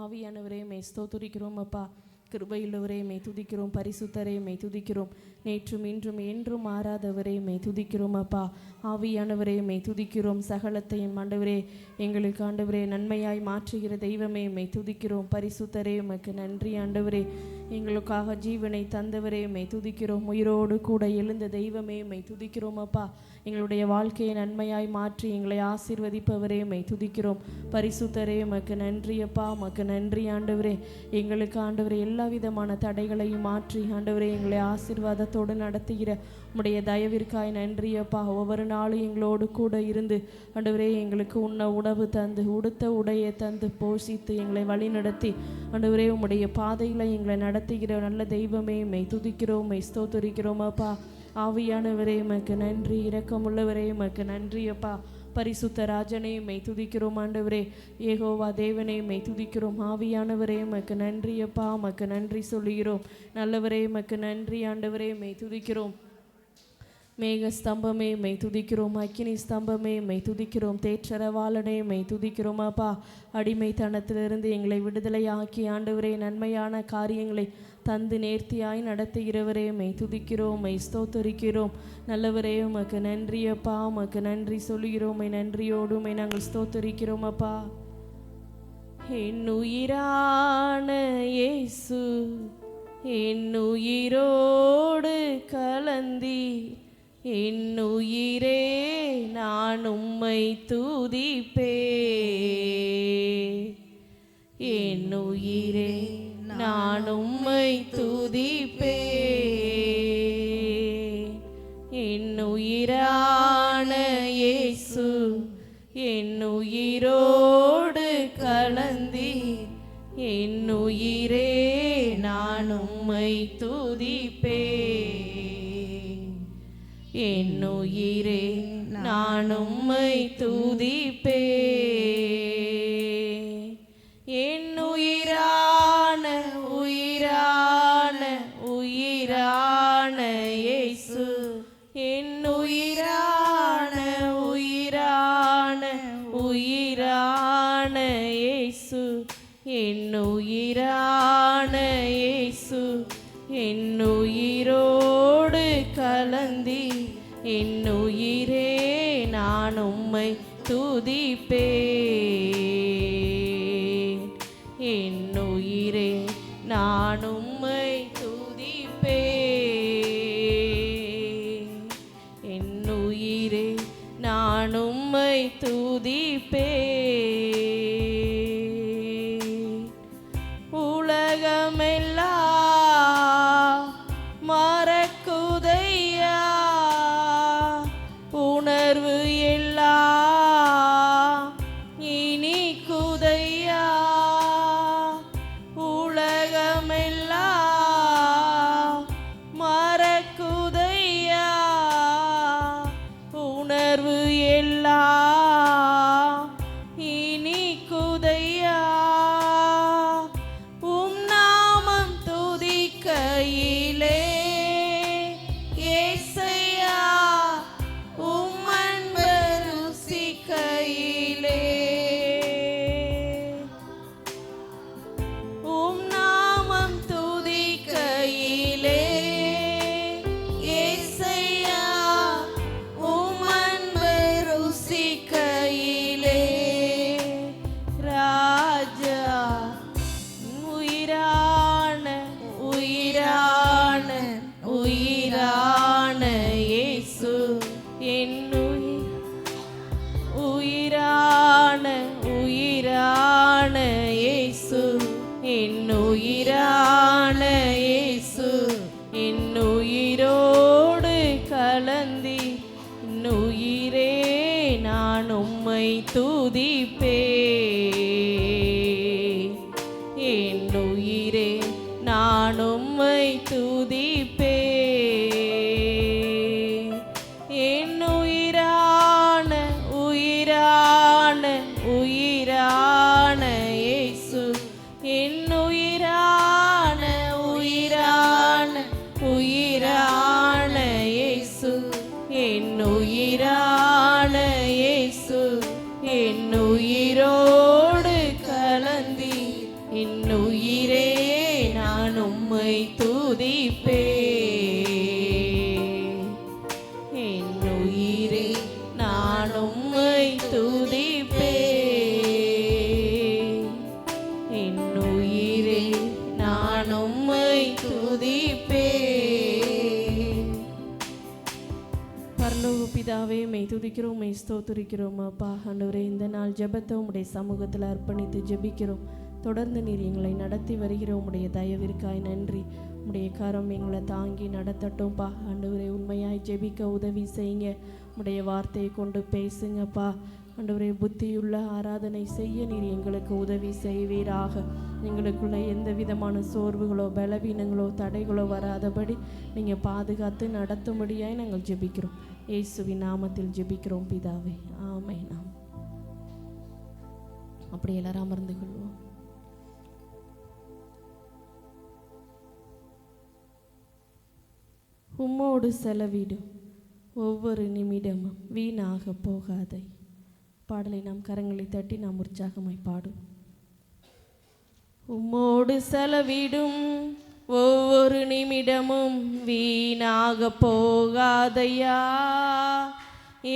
ஆவியானவரே மே ஸ்தோத்திரிக்கிறோம் அப்பா. கிருபையுள்ளவரே மே துதிக்கிறோம். பரிசுத்தரே மே துதிக்கிறோம். நேற்றும் இன்றும் என்றும் மாறாதவரே மே துதிக்கிறோம் அப்பா. ஆவியானவரே மே துதிக்கிறோம். சகலத்தையும் ஆண்டவரே எங்களுக்கு ஆண்டவரே நன்மையாய் மாற்றுகிற தெய்வமே மே துதிக்கிறோம். பரிசுத்தரே உமக்கு நன்றி ஆண்டவரே. எங்களுக்காக ஜீவனை தந்தவரே மே துதிக்கிறோம். உயிரோடு கூட எழுந்த தெய்வமே மே துதிக்கிறோம் அப்பா. எங்களுடைய வாழ்க்கையை நன்மையாய் மாற்றி எங்களை ஆசீர்வதிப்பவரே மை துதிக்கிறோம். பரிசுத்தரே உமக்கு நன்றி அப்பா. உமக்கு நன்றி ஆண்டவரே. எங்களுக்கு ஆண்டவரே எல்லா விதமான தடைகளையும் மாற்றி ஆண்டவரே எங்களை ஆசீர்வாதத்தோடு நடத்துகிற உம்முடைய தயவிற்காய் நன்றி அப்பா. ஒவ்வொரு நாளும் எங்களோடு கூட இருந்து ஆண்டவரே எங்களுக்கு உண்ண உணவு தந்து உடுத்த உடையை தந்து போஷித்து எங்களை வழி நடத்தி ஆண்டவரே உம்முடைய பாதையில் எங்களை நடத்துகிற நல்ல தெய்வமே மை துதிக்கிறோம். மை ஸ்தோத்திரிக்கிறோம் அப்பா. ஆவியானவரே உமக்கு நன்றி. இரக்கமுள்ளவரே உமக்கு நன்றி அப்பா. பரிசுத்த ராஜனே மை துதிக்கிறோம் ஆண்டவரே. யெகோவா தேவனே மை துதிக்கிறோம். ஆவியானவரே உமக்கு நன்றி அப்பா. உமக்கு நன்றி சொல்லுகிறோம். நல்லவரே உமக்கு நன்றி ஆண்டவரே மை துதிக்கிறோம். மேக ஸ்தம்பமே மை துதிக்கிறோம். அக்கினி ஸ்தம்பமே மை துதிக்கிறோம். தேற்றரவாளனே மை துதிக்கிறோம் அப்பா. அடிமைத்தனத்திலிருந்து எங்களை விடுதலையாக்கி ஆண்டவரே நன்மையான காரியங்களை தந்து நேர்த்தியாய் நடத்துகிறவரே மை துதிக்கிறோம். மை ஸ்தோத்தரிக்கிறோம். நல்லவரே உமக்கு நன்றி அப்பா. உமக்கு நன்றி சொல்லுகிறோம். மை நன்றியோடு மை நாங்கள் ஸ்தோத்தரிக்கிறோம் அப்பா. என் உயிரான இயேசு என் உயிரோடு கலந்தி என் உயிரே நான் உம்மை துதிப்பே. என் உயிரே நான் உம்மை துதிப்பே. என் உயிரான இயேசு என் உயிரோடு கலந்தி என் உயிரே நான் உம்மை துதிப்பே. என் உயிரே நான் உம்மை துதிப்பே. என் உயிரான உயிரான உயிரான இயேசு என் உயிரான உயிரான உயிரான இயேசு என் உயிரான இயேசு என் உயிரோடு கலந்தி என் உயிரே நான் உம்மை துதிப்பே. என் உயிரே நான் உம்மை துதிப்பே. என் உயிரே நான் உம்மை துதிப்பே. உலகமெல்லாம் மறக்குதையா உணர்வு எல்லாம் இனிக்குதையா. உலகமெல்லாம் மறக்குதையா உணர்வு எல்லாம் இனிக்குதையா. உம் நாமம் துதிக்கையிலே ஏசையா உம் அன்பு ருசிக்கையிலே. உம் நாமம் துதிக்கையிலே ஏசையா உம் அன்பு ருசிக்கையிலே. ராஜா உயிரான உயிரான உயிரான இயேசு என் உயிரான உயிரான இயேசு என் உயிரான இயேசு என் உயிரோடு கலந்தி என் உயிரே நான் உம்மை துதிப்பே. என் உயிரே நான் உம்மை துதிப்பே. என் உயிரான உயிரான உயிரான இயேசு என் உயிரான உயிரான உயிரான இயேசு என் உயிரான இயேசு என் உயிரோடு கலந்தி என் உயிரே நான் உம்மை துதிப்பேன். என் உயிரே நான் உம்மை துதிப்பேன். என் உயிரே நான் உம்மை துதிப்பேன். பரலோக பிதாவே, மெய் துதிக்கிறோம், மெய் ஸ்தோத்திரிக்கிறோம் அப்பா. ஆண்டவரே, இந்த நாள் ஜெபத்தை உம்முடைய சமூகத்தில் அர்ப்பணித்து ஜெபிக்கிறோம். தொடர்ந்து நீர் எங்களை நடத்தி வருகிற உம்முடைய தயவிற்காய் நன்றி. உம்முடைய கரம் எங்களை தாங்கி நடத்தட்டும்ப்பா. ஆண்டவரே, உண்மையாய் ஜெபிக்க உதவி செய்யுங்க. உம்முடைய வார்த்தையை கொண்டு பேசுங்கப்பா. ஆண்டவரே, புத்தியுள்ள ஆராதனை செய்ய நீர் எங்களுக்கு உதவி செய்வீராக. எங்களுக்குள்ள எந்த விதமான சோர்வுகளோ பலவீனங்களோ தடைகளோ வராதபடி நீங்கள் பாதுகாத்து நடத்தும்படியாய் நாங்கள் ஜெபிக்கிறோம். இயேசுவின் நாமத்தில் ஜெபிக்கிறோம் பிதாவே, ஆமென். அப்படி எல்லாரும் அமர்ந்து கொள்வோம். உம்மோடு செலவிடும் ஒவ்வொரு நிமிடமும் வீணாக போகாதை. பாடலை நாம் கரங்களை தட்டி நாம் உற்சாகமாய் பாடும். உம்மோடு செலவிடும் ஒவ்வொரு நிமிடமும் வீணாக போகாதையா.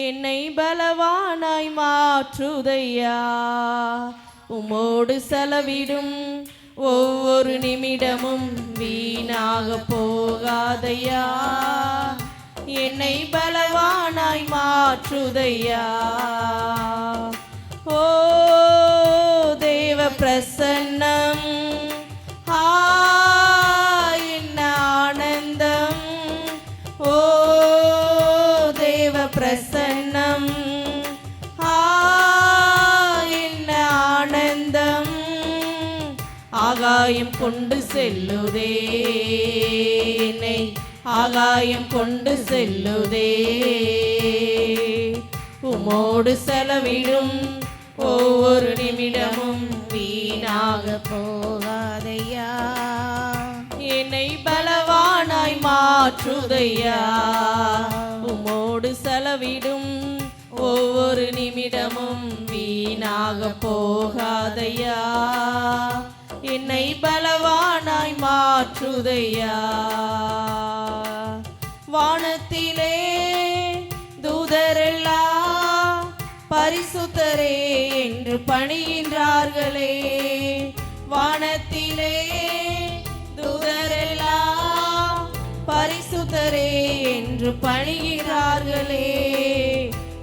என்னை பலவானாய் மாற்றுதையா. உம்மோடு செலவிடும் ஒவ்வொரு நிமிடமும் வீணாக போகாதையா. என்னை பலவானாய் மாற்றுதையா. ஓ தேவ பிரசன்னம், என்ன ஆனந்தம். ஓ தேவ பிரசன்னம், என்ன ஆனந்தம். ஆகாயம் கொண்டு செல்லுதே என்னை, ஆகாயம் கொண்டு செல்லுதே. உம்மோடு செலவிடும் ஒவ்வொரு நிமிடமும் வீணாக போகாதையா. என்னை பலவானாய் மாற்றுதையா. உம்மோடு செலவிடும் ஒவ்வொரு நிமிடமும் வீணாக போகாதையா. என்னை பலவானாய் மாற்றுதையா. வானத்திலே தூதரெல்லாம் பரிசுத்தரே என்று பணிகின்றார்களே. வானத்திலே தூதரெல்லாம் பரிசுத்தரே என்று பணிகிறார்களே.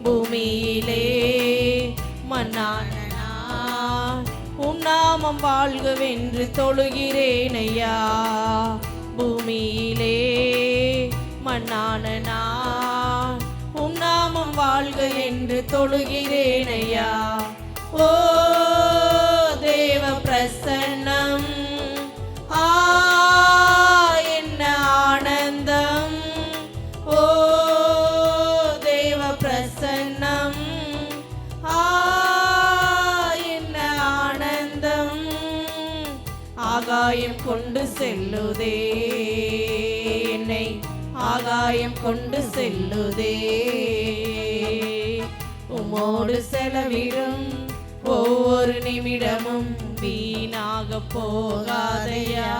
பூமியிலே மன்னான உம் நாமம் வாழ்கவென்று தொழுகிறேனையா. பூமியிலே மண்ணான நான் உம் நாமம் வாழ்க என்று தொழுகிறேனையா. ஓ தேவ பிரசன்னம், என்ன ஆனந்தம். ஓ தேவ பிரசன்னம், என்ன ஆனந்தம். ஆகாயம் கொண்டு செல்லுதே என்னை, ஆகாயம் கொண்டு செல்லுதே. உம்மோடு செலவிடும் ஒவ்வொரு நிமிடமும் வீணாக போகாதையா.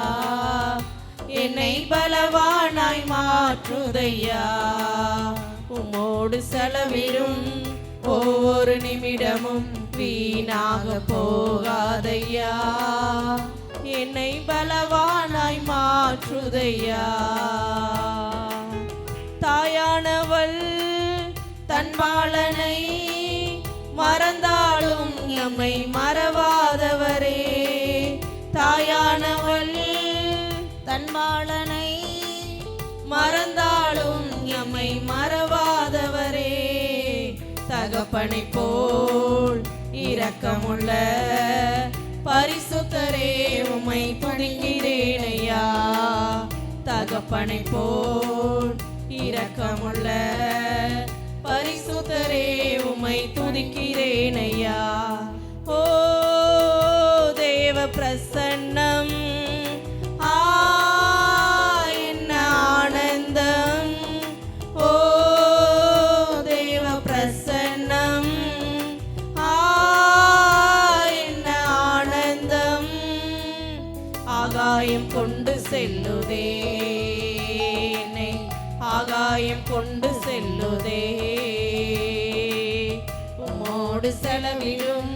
என்னை பலவானாய் மாற்றுதையா. உம்மோடு செலவிடும் ஒவ்வொரு நிமிடமும் வீணாக போகாதையா. என்னை பலவானாய் மாற்றுதையா. தாயானவள் தன் பாலனை மறந்தாலும் எம்மை மறவாதவரே. தாயானவள் தன் பாலனை மறந்தாலும் எம்மை மறவாதவரே. தகப்பனை போல் இரக்கமுள்ள பரிசுத்தரே உம்மை துதிக்கிறேனையா. தகப்பனை போல் இரக்கமுள்ள பரிசுத்தரே உம்மை துதிக்கிறேனையா. ஓ தேவ பிரசன்னம், என்ன ஆனந்தம். ஓ தேவ பிரசன்னம், என்ன ஆனந்தம். ஆகாயம் கொண்டு செல்லுதே, என்னை ஆகாயம் கொண்டு செல்லுதே. உம்மோடு செலவிடும்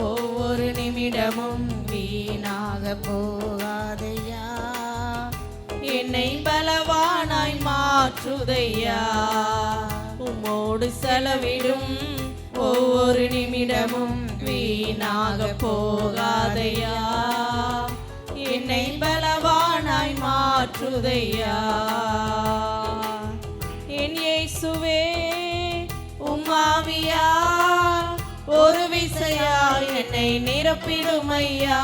ஒவ்வொரு நிமிடமும் வீணாக போகாதையா, என்னை பலவானாய் மாற்றுதையா. உம்மோடு செலவிடும் ஒவ்வொரு நிமிடமும் வீணாக போகாதையா, என்னை பலவானாய் மாற்றுதையா. என் இயேசுவே உம்மாவியா ஒரு விசையா என்னை நிரப்பிடுமையா.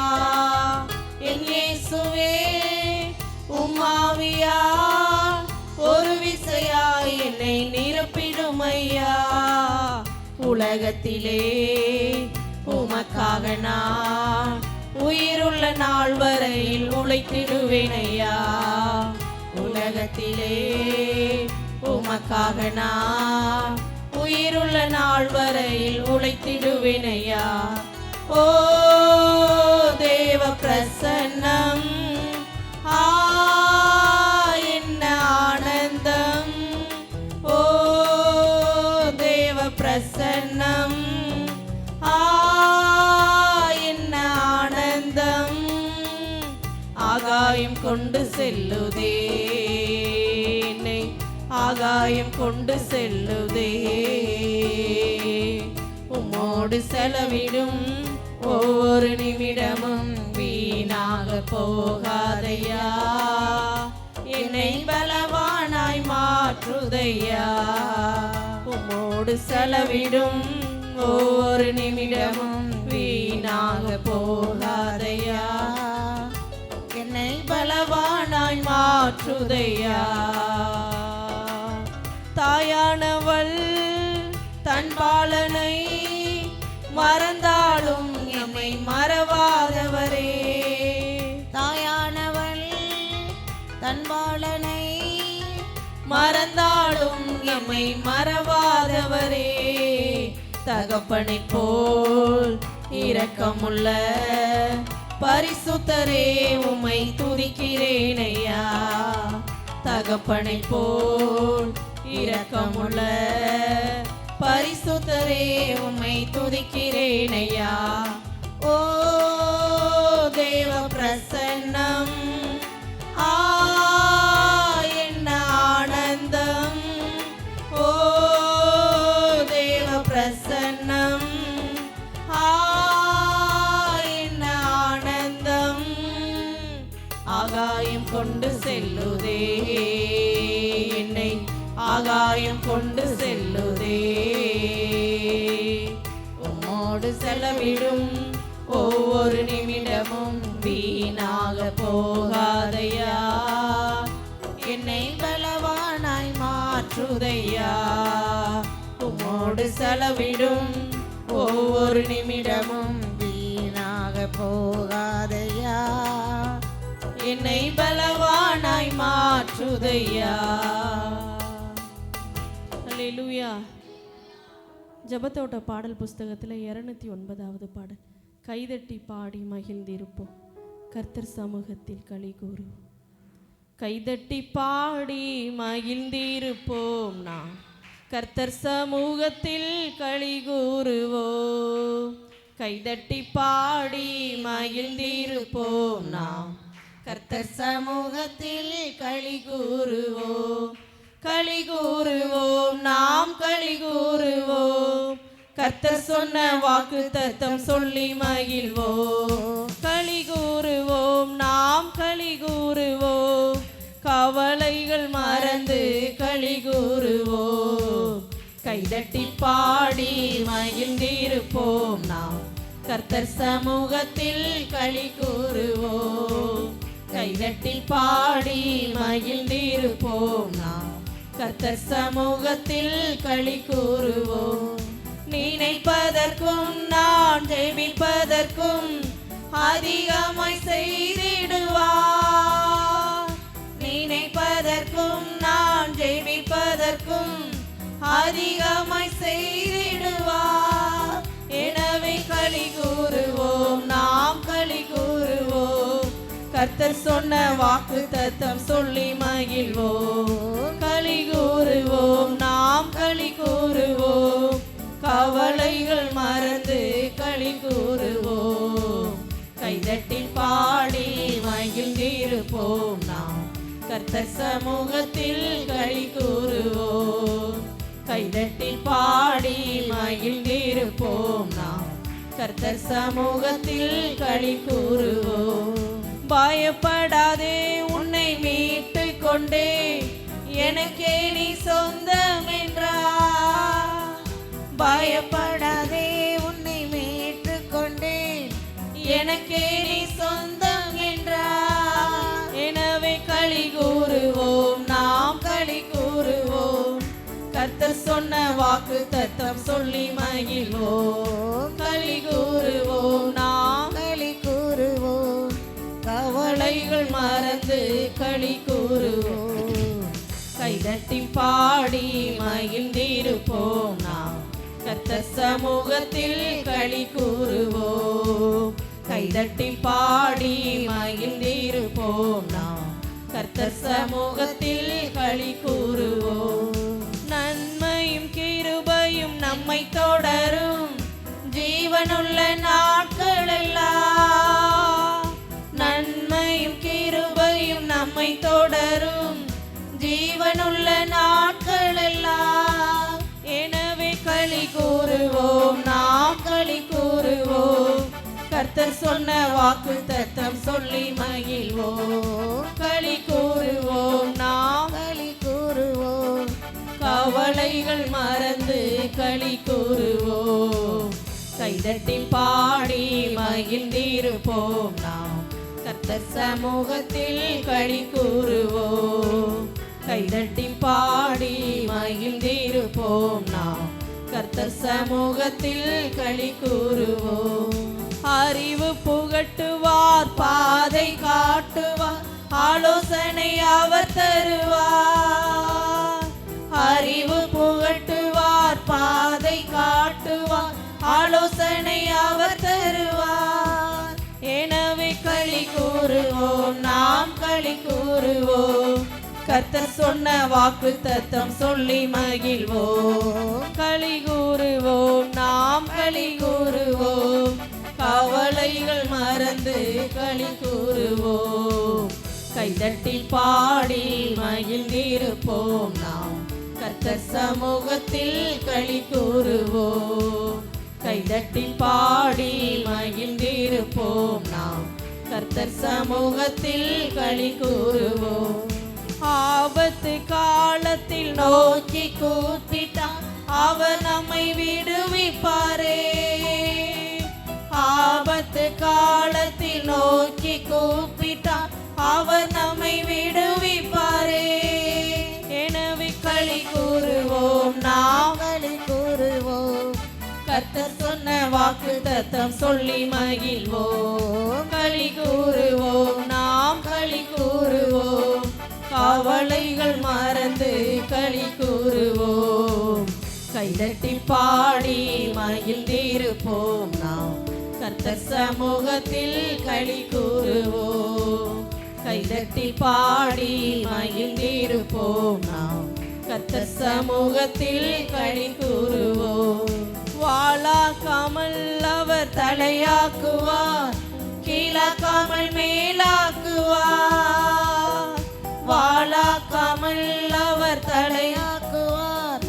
என் இயேசுவே உம்மாவியா ஒரு விசையா என்னை நிரப்பிடுமையா. உலகத்திலே உமக்காக நான் உயிருள்ள நாள் வரையில் உழைத்திடுவேனையா. உலகத்திலே உமக்காக நான் உயிருள்ள நாள் வரையில் உழைத்திடுவேனையா. ஓ தேவ பிரசன்னம், என்ன ஆனந்தம். ஓ தேவ பிரசன்னம், என்ன ஆனந்தம். ஆகாயம் கொண்டு செல்லுதே, என்னை ஆகாயம் கொண்டு செல்லுதே. உம்மோடு செலவிடும் ஒவ்வொரு நிமிடமும் வீணாக போகாதையா, என்னை பலவானாய் மாற்றுதையா. உம்மோடு செலவிடும் ஒவ்வொரு நிமிடமும் வீணாக போகாதையா, என்னை பலவானாய் மாற்றுதையா. தாயானவள் தன் பாலனை மறந்தாலும் எம்மை மறவாதவரே. தாயானவள் தன் பாலனை மறந்தாலும் எம்மை மறவாதவரே. தகப்பனை போல் இரக்கமுள்ள பரிசுத்தரே உம்மை துதிக்கிறேனையா. தகப்பனை போல் இரக்கமுள்ள பரிசுத்தரே உம்மை துதிக்கிறேனையா. ஓ தேவ பிரசன்னம், என்ன ஆனந்தம். ஓ தேவ பிரசன்னம், என்ன ஆனந்தம். ஆகாயம் கொண்டு செல்லுதே, என்னை ஆகாயம் கொண்டு செல்லுதே. உம்மோடு செலவிடும் ஒவ்வொரு நிமிடமும் வீணாக போகாதையா, என்னை பலவானாய் மாற்றுதையா. உம்மோடு செலவிடும் ஒவ்வொரு நிமிடமும் வீணாக போகாதையா, என்னை பலவானாய் மாற்றுதையா. அல்லேலூயா. ஜெபத்தோட்ட பாடல் புஸ்தகத்தில் 209வது பாடல். கைதட்டி பாடி மகிழ்ந்திருப்போம், கர்த்தர் சமூகத்தில் களி கூறுவோம். கைதட்டி பாடி மகிழ்ந்திருப்போம், நாம் கர்த்தர் சமூகத்தில் களி கூறுவோம். கைதட்டி பாடி மகிழ்ந்திருப்போம், நாம் கர்த்தர் சமூகத்தில் களி கூறுவோம். களி கூறுவோம், நாம் களி கூறுவோம். கர்த்தர் சொன்ன வாக்கு தத்தம் சொல்லி மகிழ்வோம். களி கூறுவோம், நாம் களி கூறுவோம். கவலைகள் மறந்து களி கூறுவோம். கைதட்டி பாடி மகிழ்ந்திருப்போம், நாம் கர்த்தர் சமூகத்தில் களி கூறுவோம். கைதட்டி பாடி மகிழ்ந்திருப்போம், நாம் கர்த்தர் சமூகத்தில் களி கூறுவோம். நினைப்பதற்கும் நான் ஜெபிப்பதற்கும் அதிகமாய் செய்திடுவார். நினைப்பதற்கும் நான் ஜெபிப்பதற்கும் அதிகமாய் செய்திடுவார். எனவே களி கூறுவோம், நாம் களி கூறுவோம். கர்த்தர் சொன்ன வாக்கு தத்தம் சொல்லி மகிழ்வோம். களி கூறுவோம், நாம் களி கூறுவோம், கவலைகள் மறந்து களி கூறுவோம். கைதட்டி பாடி மகிழ்ந்திருப்போம், நாம் கர்த்தர் சமூகத்தில் களி கூறுவோம். கைதட்டி பாடி மகிழ்ந்திருப்போம், நாம் கர்த்தர் சமூகத்தில் களி கூறுவோம். பயப்படாதே, உன்னை மீட்டு கொண்டே, எனக்கே நீ சொந்தம் என்றார். பயப்படாதே, உன்னை மீட்டு கொண்டேன், எனக்கே நீ சொந்தம் என்றார். எனவே களி கூறுவோம், நாம் களி கூறுவோம், கர்த்தர் சொன்ன வாக்கு தத்தம் சொல்லி மகிழ்வோம். களி கூறுவோம், நாம் களி கூறுவோம், கவலைகள் மறந்து களி கூறுவோம். கைதட்டி பாடி மகிழ்ந்திருப்போம், நாம் கர்த்தர் சமூகத்தில் களி கூறுவோம். கைதட்டி பாடி மகிழ்ந்திருப்போம், நாம் கர்த்தர் சமூகத்தில் களி கூறுவோம். நன்மையும் கிருபையும் நம்மை தொடரும் ஜீவனுள்ள நாட்களெல்லாம். நன்மையும் கிருபையும் நம்மை தொடரும் ஜீவனுள்ள நாட்களெல்லாம். எனவே களி கூறுவோம், நாம் களி கூறுவோம், கர்த்தர் சொன்ன வாக்கு தத்தம் சொல்லி மகிழ்வோம். களி கூறுவோம், நாம் களி கூறுவோம், கவலைகள் மறந்து களி கூறுவோம். கைதட்டி பாடி மகிழ்ந்திருப்போம், நாம் கர்த்தர் சமூகத்தில் களி கூறுவோம். கைதட்டி பாடி மகிழ்ந்திருப்போம், நாம் கர்த்தர் சமூகத்தில் களி கூறுவோம். அறிவு புகட்டுவார், பாதை காட்டுவார், ஆலோசனை அவர் தருவார். அறிவு புகட்டுவார், பாதை காட்டுவார், ஆலோசனை அவர் தருவார். எனவே களி கூறுவோம், நாம் களி கூறுவோம், கர்த்தர் சொன்ன வாக்கு தத்தம் சொல்லி மகிழ்வோம். களி கூறுவோம், நாம் களி கூறுவோம், கவலைகள் மறந்து களி கூறுவோம். கைதட்டி பாடி மகிழ்ந்திருப்போம், நாம் கர்த்தர் சமூகத்தில் களி கூறுவோம். கைதட்டி பாடி மகிழ்ந்திருப்போம், நாம் கர்த்தர் சமூகத்தில் களி கூறுவோம். ஆபத்து காலத்தில் நோக்கி கூப்பிட்டார், அவர் நம்மை விடுவிப்பாரே. ஆபத்து காலத்தில் நோக்கி கூப்பிட்டார், அவர் நம்மை விடுவிப்பாரே. எனவே களி கூறுவோம், நாம் களி கூறுவோம், கர்த்தர் சொன்ன வாக்கு தத்தம் சொல்லி மகிழ்வோம். களி கூறுவோம், நாம் களி கூறுவோம், கவலைகள் மறந்து களி கூறுவோம். கைதட்டி பாடி மகிழ்ந்திருப்போம், நாம் கர்த்தர் சமூகத்தில் களி கூறுவோம். கைதட்டி பாடி மகிழ்ந்திருப்போம், நாம் கர்த்தர் சமூகத்தில் களி கூறுவோம். வாழாக்காமல் அவர் தலையாக்குவார், கீழாக்காமல் மேலாக்குவார். வாழாக்காமல் அவர் தலையாக்குவார்,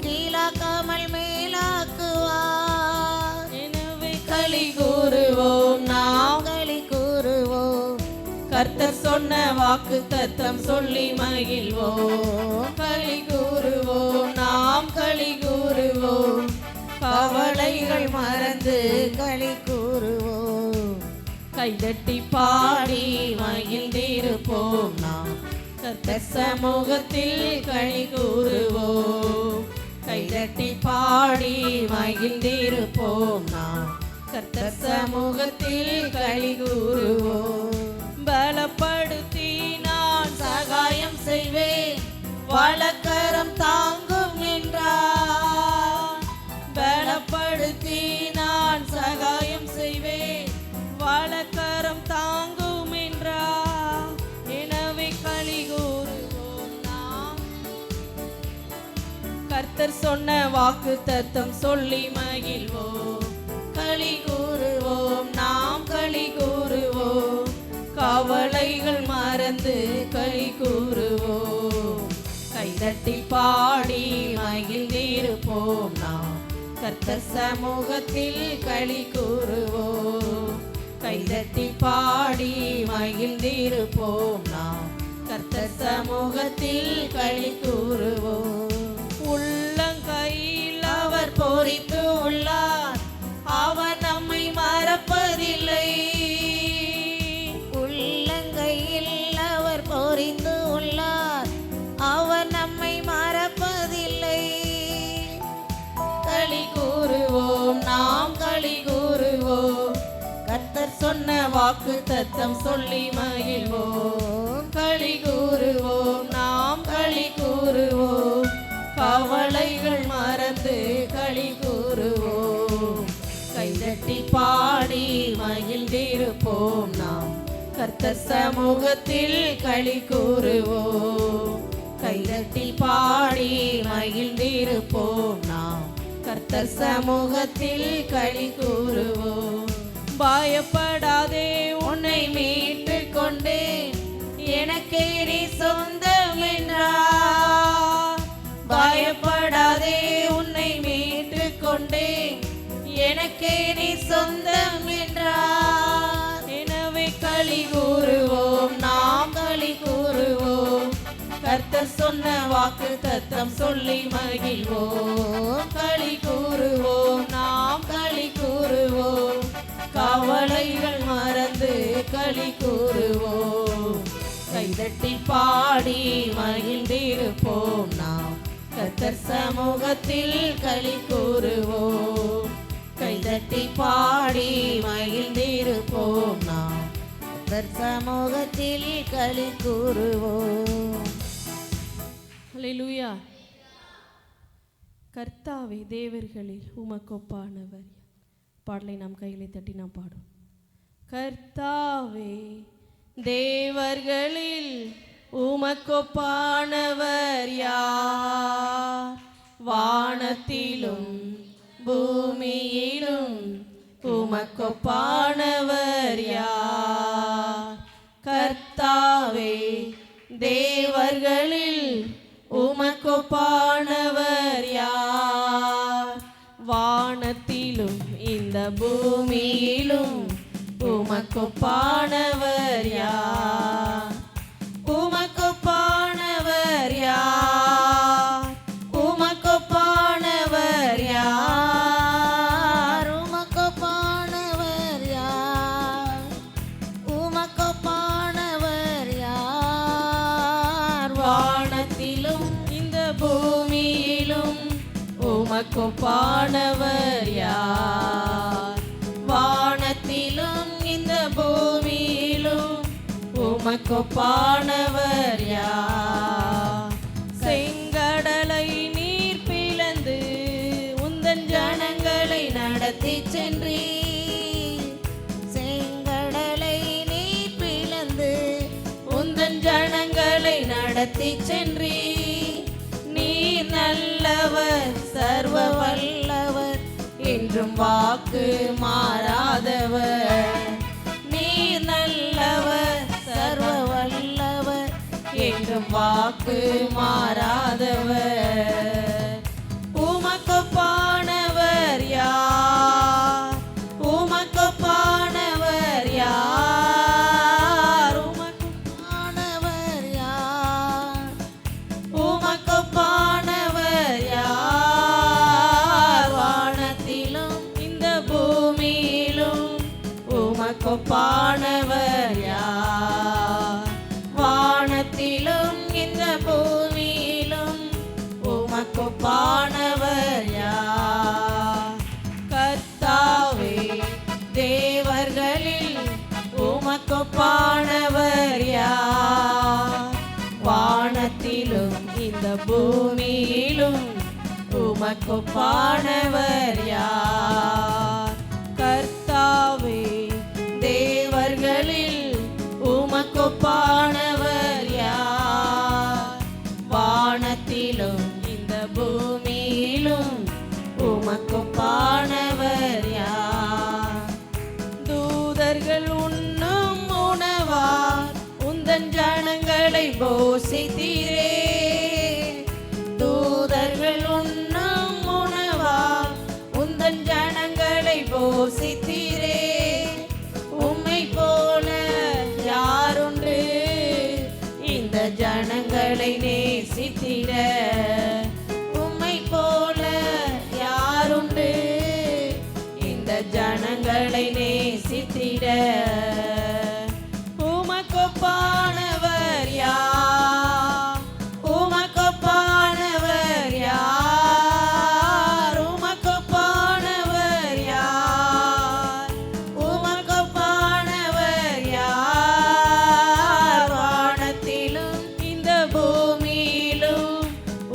கீழாக்காமல் மேலாக்குவார். எனவே களி கூறுவோம், நாம் களி கூறுவோம், கர்த்தர் சொன்ன வாக்கு தத்தம் சொல்லி மகிழ்வோம். களி கூறுவோம், நாம் களி கூறுவோம், கவலைகள் மறந்து களி கூறுவோம். கைதட்டி பாடி மகிழ்ந்திருப்போம், நாம் கர்த்தர் சமூகத்தில் களி கூறுவோம். கைதட்டி பாடி மகிழ்ந்திருப்போம், நாம் கர்த்தர் சமூகத்தில் களி கூறுவோம். பலப்படுத்தி நான் சகாயம் செய்வேன், வலக்கரம் தாங்கும் என்றார். பலப்படுத்தி நான் சகாயம் செய்வேன், வலக்கரம் தாங்கும் என்றார். கர்த்தர் சொன்ன வாக்கு தத்தம் சொல்லி மகிழ்வோம். களி கூறுவோம், நாம் களி கூறுவோம். கவலைகள் மறந்து களி கூறுவோம். கைதட்டி பாடி மகிழ்ந்திருப்போம். நாம் கர்த்தர் சமூகத்தில் களி கூறுவோம். கைதட்டி பாடி மகிழ்ந்திருப்போம். நாம் கர்த்தர் சமூகத்தில் களி கூறுவோம். உள்ளங்கையில் அவர் பொறித்து உள்ளார், அவர் நம்மை மறப்பதில்லை. உள்ளங்கையில் அவர் பொறிந்து உள்ளார், அவர் நம்மை மறப்பதில்லை. களி கூறுவோம், நாம் களி கூறுவோம். கர்த்தர் சொன்ன வாக்கு தத்தம் சொல்லி மகிழ்வோம். களி கூறுவோம், நாம் களி கூறுவோம். கவலைகள் மறந்து களி கூறுவோம். கைதட்டி பாடி மகிழ்ந்திருப்போம். நாம் கர்த்தர் சமூகத்தில் களி கூறுவோம். கைதட்டி பாடி மகிழ்ந்திருப்போம். நாம் கர்த்தர் சமூகத்தில் களி கூறுவோம். பயப்படாதே, உன்னை மீட்டு கொண்டேன், எனக்கே நீ சொந்தம் என்றார். பயப்படாதே, உன்னை மீட்டு கொண்டேன், எனக்கே நீ சொந்தம் என்றார். எனவே களி கூறுவோம், நாம் களி கூறுவோம். கர்த்தர் சொன்ன வாக்கு தத்தம் சொல்லி மகிழ்வோம். களி கூறுவோம், நாம் களி கூறுவோம். கவலைகள் மறந்து களி கூறுவோம். கைதட்டி பாடி மகிழ்ந்திருப்போம். நாம் கர்த்தர் சமூகத்தில் களி கூறுவோம். கைதட்டி பாடி மகிழ்ந்திருப்போம். நாம் கர்த்தர் சமூகத்தில் களி கூறுவோம். அல்லேலூயா. கர்த்தாவே, தேவர்களில் உமக்கொப்பானவர். பாடலை நாம் கையிலே தட்டி நாம் பாடும். கர்த்தாவே, தேவர்களில் உமக்கொப்பானவர் யார்? வானத்திலும் பூமியிலும் உமக்கொப்பானவர் யார்? கர்த்தாவே, தேவர்களில் உமக்கொப்பானவர் யார்? வானத்திலும் இந்த பூமியிலும் உமக்கொப்பானவர் யார்? உமக்கொப்பானவர் யார்? உமக்கொப்பானவர் யார்? உமக்கொப்பானவர் யார்? உமக்கொப்பானவர் யார்? வானத்திலும் இந்த பூமியிலும் உமக்கொப்பானவர் யார்? வானத்திலும் இந்த பூமியிலும் உமக்கொப்பானவர் யார்? செங்கடலை நீர் பிளந்து உந்தன் ஜனங்களை நடத்தி சென்றீர். செங்கடலை நீர் பிளந்து உந்தன் ஜனங்களை நடத்தி சென்றீர். நீர் நல்லவர், சர்வ வல்லவர், என்றும் வாக்கு மாறாதவர். நீர் நல்லவர், சர்வ வல்லவர், என்றும் வாக்கு மாறாதவர். உமக்கொப்பானவர் யார்? உமக்கொப்பானவர் யார்? உமக்கொப்பானவர் யார்? உமக்கொப்பானவர் யார்? வானத்திலும் இந்த பூமியிலும் உமக்கொப்பானவர் யார்? வானத்திலும் இந்த பூமியிலும் உமக்கொப்பானவர் யார்? கர்த்தாவே, தேவர்களில் உமக்கொப்பானவர் யார்? வானத்திலும் இந்த பூமியிலும் உமக்கொப்பானவர் யார்? கர்த்தாவே, தேவர்களில் உமக்கொப்பானவர் யார்? வானத்திலும் இந்த பூமியிலும் உந்தன் ஜனங்களை போஷித்தீரே. தூதர்கள் உண்ணும் உணவா உந்தன் ஜனங்களை போஷித்தீரே. உம்மை போல யாருண்டு இந்த ஜனங்களை நேசித்திட? உம்மை போல யாருண்டு இந்த ஜனங்களை நேசித்திட? உமக்கொப்பானவர் யார்? உமக்கொப்பானவர் யார்? உமக்கொப்பானவர் யார்? உமக்கொப்பானவர் யார்? வானத்திலும் இந்த பூமியிலும்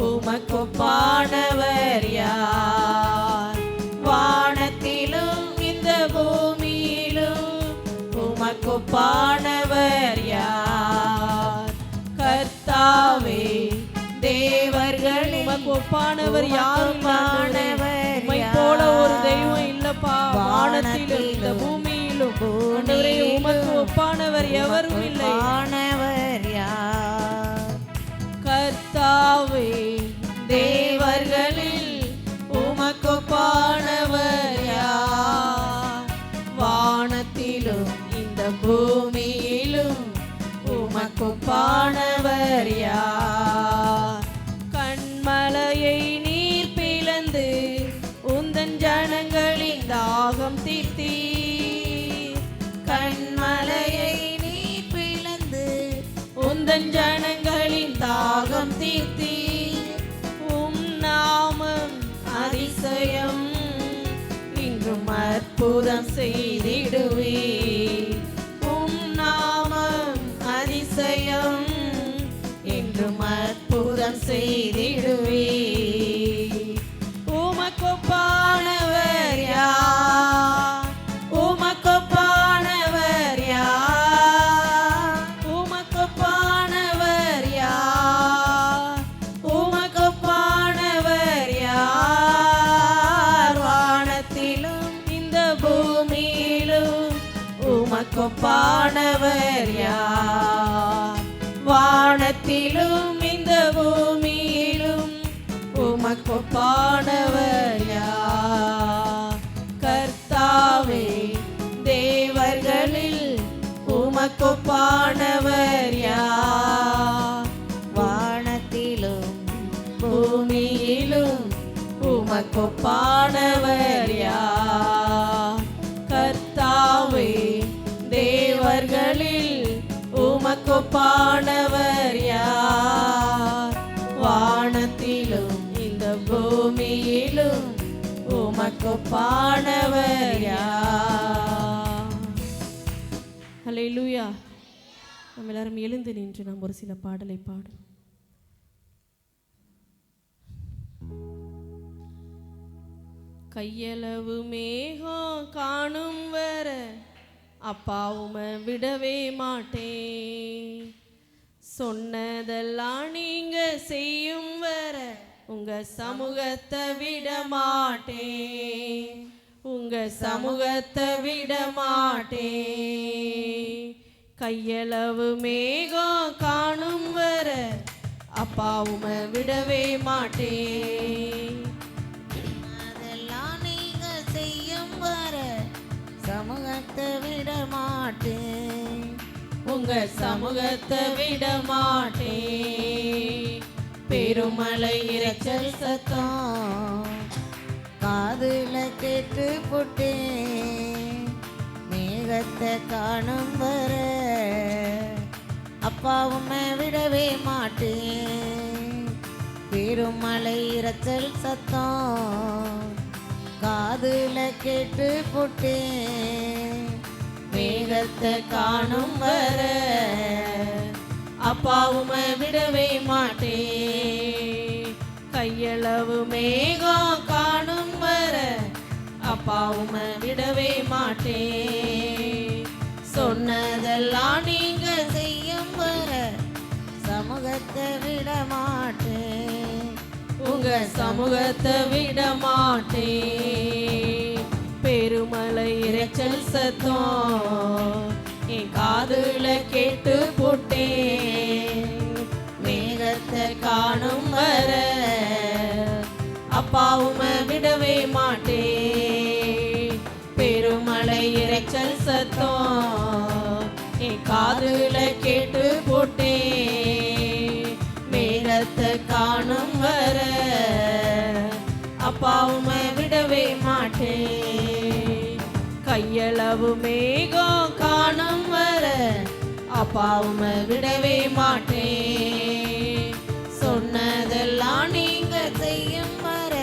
உமக்கொப்பானவர் யார்? வானத்திலும் இந்த பூமியிலும் உமக்கொப்பானவர் யார்? கர்த்தாவே தேவர்கள் உமக்கொப்பானவர் யாரும் உம்மை போல ஒரு தெய்வம் இல்லப்பா. வானத்திலும் இந்த பூமியிலும் ஆண்டவரே உமக்கு ஒப்பானவர் எவரும் இல்லை. கர்த்தாவே தேவர்களில் உமக்கொப்பானவர் யார்? வானத்திலும் இந்த பூமியிலும் உமக்கொப்பானவர் யார்? கண்மலையை நீர் பிளந்து உந்தன் ஜனங்களின் தாகம் தீர்த்தீர். கண்மலையை நீ பிளந்து உந்தன் ஜனங்களின் தாகம் தீர்த்தீர். உம் நாமம் அதிசயம் இன்றும் அற்புதம் செய்திடுவீர். உம் நாமம் அதிசயம் இன்றும் அற்புதம் செய்திடுவீர். உமக்கொப்பானவர் யார்? உமக்கொப்பானவர் யார்? உமக்கொப்பானவர் யார்? உமக்கொப்பானவர் யார்? வானத்திலும் இந்த பூமியிலும் உமக்கொப்பானவர் யார்? வானத்திலும் இந்த பூமியிலும் உமக்கொப்பானவர் யார்? கர்த்தாவே தேவர்களில் உமக்கொப்பானவர் யார்? வானத்திலும் பூமியிலும் உமக்கொப்பானவர் யார்? கர்த்தாவே தேவர்களில் உமக்கொப்பானவர் யார்? வானத்திலும் இந்த பூமியிலும் உமக்கொப்பானவர் யார்? ஹல்லேலூயா. நம்ம எல்லாரும் எழுந்து நின்று நாம் ஒரு சில பாடலை பாடும். கையளவு மேகம் காணும் வர அப்பா உமை விடவே மாட்டேன். சொன்னதெல்லாம் நீங்க செய்யும் வர உங்க சமூகத்தை விட மாட்டேன். உங்க சமூகத்தை விட மாட்டேன். கையளவு மேகம் காணும் வர அப்பா உமை விடவே மாட்டேன். அதெல்லாம் நீங்க செய்யும் வர சமூகத்தை விட மாட்டேன். உங்க சமூகத்தை விட மாட்டேன். பெருமழை இரைச்சல் சத்தம் காதுல கேட்டு போட்டேன். மேகத்தை காணும் வர அப்பா உம்மை விடவே மாட்டேன். பெருமழை இரைச்சல் சத்தம் காதுல கேட்டு போட்டேன். மேகத்தை காணும் வர அப்பா உமை விடவே மாட்டேன். கையளவு மேகம் காணும் வர அப்பா உமை விடவே மாட்டேன். சொன்னதெல்லாம் நீங்க செய்யும் வர சமூகத்தை விட மாட்டேன். உங்க சமூகத்தை விட மாட்டேன். பெருமழை இரைச்சல் சத்தம் என் காதுல கேட்டு போட்டேன். உம்மை விடவே மாட்டேன். பெருமழை இரைச்சல் சத்தம் என் காதுல கேட்டு போட்டேன். மேகத்தை காணும் வர அப்பா உம்மை விடவே மாட்டேன். கையளவு மேகம் காணும் வர அப்பா உம்மை விடவே மாட்டேன். சொன்னதெல்லாம் நீங்க செய்யும் வர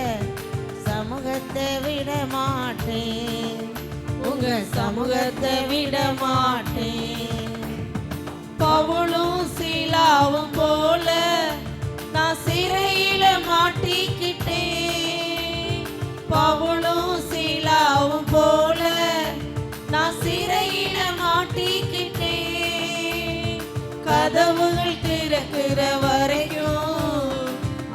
சமூகத்தை விட மாட்டேன். உங்க சமூகத்தை விட மாட்டேன். பவுலும் சீலாவும் போல நான் சிறையில மாட்டிக்கிட்டேன். பவுலும் சீலாவும் போல நான் சிறையில மாட்டிக்கிட்டேன். கதவுகள் திறக்கிற வரைக்கும்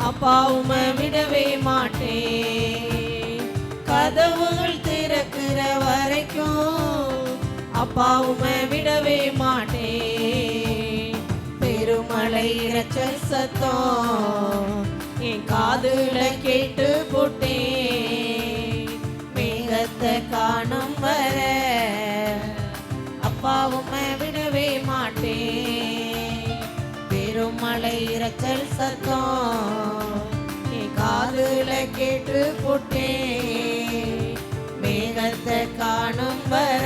அப்பா உம்மை விடவே மாட்டேன். கதவுகள் திறக்கிற வரைக்கும் அப்பா உம்மை விடவே மாட்டேன். பெருமழை இரைச்சல் சத்தம் என் காதுல கேட்டு போட்டேன். மேகத்தை காணும் வர அப்பா உம்மை விடவே மாட்டேன். பெருமழை இரைச்சல் சத்தம் என் காதுல கேட்டு போட்டேன். மேகத்தை காணும் வர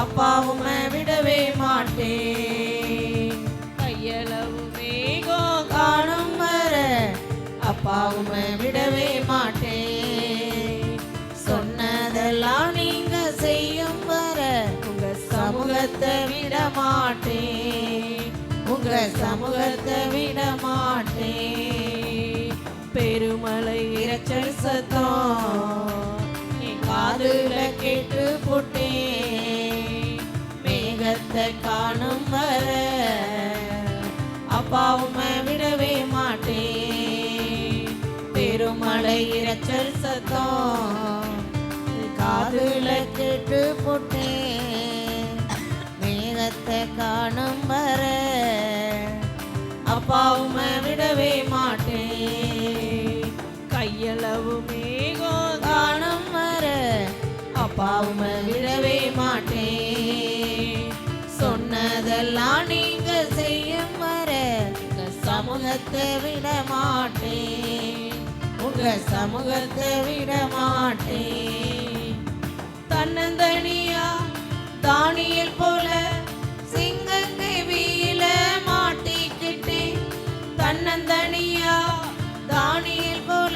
அப்பா உம்மை விடவே மாட்டேன். கையளவு மேகம் காணும் வர அப்பா உம்மை விடவே மாட்டேன். சொன்னதெல்லாம் நீங்க செய்யும் வர உங்க சமூகத்தை விட மாட்டேன். உங்க சமூகத்தை விட மாட்டேன். பெருமழை இரைச்சல் சத்தம் என் காதுல கேட்டு போட்டேன். மேகத்தை காணும் வர அப்பா உம்மை விடவே மாட்டேன். பெருமழை இரைச்சல் சத்தம் காதுல கேட்டு போட்டேன். மேகத்தை காணும் வர அப்பா உம்மை விடவே மாட்டேன். கையளவு மேகம் காணும் வர அப்பா உம்மை விடவே மாட்டேன். சொன்னதெல்லாம் நீங்க செய்யும் வர உங்க சமூகத்தை விட மாட்டேன். உங்க சமூகத்தை விட மாட்டேன். தன்னந்தனியா தானியேல் போல சிங்கங்கை வீல மாட்டிக்கிட்டேன். தன்னந்தனியா தானியேல் போல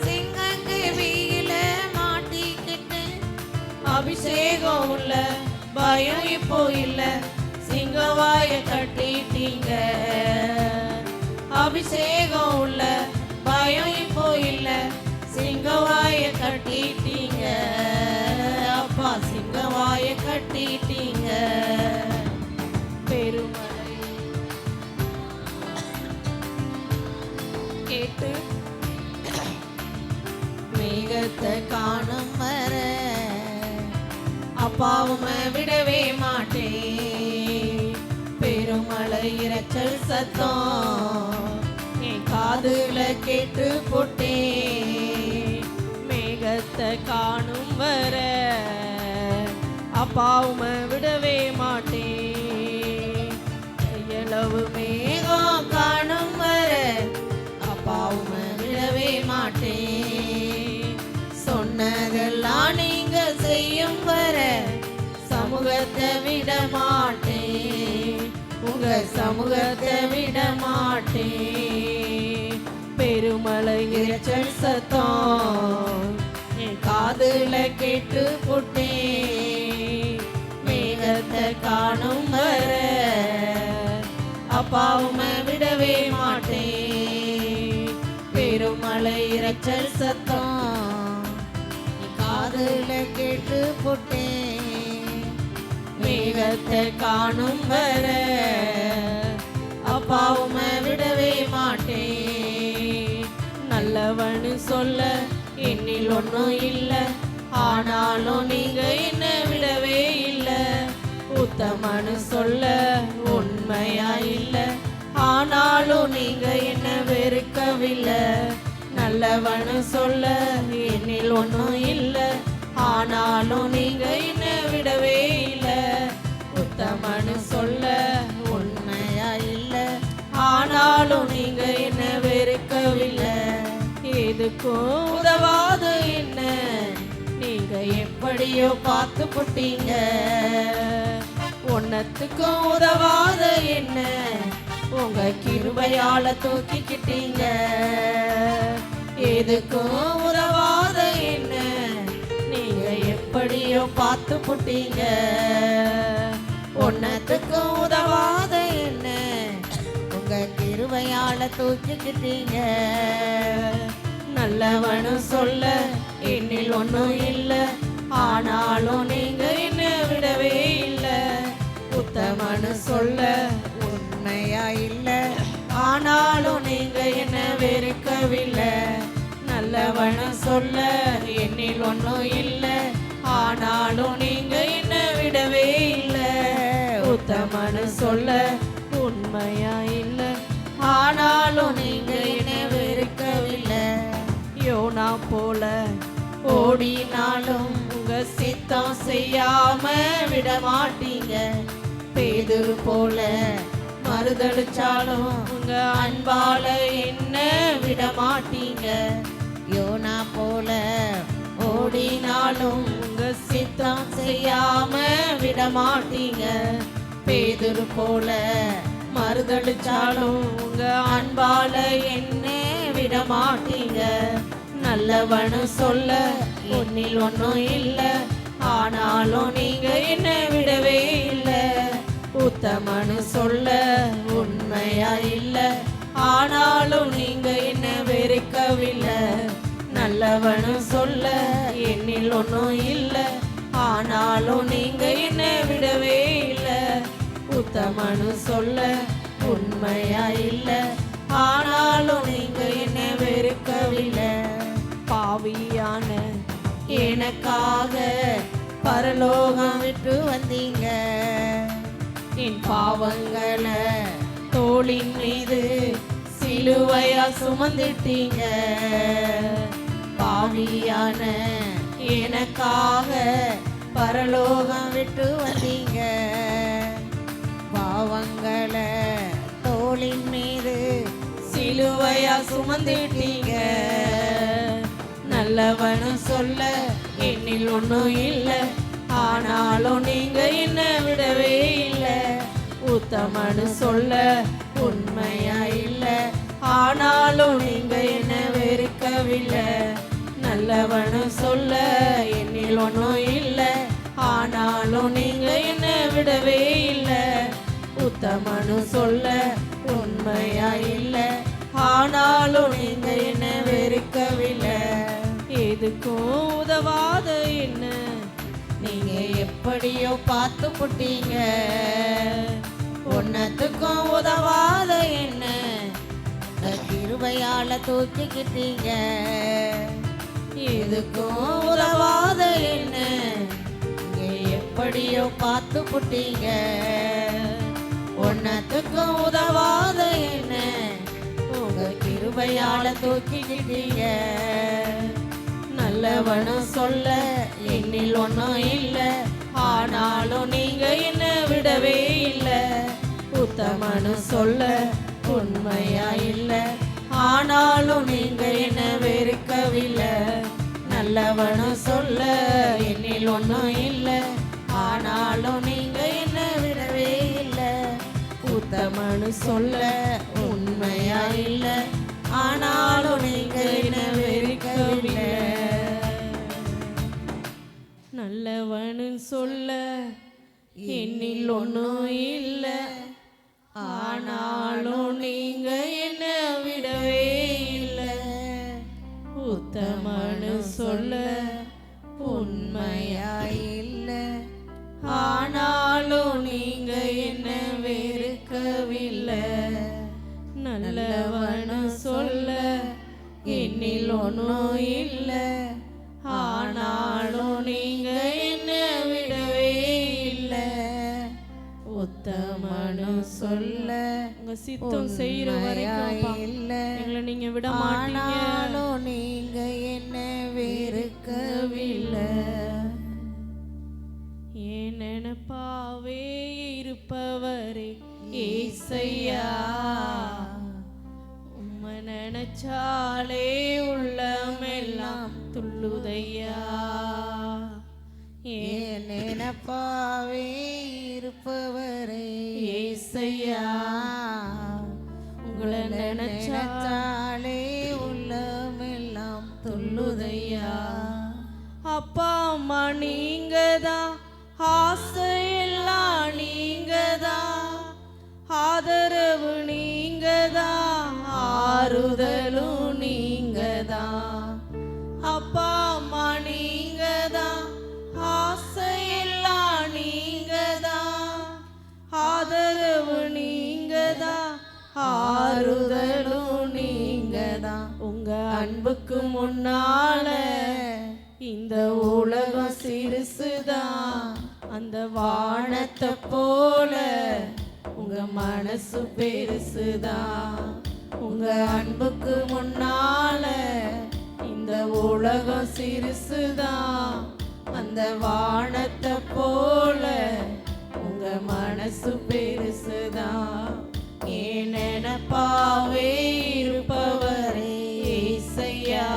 சிங்கங்கை வீல மாட்டிக்கிட்டேன். அபிஷேகம் உள்ள பயம் இப்போ இல்ல, சிங்கவாய கட்டிட்டீங்க. அபிஷேகம் உள்ள பயம் இப்போ இல்ல, சிங்கவாய கட்டிட்டீங்க. அப்பா சிங்கவாய கட்டிட்டீங்க. பெருமழை கேட்டு மேகத்தை காணும் வர அப்பா உம்மை விடவே மாட்டேன். பெருமழை இரைச்சல் சத்தம் என் காதுல கேட்டு போட்டேன். மேகத்தை காணும் வர அப்பா உம்மை விடவே மாட்டேன். கையளவு மேகம் காணும் வர அப்பா உம்மை விடவே மாட்டேன். சொன்னதெல்லாம் நீங்க செய்யும் வர சமூகத்தை விட மாட்டேன். உங்க சமூகத்தை விட மாட்டேன். பெருமழை இரைச்சல் சத்தம் என் காதுல கேட்டு போட்டேன். மேகத்தை காணும் வர அப்பா உம்மை விடவே மாட்டேன். பெருமழை இரைச்சல் சத்தம் என் காதுல கேட்டு போட்டேன். மேகத்தை காணும் வர அப்பா உம்மை விடவே மாட்டேன். நல்லவனு சொல்ல என்னில் ஒன்றும் இல்லை, ஆனாலும் நீங்க என்ன விடவே இல்லை. உத்தமனு சொல்ல உண்மையா இல்லை, ஆனாலும் நீங்க என்ன வெறுக்கவில்லை. நல்லவனு சொல்ல என்னில் ஒன்றும் இல்லை, ஆனாலும் நீங்க என்ன விடவே இல்லை. உத்தமனு சொல்ல உண்மையா இல்லை, ஆனாலும் நீங்க என்ன வெறுக்கவில்லை. எதுக்கும் உதவாத என்ன நீங்க எப்படியோ பார்த்து போட்டீங்க. ஒன்னத்துக்கும் உதவாத என்ன உங்க கிருபையால தூக்கிக்கிட்டீங்க. எதுக்கும் உதவாத என்ன நீங்க எப்படியோ பார்த்து போட்டீங்க. ஒன்னத்துக்கும் உதவாத என்ன உங்க கிருபையால தூக்கிக்கிட்டீங்க. நல்லவனு சொல்ல என்னில் ஒன்றும் இல்லை, ஆனாலும் நீங்க என்ன விடவே இல்லை. உத்தமனு சொல்ல உண்மையா இல்லை, ஆனாலும் நீங்க என்ன வெறுக்கவில்லை. நல்லவனு சொல்ல என்னில் ஒன்றும் இல்லை, ஆனாலும் நீங்க என்ன விடவே இல்லை. உத்தமனு சொல்ல உண்மையா இல்லை, ஆனாலும் நீங்க என்ன வெறுக்கவில்லை. யோனா போல ஓடினாலும் உங்க சித்தம் செய்யாம விட மாட்டீங்க. பேதுரு போல மறுதளிச்சாலும் உங்க அன்பால என்ன விட மாட்டீங்க. யோனா போல ஓடினாலும் உங்க சித்தம் செய்யாம விட மாட்டீங்க. பேதுரு போல மறுதளிச்சாலும் உங்க அன்பால என்ன விட மாட்டீங்க. நல்லவனு சொல்ல ஒன்னில் ஒன்றும் இல்லை, ஆனாலும் நீங்க என்ன விடவே இல்லை. உத்தமனு சொல்ல உண்மையா இல்லை, ஆனாலும் நீங்க என்ன வெறுக்கவில்லை. நல்லவனு சொல்ல என்னில் ஒன்றும் இல்லை, ஆனாலும் நீங்க என்ன விடவே இல்லை. உத்தமனு சொல்ல உண்மையா இல்லை, ஆனாலும் நீங்க என்ன வெறுக்கவில்லை. பாவியான எனக்காக பரலோகம் விட்டு வந்தீங்க. என் பாவங்களை தோளின் மீது சிலுவையா சுமந்துட்டீங்க. பாவியான எனக்காக பரலோகம் விட்டு வந்தீங்க. பாவங்களை தோளின் மீது சிலுவையா சுமந்துட்டீங்க. நல்லவனு சொல்ல என்னில் ஒன்றும் இல்லை, ஆனாலும் நீங்க என்ன விடவே இல்லை. உத்தமனு சொல்ல உண்மையா இல்லை, ஆனாலும் நீங்க என்ன வெறுக்கவில்லை. நல்லவனு சொல்ல என்னில் ஒன்றும் இல்லை, ஆனாலும் நீங்க என்ன விடவே இல்லை. உத்தமனு சொல்ல உண்மையா இல்லை, ஆனாலும் நீங்க என்ன வெறுக்கவில்லை. எதுக்கும் உதவாத என்ன நீங்க எப்படியோ பார்த்து போட்டீங்க. ஒன்னத்துக்கும் உதவாத என்ன கிருபையால தூக்கிக்கிட்டீங்க. எதுக்கும் உதவாத என்ன நீங்க எப்படியோ பார்த்து போட்டீங்க. ஒன்னத்துக்கும் உதவாத என்ன உங்க கிருபையால தூக்கிக்கிட்டீங்க. நல்லவனு சொல்ல என்னில் ஒன்றும் இல்லை, ஆனாலும் நீங்க என்ன விடவே இல்லை. உத்தமனு சொல்ல உண்மையா இல்லை, ஆனாலும் நீங்க என்ன வெறுக்கவில்லை. நல்லவனு சொல்ல என்னில் ஒன்றும் இல்லை, ஆனாலும் நீங்க என்ன விடவே இல்லை. உத்தமனு சொல்ல உண்மையா இல்லை, ஆனாலும் நீங்க என்ன வெறுக்கவில்லை. நல்லவனு சொல்ல என்னில் ஒன்றும் இல்லை, ஆனாலும் நீங்க என்ன விடவே இல்லை. உத்தமனு சொல்ல உண்மையா இல்லை, ஆனாலும் நீங்க என்ன வெறுக்கவில்லை. நல்லவனு சொல்ல என்னில் ஒன்றும் இல்லை, ஆனாலும் நீங்க என்ன விடவே இல்லை. உத்தமனு சொல்ல உங்க சித்தம் செய்யற வரைக்கும் எங்களை நீங்க விட மாட்டீங்க. நீங்க என்ன வெறுக்கவில்லை. ஏன் நினைப்பாவே இருப்பவரே ஏசையா, உம்மை நினைச்சாலே உள்ளமெல்லாம் துள்ளுதையா. ஏன் நினைப்பாவே இருப்பவரே ஏசையா, உங்களை நினைச்சாலே உள்ளமெல்லாம் துள்ளுதையா. அப்பா அம்மா நீங்கதான், ஆசையெல்லாம் நீங்கதான், ஆதரவு நீங்கதான், ஆறுதலும் நீங்கதான். அப்பா அம்மா நீங்கதான், ஆசையெல்லாம் நீங்கதான், ஆதரவு நீங்கதான், ஆறுதலும் நீங்கதான். உங்க அன்புக்கு முன்னால இந்த உலகம் சிறுசுதான், அந்த வானத்தை போல உங்க மனசு பெருசுதான். உங்க அன்புக்கு முன்னால இந்த உலகம் சிறுசுதான், அந்த வானத்தை போல உங்க மனசு பெருசுதான். ஏன் நினைப்பாவே இருப்பவரே ஏசையா,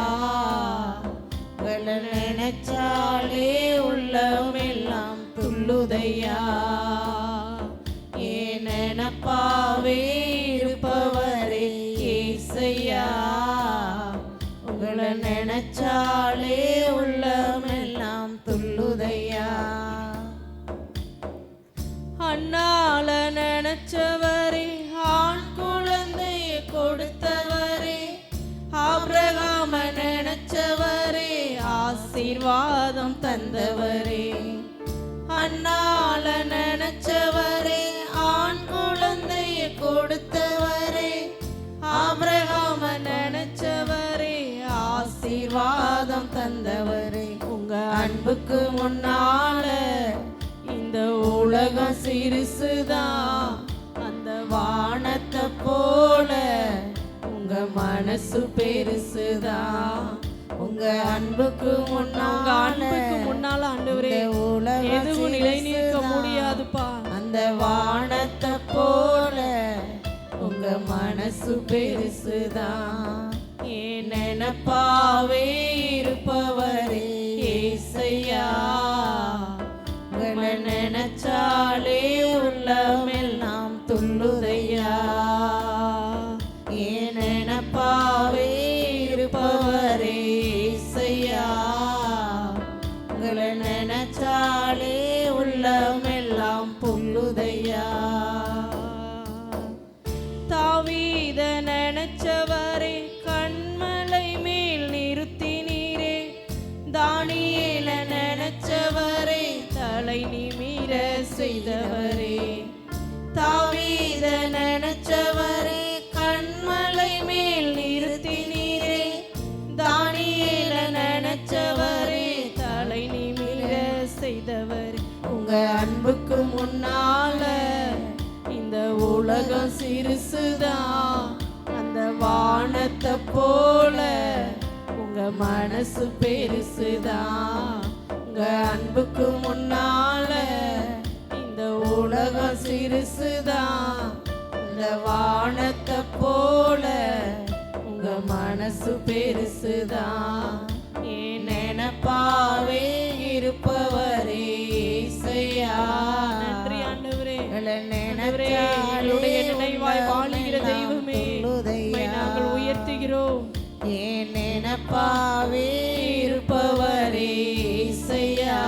நினைச்சாலே உள்ளமெல்லாம் துள்ளுதையா. ஏன் நினைப்பாவே இருப்பவரே ஏசையா, உங்களை நினைச்சாலே உள்ளமெல்லாம் துள்ளுதையா. அண்ணால நினைச்சவரே, ஆண் குழந்தைய கொடுத்தவரே, ஆபிரகாம நினைச்சவரே, ஆசீர்வாதம் தந்தவரே. அண்ணால நினைச்சவரே, ஆண் குழந்தைய கொடுத்தவரே, ஆபிரகாம நினைச்சவரே, ஆசீர்வாதம் தந்தவரே. உங்க அன்புக்கு முன்னால இந்த உலகம் சிறுசுதான், அந்த வானத்தை போல உங்க மனசு பெருசுதான். உங்க அன்புக்கு முன்னால ஆண்டவரே எதுவும் நிலை நிற்க முடியாதுப்பா. அந்த வானத்தை போல உங்க மனசு பெருசுதான். ஏன் நினைப்பாவே இருப்பவரே ஏசையா, உங்களை நினைச்சாலே உள்ளமெல்லாம் துள்ளுதையா. ஏன் நினைப்பாவே இருப்பவரே ஏசையா, உங்களை நினைச்சாலே உள்ளமெல்லாம் புல்லுதையா. தாவீத நினைச்சவரே, கண்மலை மேல் நிறுத்தினீரே, தானியேல நினைச்சவரே, தலை நிமிர செய்தவரே. தாவீத நினைச்சவரே, கண்மலை மேல் நிறுத்தினீரே, தானியேல நினைச்சவரே, தலை நிமிர செய்தவரே. உங்க அன்புக்கு முன்னால இந்த உலகம் சிறுசுதான், அந்த வானத்தை போல உங்க மனசு பெருசுதான். உங்க அன்புக்கு முன்னால இந்த உலகம் சிறுசுதான், இந்த வானத்தை போல உங்க மனசு பெருசுதான். ஏன் நினைப்பாவே இருப்பவரே ஏசையா. நன்றி ஆண்டவரே, எங்களுடைய நினைவாய் வாழுகிற தெய்வமே, நாங்கள் உயர்த்துகிறோம். ஏன் நினைப்பாவே இருப்பவரே ஏசையா,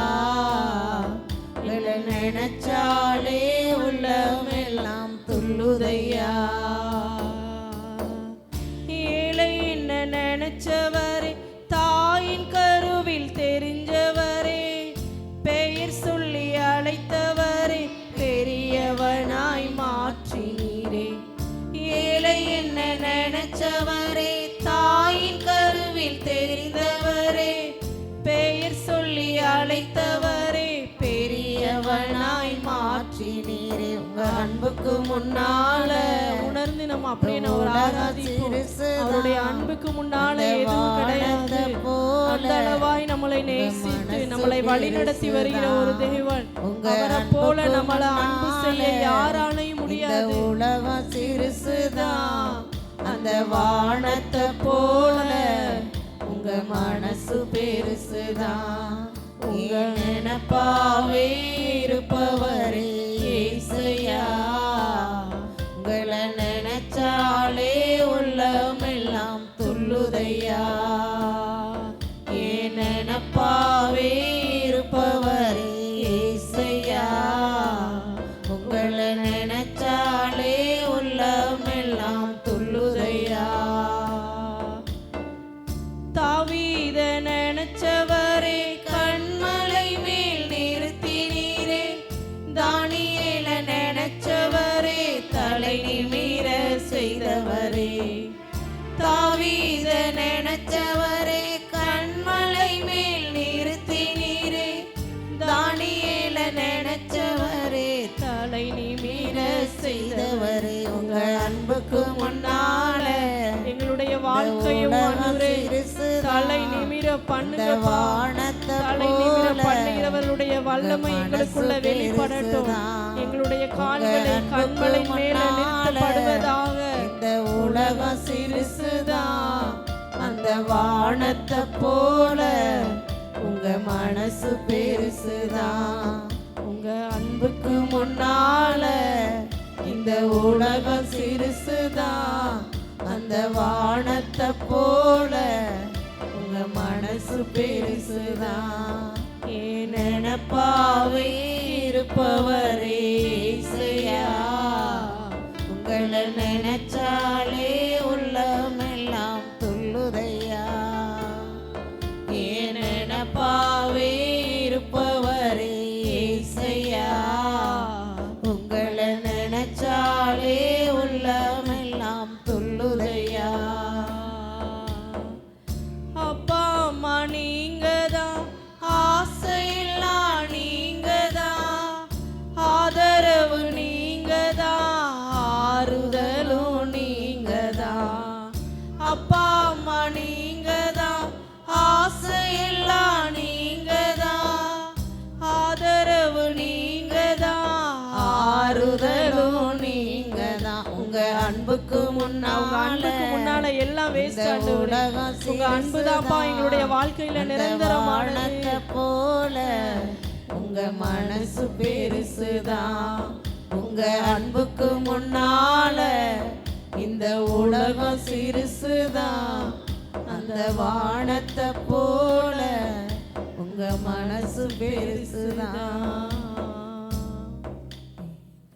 நினைச்சாலே உள்ளமெல்லாம் துள்ளுதையா. ஏழை என்ன நினைச்சவரே, தாயின் கருவில் தெரிஞ்சவரே, பெயர் சொல்லி அழைத்தவரே, பெரியவனாய் மாற்றினீரே. ஏழை என்ன நினைச்சவரே, தாயின் கருவில் தெரிந்தவரே, பெயர் சொல்லி அழைத்தவரே, பெரியவனாய் மாற்றினீரே. உங்க உங்க அன்புக்கு முன்னால உணர்ந்து நம்ம அப்படியே நம்ம ஆராதிப்போம். அவருடைய அன்புக்கு முன்னால எதுவும் கிடையாது. அந்த அளவாய் நம்மளை நேசித்து நம்மளை வழிநடத்தி வருகிற ஒரு தேவன். அவரை போல நம்மளை அன்பு செய்ய யாராலையும் முடியாது. உலகம் சிறுசுதான், அந்த வானத்தை போல உங்க மனசு பெருசுதான். உங்க நினைப்பாவே இருப்பவரே இயேசுயா, உங்களை நினைச்சாலே உள்ளமெல்லாம் துள்ளுதையா. என் நினைப்பாவே இருப்பவரே இயேசுயா, உங்களை நினைச்சாலே உள்ளமெல்லாம் துள்ளுதையா. தாவீத நினைச்சவரே கண்மலை மேல் நிறுத்தினீரே, தானியேல நினைச்சவரே தலை நிமிர செய்தவரே. தாவீத நினைச்சவரே கண்மலை மேல் நிறுத்தினீரே, தானியேல நினைச்சவரே தலை நிமிர செய்தவரே. உங்க அன்புக்கு முன்னால எங்களுடைய வாழ்க்கையும் ஆண்டவரே தலை நிமிர பண்ணுங்கப்பா. தலை நிமிர பண்ணுகிறவர்களுடைய வல்லமை எங்களுக்குள்ள வெளிப்படட்டும். எங்களுடைய கால்களை கண்மலை மேல நிறுத்தப்படுவதாக. இந்த உலகம் சிறுசுதான், அந்த வானத்தை போல உங்க மனசு பெருசுதான். உங்க அன்புக்கு முன்னால இந்த உலகம் சிறுசுதான், அந்த வானத்தை போல உங்க மனசு பெருசுதான். ஏன் நினைப்பாவே இருப்பவரே இயேசுயா, உங்களை நினைச்சாலே உள்ளமெல்லாம் துள்ளுதையா. ஏன் நினைப்பாவே இருப்பவரே இயேசுயா, உங்களை நினைச்சாலே உள்ளமெல்லாம் துள்ளுதையா. அப்பா அம்மா நீங்கதான், ஆசையெல்லாம் நீங்கதான், ஆதரவு நீங்கதான், ஆறுதலும் நீங்கதான். அப்பா அம்மா நீங்கதான், ஆசையெல்லாம் நீங்கதான், ஆதரவு நீங்கதான், ஆறுதலும் நீங்கதான். உங்க அன்புக்கு முன்னால எல்லாம் வேஸ்ட் ஆண்டவரே. உங்க அன்பு தான்ப்பா எங்களுடைய வாழ்க்கையில நிரந்தரமானது போல உங்க மனசு பெருசுதான். உங்க அன்புக்கு முன்னால இந்த உலகம் சிறுசுதான், அந்த வானத்தை போல உங்க மனசு பெருசுதான்.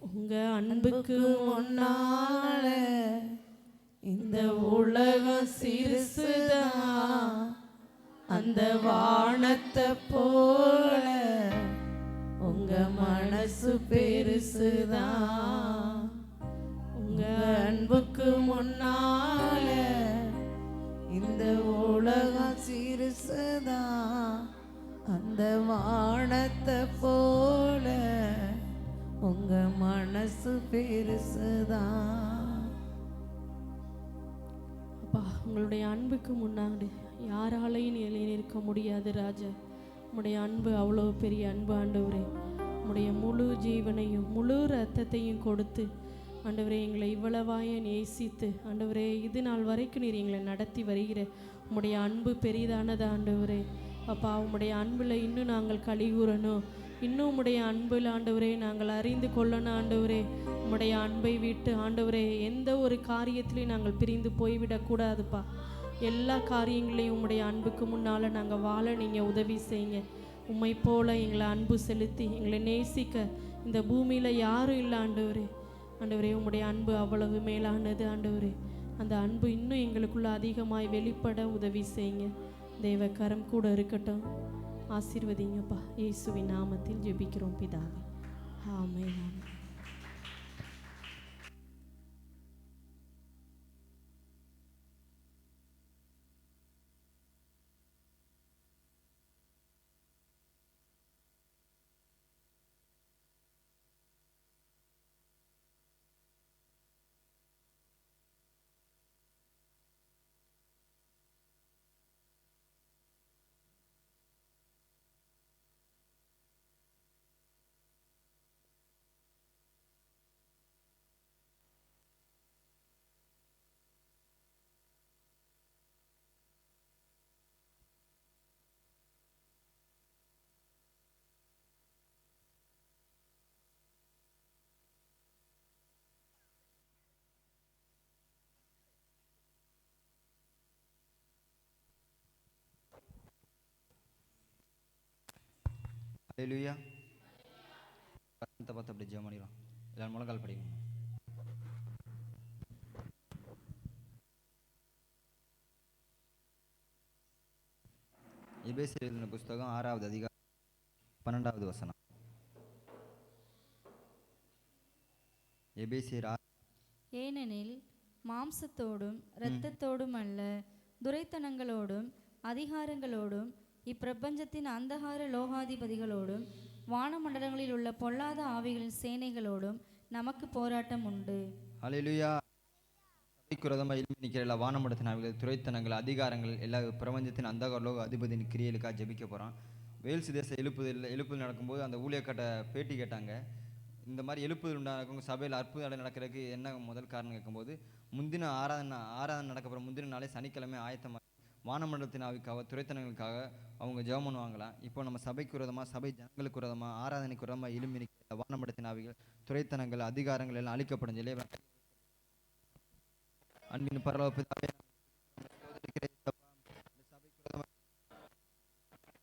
உங்க அன்புக்கு முன்னால இந்த உலகம் சிறுசுதான், அந்த வானத்தை போல உங்க மனசு பெருசுதான். உங்க அன்புக்கு முன்னால இந்த உலகம் சிறுசுதான், அந்த வானத்தை போல உங்க மனசு பெருசுதான். அப்பா உங்களுடைய அன்புக்கு முன்னாடி யாராலையும் நிற்க முடியாது ராஜா. உம்முடைய அன்பு அவ்வளோ பெரிய அன்பு ஆண்டவரே. உம்முடைய முழு ஜீவனையும் முழு ரத்தத்தையும் கொடுத்து ஆண்டவரே எங்களை இவ்வளவாய நேசித்து ஆண்டவரே இது நாள் வரைக்கும் நீர் எங்களை நடத்தி வருகிற உம்முடைய அன்பு பெரிதானது ஆண்டவரே. அப்பா உம்முடைய அன்பில் இன்னும் நாங்கள் கலிகூறணும், இன்னும் உம்முடைய அன்பில் ஆண்டவரே நாங்கள் அறிந்து கொள்ளணும் ஆண்டவரே. உம்முடைய அன்பை விட்டு ஆண்டவரே எந்த ஒரு காரியத்திலையும் நாங்கள் பிரிந்து போய்விடக்கூடாதுப்பா. எல்லா காரியங்களையும் உம்முடைய அன்புக்கு முன்னால் நாங்கள் வாழ நீங்கள் உதவி செய்யுங்க. உம்மை போல எங்களை அன்பு செலுத்தி எங்களை நேசிக்க இந்த பூமியில் யாரும் இல்லை ஆண்டவரே. ஆண்டவரே உம்முடைய அன்பு அவ்வளவு மேலானது ஆண்டவரே. அந்த அன்பு இன்னும் எங்களுக்குள்ள அதிகமாய் வெளிப்பட உதவி செய்யுங்க. தேவ கரம் கூட இருக்கட்டும். ஆசீர்வதிங்கப்பா. இயேசுவின் நாமத்தில் ஜெபிக்கிறோம் பிதாவே. ஆமென். ஹல்லேலூயா. பார்த்து அப்படி ஜெபம் பண்ணிடலாம். எல்லாரும் முழங்கால் படிக்கணும். எபேசியர் எழுதின புஸ்தகம் 6வது அதிகாரம் 12வது வசனம். எபேசியர் 6. ஏனெனில் மாம்சத்தோடும் இரத்தத்தோடும் அல்ல, துரைத்தனங்களோடும் அதிகாரங்களோடும் இப்பிரபஞ்சத்தின் அந்தகார லோகாதிபதிகளோடும் வானமண்டலங்களில் உள்ள பொல்லாத ஆவிகளின் சேனைகளோடும் நமக்கு போராட்டம் உண்டு. ஹல்லேலூயா. சபைக்கு விரோதமாக எழும்பி நிற்கிற எல்லா வானமண்டலத்தின் ஆவிகள், துரைத்தனங்கள், அதிகாரங்கள், எல்லா பிரபஞ்சத்தின் அந்தகார லோக அதிபதியின் கிரியலுக்காக ஜெபிக்க போகிறான். வேல்ஸ் தேச எழுப்புதல் நடக்கும்போது அந்த ஊழியர்கிட்ட பேட்டி கேட்டாங்க. இந்த மாதிரி எழுப்புதல் உண்டாகும் சபையில் அற்புதம் நடக்கிறதுக்கு என்ன முதல் காரணம் கேட்கும்போது, முந்தின ஆராதனை நடக்கப்புறம் முந்தின நாளே சனிக்கிழமை ஆயத்தமாக வானமண்டலத்தின் ஆவிக்காக, துரைத்தனங்களுக்காக அவங்க ஜெபம் பண்ணுவாங்களாம். இப்போ நம்ம சபைக்கு விரோதமாக, சபை ஜனங்களுக்கு விரோதமாக, ஆராதனைக்கு விரோதமாக எழும்பி நிற்கிற வானமண்டலத்தின் ஆவிகள், துரைத்தனங்கள், அதிகாரங்கள் எல்லாம் அழிக்கப்படும் சொல்லி அன்பின் பரலோக பிதாவே,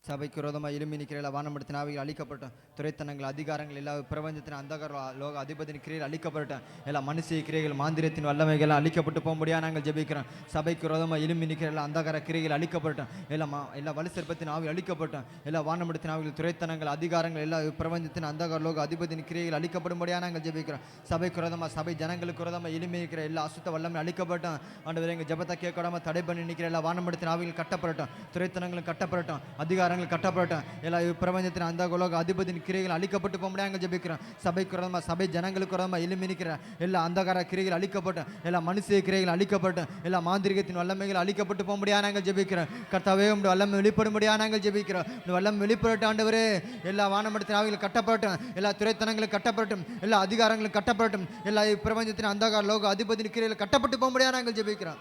சபைக்கு விரோதமாக எழும்பி நிற்கிற எல்லா வானமண்டலத்தின் ஆவிகள் அழிக்கப்பட்டோம். துரைத்தனங்கள், அதிகாரங்கள், எல்லா பிரபஞ்சத்தின் அந்தகார லோக அதிபதியின் கிரியைகள் அழிக்கப்பட்டோம். எல்லா மனுஷ கிரியைகள், மாந்திரத்தின் வல்லமைகள் அழிக்கப்பட்டு போக முடியாது நாங்கள் ஜெபிக்கிறோம். சபைக்கு விரோதமாக எழும்பி நிற்கிற எல்லா அந்தகார கிரியைகள் அழிக்கப்பட்டோம். எல்லா வலுசற்பத்தின் ஆவி அழிக்கப்பட்டோம். எல்லா வானமண்டலத்தின் ஆவிகள், துரைத்தனங்கள், அதிகாரங்கள், எல்லா பிரபஞ்சத்தின் அந்தகார லோக அதிபதியின் கிரியைகள் அழிக்கப்படும்படியாக நாங்கள் ஜெபிக்கிறோம். சபைக்கு விரோதமாக, சபை ஜனங்களுக்கு விரோதமாக எழும்பி நிற்கிற எல்லா அசுத்த வல்லமை அழிக்கப்பட்டோம். ஆண்டவரே, எங்கள் ஜெபத்தை கேட்காம தடை பண்ணி நிற்கிற எல்லா வானமண்டலத்தின் ஆவிகள் கட்டப்படட்டும். துரைத்தனங்களும் கட்டப்படட்டும். அதிகாரங்கள் கட்டப்பட்டோம். எல்லா பிரபஞ்சத்தின் அந்த உலக அதிபதியின் கிரியைகள் அழிக்கப்பட்டு போக முடியாது ஜெபிக்கிறோம். சபைக்கு விரோதமாக, சபை ஜனங்களுக்கு விரோதமாக எழும்பி நிற்கிற எல்லா அந்தகார கிரியைகள் அழிக்கப்பட்டோம். எல்லா மனுஷ கிரியைகள் அழிக்கப்பட்டோம். எல்லா மாந்திரிகத்தின் வல்லமைகள் அழிக்கப்பட்டு போக முடியாது நாங்கள் ஜெபிக்கிறோம். கர்த்தாவே, உங்களுடைய வல்லமை வெளிப்படும்படியாக நாங்கள் ஜெபிக்கிறோம். வல்லமை வெளிப்படட்டும் ஆண்டவரே. எல்லா வானமண்டலத்தின் ஆவிகள் கட்டப்பட்டோம். எல்லா துரைத்தனங்களும் கட்டப்பட்டோம். எல்லா அதிகாரங்களும் கட்டப்பட்டோம். எல்லா பிரபஞ்சத்தின் அந்தகார லோக அதிபதியின் கிரியைகள் கட்டப்பட்டு போக முடியாது நாங்கள் ஜெபிக்கிறோம்.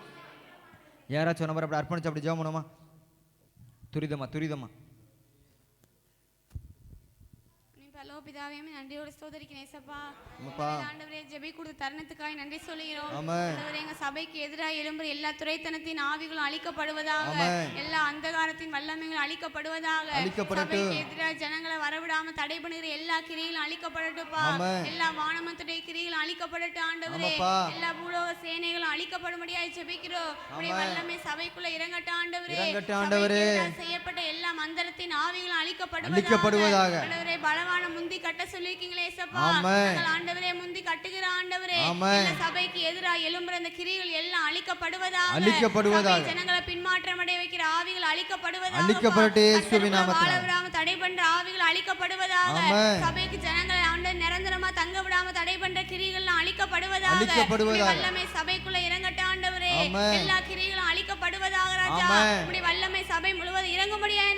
யாராச்சும் நம்பர் அப்படி அர்ப்பணிச்சு அப்படி ஜெபம் பண்ணுமா? துரிதமா பிதாவே, நன்றியோடு ஸ்தோத்திரிக்கிறேன் ஏசப்பா. ஆண்டவரே, ஜெபி கொடுத்த தருணத்துக்காக நன்றி சொல்லுகிறோம். ஆண்டவரே, எங்க சபைக்கு எதிராக எழும்புற எல்லா துரைத்தனத்தின் ஆவிகளும் அழிக்கப்படுவதாக, எல்லா அந்தகாரத்தின் வல்லமைகளும் அழிக்கப்படுவதாக, சபைக்கு எதிராக ஜனங்களை வரவிடாம தடை பண்ணுகிற எல்லா கிரியைகளும் அழிக்கப்படட்டும்பா. எல்லா வானமத்துடைய கிரியைகளும் அழிக்கப்படட்டும் ஆண்டவரே. எல்லா பூலோக சேனைகளும் அழிக்கப்படும்படியாக ஜெபிக்கிறோம். உடைய வல்லமை சபைக்குள்ள இறங்கட்டும் ஆண்டவரே. செய்யப்பட்ட எல்லா மந்திரத்தின் ஆவிகளும் அழிக்கப்படுவதாக. ஆண்டவரே, பலவான முந்தி கட்ட சொல்லிருக்கீங்களே ஏசப்பா. ஆண்டவரே, முந்தி கட்டுகிற ஆண்டவரே, இந்த சபைக்கு எதிராக எழும்புற அந்த கிரியைகள் எல்லாம் அழிக்கப்படுவதாக. ஜனங்களை பின்மாற்றம் அடைய வைக்கிற ஆவிகள் அழிக்கப்படுவதாக. தடை பண்ற ஆவிகள் அழிக்கப்படுவதாக. சபைக்கு ஜனங்களை ஆண்டு நிரந்தரமா தங்க விடாம தடை பண்ற கிரியைகள் அழிக்கப்படுவதாக. வல்லமை சபைக்குள்ள இறங்கட்ட ஆண்டவரே. எல்லா கிரியைகளும் அழிக்கப்படுவதாக ராஜா. உம்முடைய வல்லமை சபை முழுவதும் இறங்கும்படியாக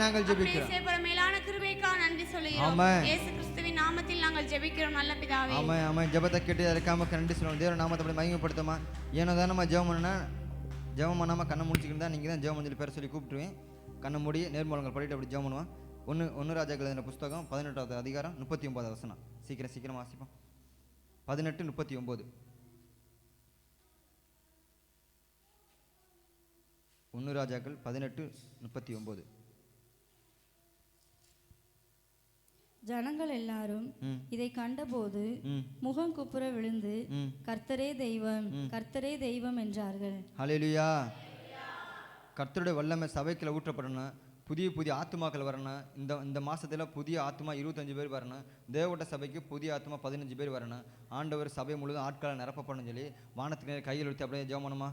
நாங்கள் ஜெபிக்கிறோம். மேலான கிருபைக்காக நன்றி சொல்லுகிறோம். இயேசு கிறிஸ்துவின் நாமத்தில் நாங்கள் ஜெபிக்கிறோம் நல்ல பிதாவே. ஆமென். ஜெபத்தை கேட்டு அதற்காக நன்றி சொல்லுவோம். தேவ நாமத்தை அப்படி மகிமைப்படுத்துமா. ஏனோ தான் நம்ம ஜெபம் பண்ணாமல் கண்ணை முடிச்சுக்கிட்டு தான் நீங்கள் தான் ஜெபம் பண்ணி பேர சொல்லி கூப்பிட்டுருவேன். கண்ணை மூடி நேர்மூலங்கள் படிட்டு அப்படி ஜெபம் பண்ணுவான். ஒன்று ராஜாக்கள் எழுதின புஸ்தகம் 18வது அதிகாரம் 39வது வசனம். சீக்கிரம் வாசிப்போம். 18:39. 1 ராஜாக்கள் 18:39. ஜனங்கள் எல்லாரும் இதை கண்டபோது முகம் குப்புற விழுந்து கர்த்தரே தெய்வம், கர்த்தரே தெய்வம் என்றார்கள். ஹல்லேலூயா. கர்த்தருடைய வல்லமை சபைக்குள்ள ஊற்றப்படணும். புதிய ஆத்துமாக்கள் வரணும். இந்த மாதத்தில் புதிய ஆத்மா 25 பேர் வரணும். தேவட்ட சபைக்கு புதிய ஆத்மா 15 பேர் வரணும். ஆண்டவர் சபை முழுவதும் ஆட்களை நிரப்பப்படணும் சொல்லி வானத்துக்கு கையில் எடுத்து அப்படியே ஜெபம் பண்ணுமா.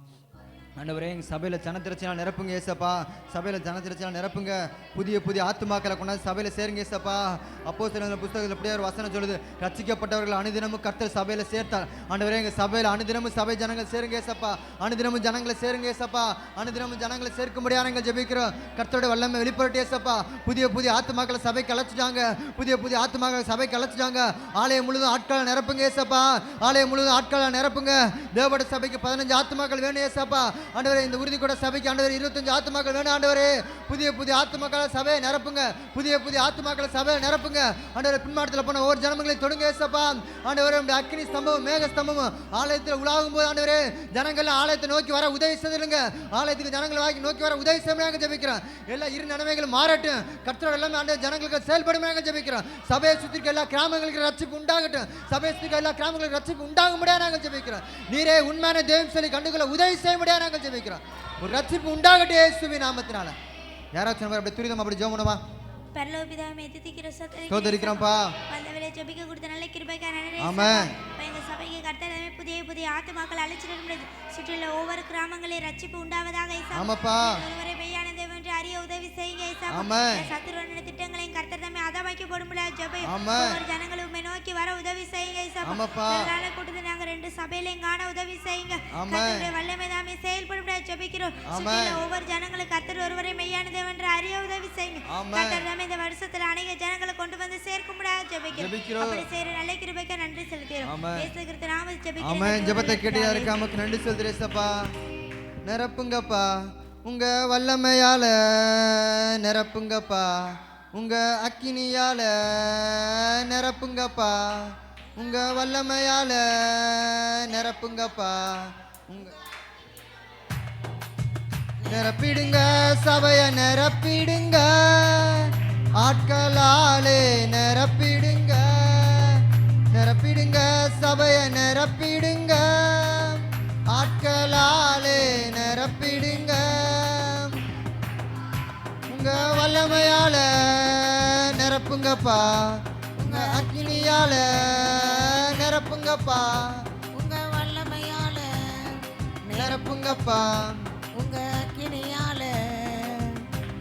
ஆண்டவரே, எங்கள் சபையில் ஜனத்திரச்சினால் நிரப்புங்க ஏசப்பா. சபையில் ஜனத்திரச்சினால் நிரப்புங்க. புதிய ஆத்துமாக்களை கொண்டாந்து சபையில் சேருங்க ஏசப்பா. அப்போஸ்தலர் புத்தகத்தில் அப்படியே ஒரு வசனம் சொல்லுது, ரட்சிக்கப்பட்டவர்கள் அனுதினமும் கர்த்தர் சபையில் சேர்த்தார். ஆண்டவரே, எங்கள் சபையில் அனுதினமும் சபை ஜனங்கள் சேருங்க ஏசப்பா. அனுதினமும் ஜனங்களை சேருங்க ஏசப்பா. அனுதினமும் ஜனங்களை சேர்க்கும்படியாக நாங்கள் ஜெபிக்கிறோம். கர்த்தருடைய வல்லமை வெளிப்பட்டு ஏசப்பா. புதிய ஆத்துமாக்களை சபைக்கு அழைச்சிட்டாங்க. புதிய ஆத்துமாக்களை சபைக்கு அழைச்சிட்டாங்க. ஆலயம் முழுவதும் ஆட்களை நிரப்புங்க ஏசப்பா. ஆலயம் முழுவதும் ஆட்களை நிரப்புங்க. தேவட சபைக்கு 15 ஆத்துமாக்கள் வேணும் ஏசப்பா. ஆண்டவரே இந்த உறுதி கூட சபைக்கு ஆண்டவரே 25 ஆத்துமாக்கள் வேணும் ஆண்டவரே. புதிய புதிய ஆத்துமாக்களை சபையை நிரப்புங்க. புதிய புதிய ஆத்துமாக்களை சபையை நிரப்புங்க ஆண்டவரே. பின்மாற்றத்தில் போன ஒவ்வொரு ஜனங்களை தொடுங்க ஏசப்பா. ஆண்டவரே உடைய அக்கினி ஸ்தம்பம் மேக ஸ்தம்பம் ஆலயத்தில் உலாகும் போது ஆண்டவரே ஜனங்கள் ஆலயத்தை நோக்கி வர உதவி செய்திருங்க. ஆலயத்துக்கு ஜனங்களை நோக்கி வர உதவி செய்ய ஜெபிக்கிறோம். எல்லா இரு நிலைமைகளும் மாறட்டும். கர்த்தர் எல்லாமே ஆண்டவர் ஜனங்களுக்கு செயல்படும் ஜெபிக்கிறோம். சபையை சுற்றி எல்லா கிராமங்களுக்கு ரட்சிப்பு உண்டாகட்டும். சபையை சுற்றி எல்லா கிராமங்களுக்கு ரட்சிப்பு உண்டாக முடியாது நாங்கள் ஜெபிக்கிறோம். நீரே உண்மையான தேவன் சொல்லி கண்டுகளை உதவி செய்ய முடியாது நாங்கள் ஜெபிக்கிறோம். ஒரு ரட்சிப்பு உண்டாகட்டும் இயேசுவின் நாமத்தினால. யாராச்சும் அப்படி துரிதம் அப்படி ஜெபம் பண்ணுமா? பரலோக பிதாவே துதிக்கிறோம் ஸ்தோத்திரிக்கிறோம்ப்பா. வந்தவரே ஜெபிக்க கொடுத்த நல்ல கிருபைக்காக நன்றி. ஆமென். எங்க சபைக்கு கர்த்தரே புதிய புதிய ஆத்துமாக்கள் அழைச்சிட்டு சுற்றியுள்ள ஒவ்வொரு கிராமங்களில் ரட்சிப்பு உண்டாவதாக இயேசு. ஆமாப்பா. ஒருவரே மெய்யான தேவன் என்று அறிய உதவி செய்யுங்க இயேசு. ஆமென். சத்துருவின் திட்டங்களையும் கர்த்தர் தம்மை அதமாக்கி போடும்படியா ஜெபம். ஆமென். ஒவ்வொரு ஜனங்களும் உம்மை நோக்கி வர உதவி செய்யுங்க இயேசு. ஆமாப்பா. நாளை கூட்டத்தை நாங்க 2 சபையிலையும் காண உதவி செய்யுங்க. ஆமென். கர்த்தருடைய வல்லமை தாமே செயல்படும்படியா ஜெபிக்கிறோம். சுற்றியுள்ள ஒவ்வொரு ஜனங்களும் கர்த்தர் ஒருவரே மெய்யான தேவன் என்று அறிய உதவி செய்யுங்க. கர்த்தர் தாமே இந்த வருஷத்துல அநேக ஜனங்களை கொண்டு வந்து சேர்க்கும்படியா ஜெபிக்கிறோம். அப்படி செய்யற நல்ல கிருபைக்கு நன்றி செலுத்துகிறோம். இயேசு கிறிஸ்து நாமத்தில் ஜெபிக்கிறோம். ஆமென். ஜெபத்தை கேட்டு நமக்கு நன்றி சொல்றேன் ஏசப்பா. நிரப்புங்கப்பா உங்க வல்லமையால, நிரப்புங்கப்பா உங்க அக்கினியால, நிரப்புங்கப்பா உங்க வல்லமையால, நிரப்புங்கப்பா உங்க நிரப்பிடுங்க சபைய, நிரப்பிடுங்க ஆட்களாலே, நிரப்பிடுங்க நிரப்பிடுங்க சபைய, நிரப்பிடுங்க ஆட்களாலே, நிரப்பிடுங்க உங்க வல்லமையால, நிரப்புங்கப்பா உங்க அக்கினியால, நிரப்புங்கப்பா உங்க வல்லமையால நிரப்புங்கப்பா உங்க அக்கினியால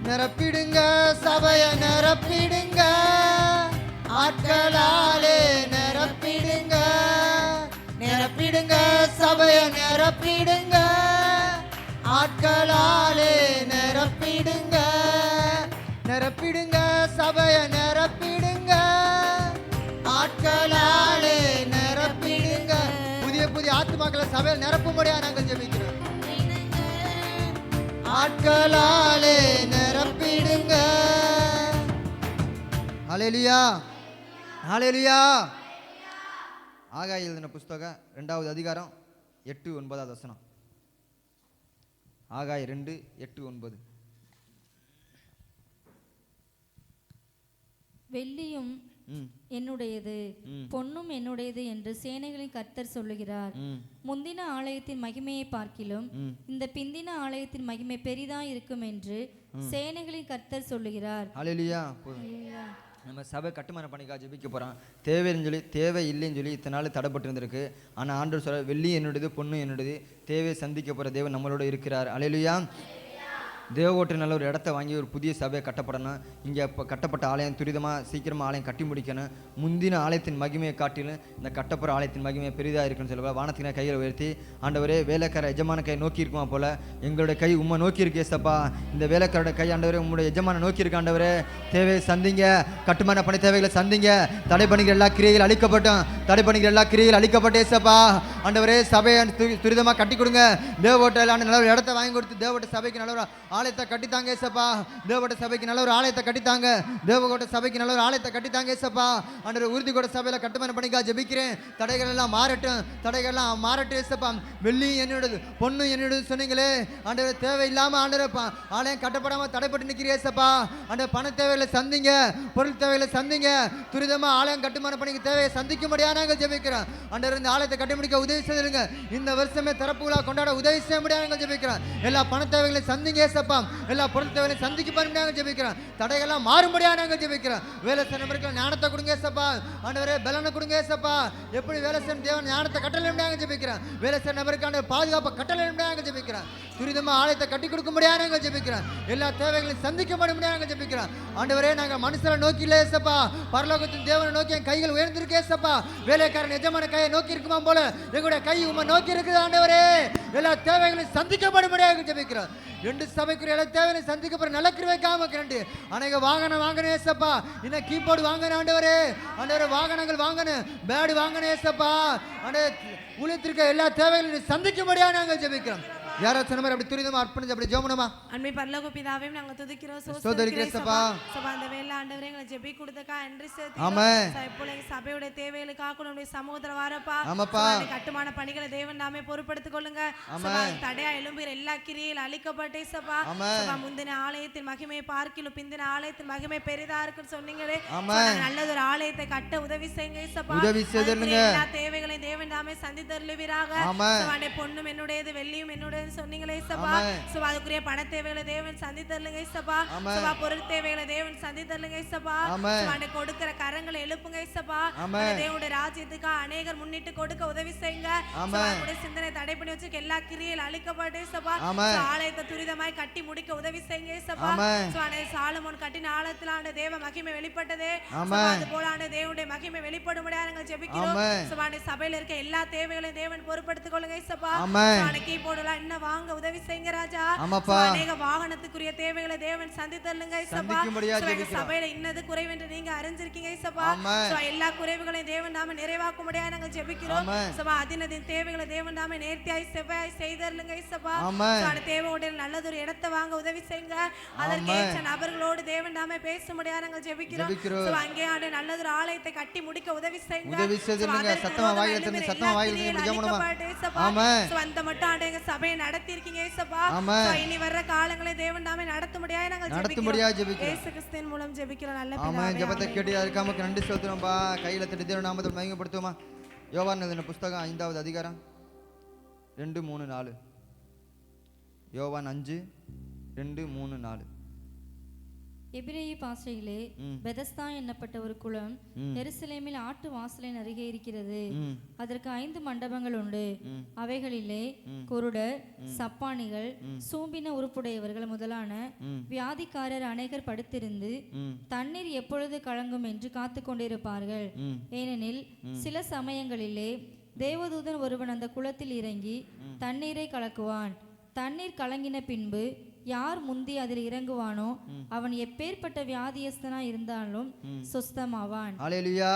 நிரப்பிடுங்க சபைய, நிரப்பிடுங்க ஆட்களாலே, நிரப்பிடுங்க நிரப்பிடுங்க சபைய, நிரப்பிடுங்க ஆட்களாலே, நிரப்பிடுங்க நிரப்பிடுங்க சபைய, நிரப்பிடுங்க ஆட்களாலே, நிரப்பிடுங்க. புதிய புதிய ஆத்துமாக்களை சபையில் நிரப்பும்படியா நாங்கள் ஜெபிக்கிறோம். ஆட்களாலே நிரப்பிடுங்க. ஹல்லேலூயா ஹல்லேலூயா. ஆகாய் எழுதின புஸ்தகம் 2வது அதிகாரம் 8-9 வசனம். ஆகாய் 2:8-9. வெள்ளியும் என்னுடையது, பொன்னும் என்னுடையது என்று சேனைகளின் கர்த்தர் சொல்லுகிறார். முந்தின ஆலயத்தின் மகிமையை பார்க்கிலும் இந்த பிந்தின ஆலயத்தின் மகிமை பெரிதா இருக்கும் என்று சேனைகளின் கர்த்தர் சொல்லுகிறார். ஹல்லேலூயா. நம்ம சபை கட்டுமான பணிக்காக ஜெபிக்க போகிறோம். தேவை இல்லைன்னு சொல்லி இத்தனை நாள் தடைப்பட்டு இருந்திருக்கு. ஆனால் ஆண்டவர் சொல்ல, வெள்ளி என்னுடையது, பொண்ணு என்னுடையது, தேவையை சந்திக்க போகிற தேவன் நம்மளோட இருக்கிறார். ஹல்லேலூயா. தேவகோட்டை நல்ல ஒரு இடத்த வாங்கி ஒரு புதிய சபையை கட்டப்படணும். இங்கே இப்போ கட்டப்பட்ட ஆலயம் துரிதமாக சீக்கிரமாக ஆலயம் கட்டி முடிக்கணும். முந்தின ஆலயத்தின் மகிமையை காட்டிலும் இந்த கட்டப்புற ஆலயத்தின் மகிமையை பெரிதாக இருக்குன்னு சொல்லுவா. வானத்தின கையில் உயர்த்தி, ஆண்டவரே வேலைக்கார எஜமான கை நோக்கி இருக்குமா போல எங்களுடைய கை உம்மை நோக்கி இருக்கு ஏசப்பா. இந்த வேலைக்காரோட கை ஆண்டவரே உங்களுடைய எஜமான நோக்கி இருக்கு ஆண்டவரே. தேவையை சந்திங்க, கட்டுமான பணி தேவைகளை சந்திங்க. தடை பண்ணிக்கிற எல்லா கிரியைகள் அழிக்கப்பட்டோம். தடை பண்ணிக்கிற எல்லா கிரியைகள் அழிக்கப்பட்ட ஏசப்பா. ஆண்டவரே சபையை துரிதமாக கட்டி கொடுங்க. தேவகோட்டையில் நல்ல ஒரு இடத்த வாங்கி கொடுத்து தேவகோட்டை சபைக்கு நல்ல ஒரு ஆலயத்தை கட்டித்தாங்க ஏசப்பா. தேவகோட்டை சபைக்கு நல்ல ஒரு ஆலயத்தை கட்டித்தாங்க. தேவகோட்டை சபைக்கு நல்ல ஒரு ஆலயத்தை கட்டித்தாங்க ஏசப்பா. ஆண்டவரே உறுதிக்கோட்டை சபையில் கட்டுமான பணிக்காக ஜெபிக்கிறேன். தடைகள் எல்லாம் மாறட்டும், தடைகள் எல்லாம் மாறட்டும் ஏசப்பா. வெள்ளி என்னோடது, பொண்ணு என்னோடது சொன்னீங்களே ஆண்டவரே. தேவையில்லாமல் ஆண்டவரே ஆலயம் கட்டப்படாமல் தடைப்பட்டு நிற்கிறீ ஏசப்பா. ஆண்டவரே பண தேவைகளை சந்திங்க, பொருள் தேவைகளை சந்திங்க. துரிதமாக ஆலயம் கட்டுமான பணிக்கு தேவையை சந்திக்க முடியாது நாங்கள் ஜெபிக்கிறோம். ஆண்டவரே இந்த ஆலயத்தை கட்டி முடிக்க உதவி செய்திருங்க. இந்த வருஷமே திறப்பு விழா கொண்டாட உதவி செய்ய முடியாது நாங்கள் ஜெபிக்கிறோம். எல்லா பண தேவைகளை சந்திங்க ஏசப்பா. எல்லா பொருள் தேவையை சந்திக்க பாருங்க ஜெபிக்கிறோம். தடைகள்லாம் மாறும்படியா நாங்கள் ஜெபிக்கிறோம். வேலை செய்ய ஞானத்தை கொடுங்க ஏசப்பா. ஆண்டவரே பலனை கொடுங்க ஏசப்பா. எப்படி வேலை செய்ய தேவன் ஞானத்தை கட்டளை நாங்கள் ஜெபிக்கிறோம். வேலை செய்ய நபருக்கான பாதுகாப்பை கட்டளை நாங்கள் ஜெபிக்கிறோம். துரிதமா ஆலயத்தை கட்டி கொடுக்க முடியாது நாங்கள் ஜெபிக்கிறோம். எல்லா தேவைகளையும் சந்திக்க முடியாது நாங்கள் ஜெபிக்கிறோம். ஆண்டவரே நாங்கள் மனுஷரை நோக்கி இல்லை ஏசப்பா, பரலோகத்தின் தேவனை நோக்கி என் கைகள் உயர்ந்திருக்கு ஏசப்பா. வேலைக்காரன் எஜமான கையை நோக்கி இருக்குமா போல எங்களுடைய கை உம்மை நோக்கி இருக்குது ஆண்டவரே. எல்லா தேவைகளையும் சந்திக்கப்பட முடியாது ஜெபிக்கிறோம். 2 சபைக்குரிய எல்லா தேவைகளையும் சந்திக்கப்படுற நல்ல கிருபைக்காக கரண்டு. அநேக வாகனம் வாங்கணும் ஏசப்பா. இன்னும் கீபோர்டு வாங்கணும் ஆண்டவரே. ஆண்டவரே வாகனங்கள் வாங்கணும், பேடு வாங்கணும் ஏசப்பா. ஆண்டவரே ஊழியத்திற்கு எல்லா தேவைகளையும் சந்திக்க முடியாது நாங்கள் ஜெபிக்கிறோம். யாராச்சும் சொன்ன மாதிரி அப்படி துரிதமா அர்ப்பணிச்சு அப்படி ஜெபணுமா? அன்னை பரலோக பிதாவே நாங்க துதிக்கிறோம் ஸ்தோத்திரிக்கிறேன் சபா. சபா அந்த வேளை ஆண்டவரே எங்களை ஜெபி கொடுத்தக்கா நன்றி செலுத்தி ஆமென். இப்போ எங்க சபையோட தேவைகளுக்காக நம்முடைய சமூகத்துல வரப்பா ஆமாப்பா. கட்டுமான பணிகளை தேவன் நாமே பொறுப்படுத்திக் கொள்ளுங்க. தடையா எழும்புகிற எல்லா கிரியையில் அழிக்கப்பட்டே சபா. முந்தின ஆலயத்தின் மகிமையை பார்க்கிலும் பிந்தின ஆலயத்தின் மகிமை பெரிதா இருக்குன்னு சொன்னீங்களே, நல்லது ஒரு ஆலயத்தை கட்ட உதவி செய்யுங்க சபா. எல்லா தேவைகளையும் தேவன் நாமே சந்தித்தருளுவீராக. பொண்ணும் என்னுடையது வெள்ளியும் என்னுடையது சொன்னீங்களே சபா. அதுக்குரிய பண தேவைகளை தேவன் சந்தித்தருளுங்க சபா. பொருள் தேவைகளை தேவன் சந்தித்தருளுங்க சபா. கொடுக்கிற கரங்களை எழுப்புங்க சபா. தேவனுடைய ராஜ்யத்துக்கு அநேகர் முன்னிட்டு கொடுக்க உதவி செய்யுங்க. சிந்தனை தடை பண்ணி வச்சுக்க எல்லா கிரியையில் அழிக்கப்பட்டே சபா. ஆலயத்தை துரிதமாய் கட்டி முடிக்க உதவி செய்யுங்க சபா. சாலமோன் கட்டின ஆலயத்தில் ஆண்ட தேவ மகிமை வெளிப்பட்டதே, அது போல ஆண்ட தேவனுடைய மகிமை வெளிப்படும்படியா நாங்கள் ஜெபிக்கிறோம். சபையில இருக்க எல்லா தேவைகளையும் தேவன் பொறுப்படுத்திக் கொள்ளுங்க சபா. கீபோர்டுலாம் இன்னும் வாங்க உதவி செய்யுங்க ராஜா. அநேக வாகனத்துக்குரிய தேவைகளை தேவன் சந்தித்தருளுங்க சபா. சபையில இன்னது குறைவு என்று நீங்க அறிஞ்சிருக்கீங்க சபா. எல்லா குறைவுகளையும் தேவன் நாம நிறைவாக்கும்படியா நாங்கள் ஜெபிக்கிறோம் சபா. அதினதின் தேவைகளை தேவன் நாம நேர்த்தியாய் செவ்வாய் செய்தருளுங்க சபா. தேவையோட நல்லதொரு இடத்தை வாங்க உதவி செய்யுங்க. அதற்கேற்ற நபர்களோடு தேவன் நாம பேச முடியாது நாங்கள் ஜெபிக்கிறோம். அங்கே ஆண்டு நல்லதொரு ஆலயத்தை கட்டி முடிக்க உதவி செய்யுங்க. சத்தமா வாயில திறந்து சத்தமா வாயில திறந்து ஜெபணுமா? ஆமென். அந்த மட்டும் ஆண்டு எங்க சபையை நடத்தி இருக்கீங்க ஏசப்பா. இனி வர்ற காலங்களை தேவன் நாமே நடத்த முடியாது நாங்கள் ஜெபிக்கிறோம். இயேசு கிறிஸ்துவின் மூலம் ஜெபிக்கிறோம் நல்ல பிதாவே. ஆமென். ஜெபத்தை கேட்டு அதுக்கு நன்றி செலுத்துறோம்பா. கையில தட்டி தேவ நாமத்தை மகிமைப்படுத்துவோமா? யோவான் எழுதின புத்தகம் 5வது அதிகாரம் 2, 3, 4. யோவான் 5, 2, 3, 4. எபிரேய பாஷையிலே பெதஸ்தா என்னப்பட்ட ஒரு குளம் எருசலேமில் ஆட்டு வாசலின் அருகே இருக்கிறது. அதற்கு 5 மண்டபங்கள் உண்டு. அவைகளிலே குருடர், சப்பானிகள், சூம்பின உறுப்புடையவர்கள் முதலான வியாதிக்காரர் அநேகர் படுத்திருந்து தண்ணீர் எப்பொழுது கலங்கும் என்று காத்து கொண்டிருப்பார்கள். ஏனெனில் சில சமயங்களிலே தேவதூதன் ஒருவன் அந்த குளத்தில் இறங்கி தண்ணீரை கலக்குவான். தண்ணீர் கலங்கின பின்பு யார் முந்தி அதில் இறங்குவானோ அவன் எப்பேற்பட்ட வியாதியஸ்தனா இருந்தாலும் சுஸ்தமாவான். அல்லேலூயா.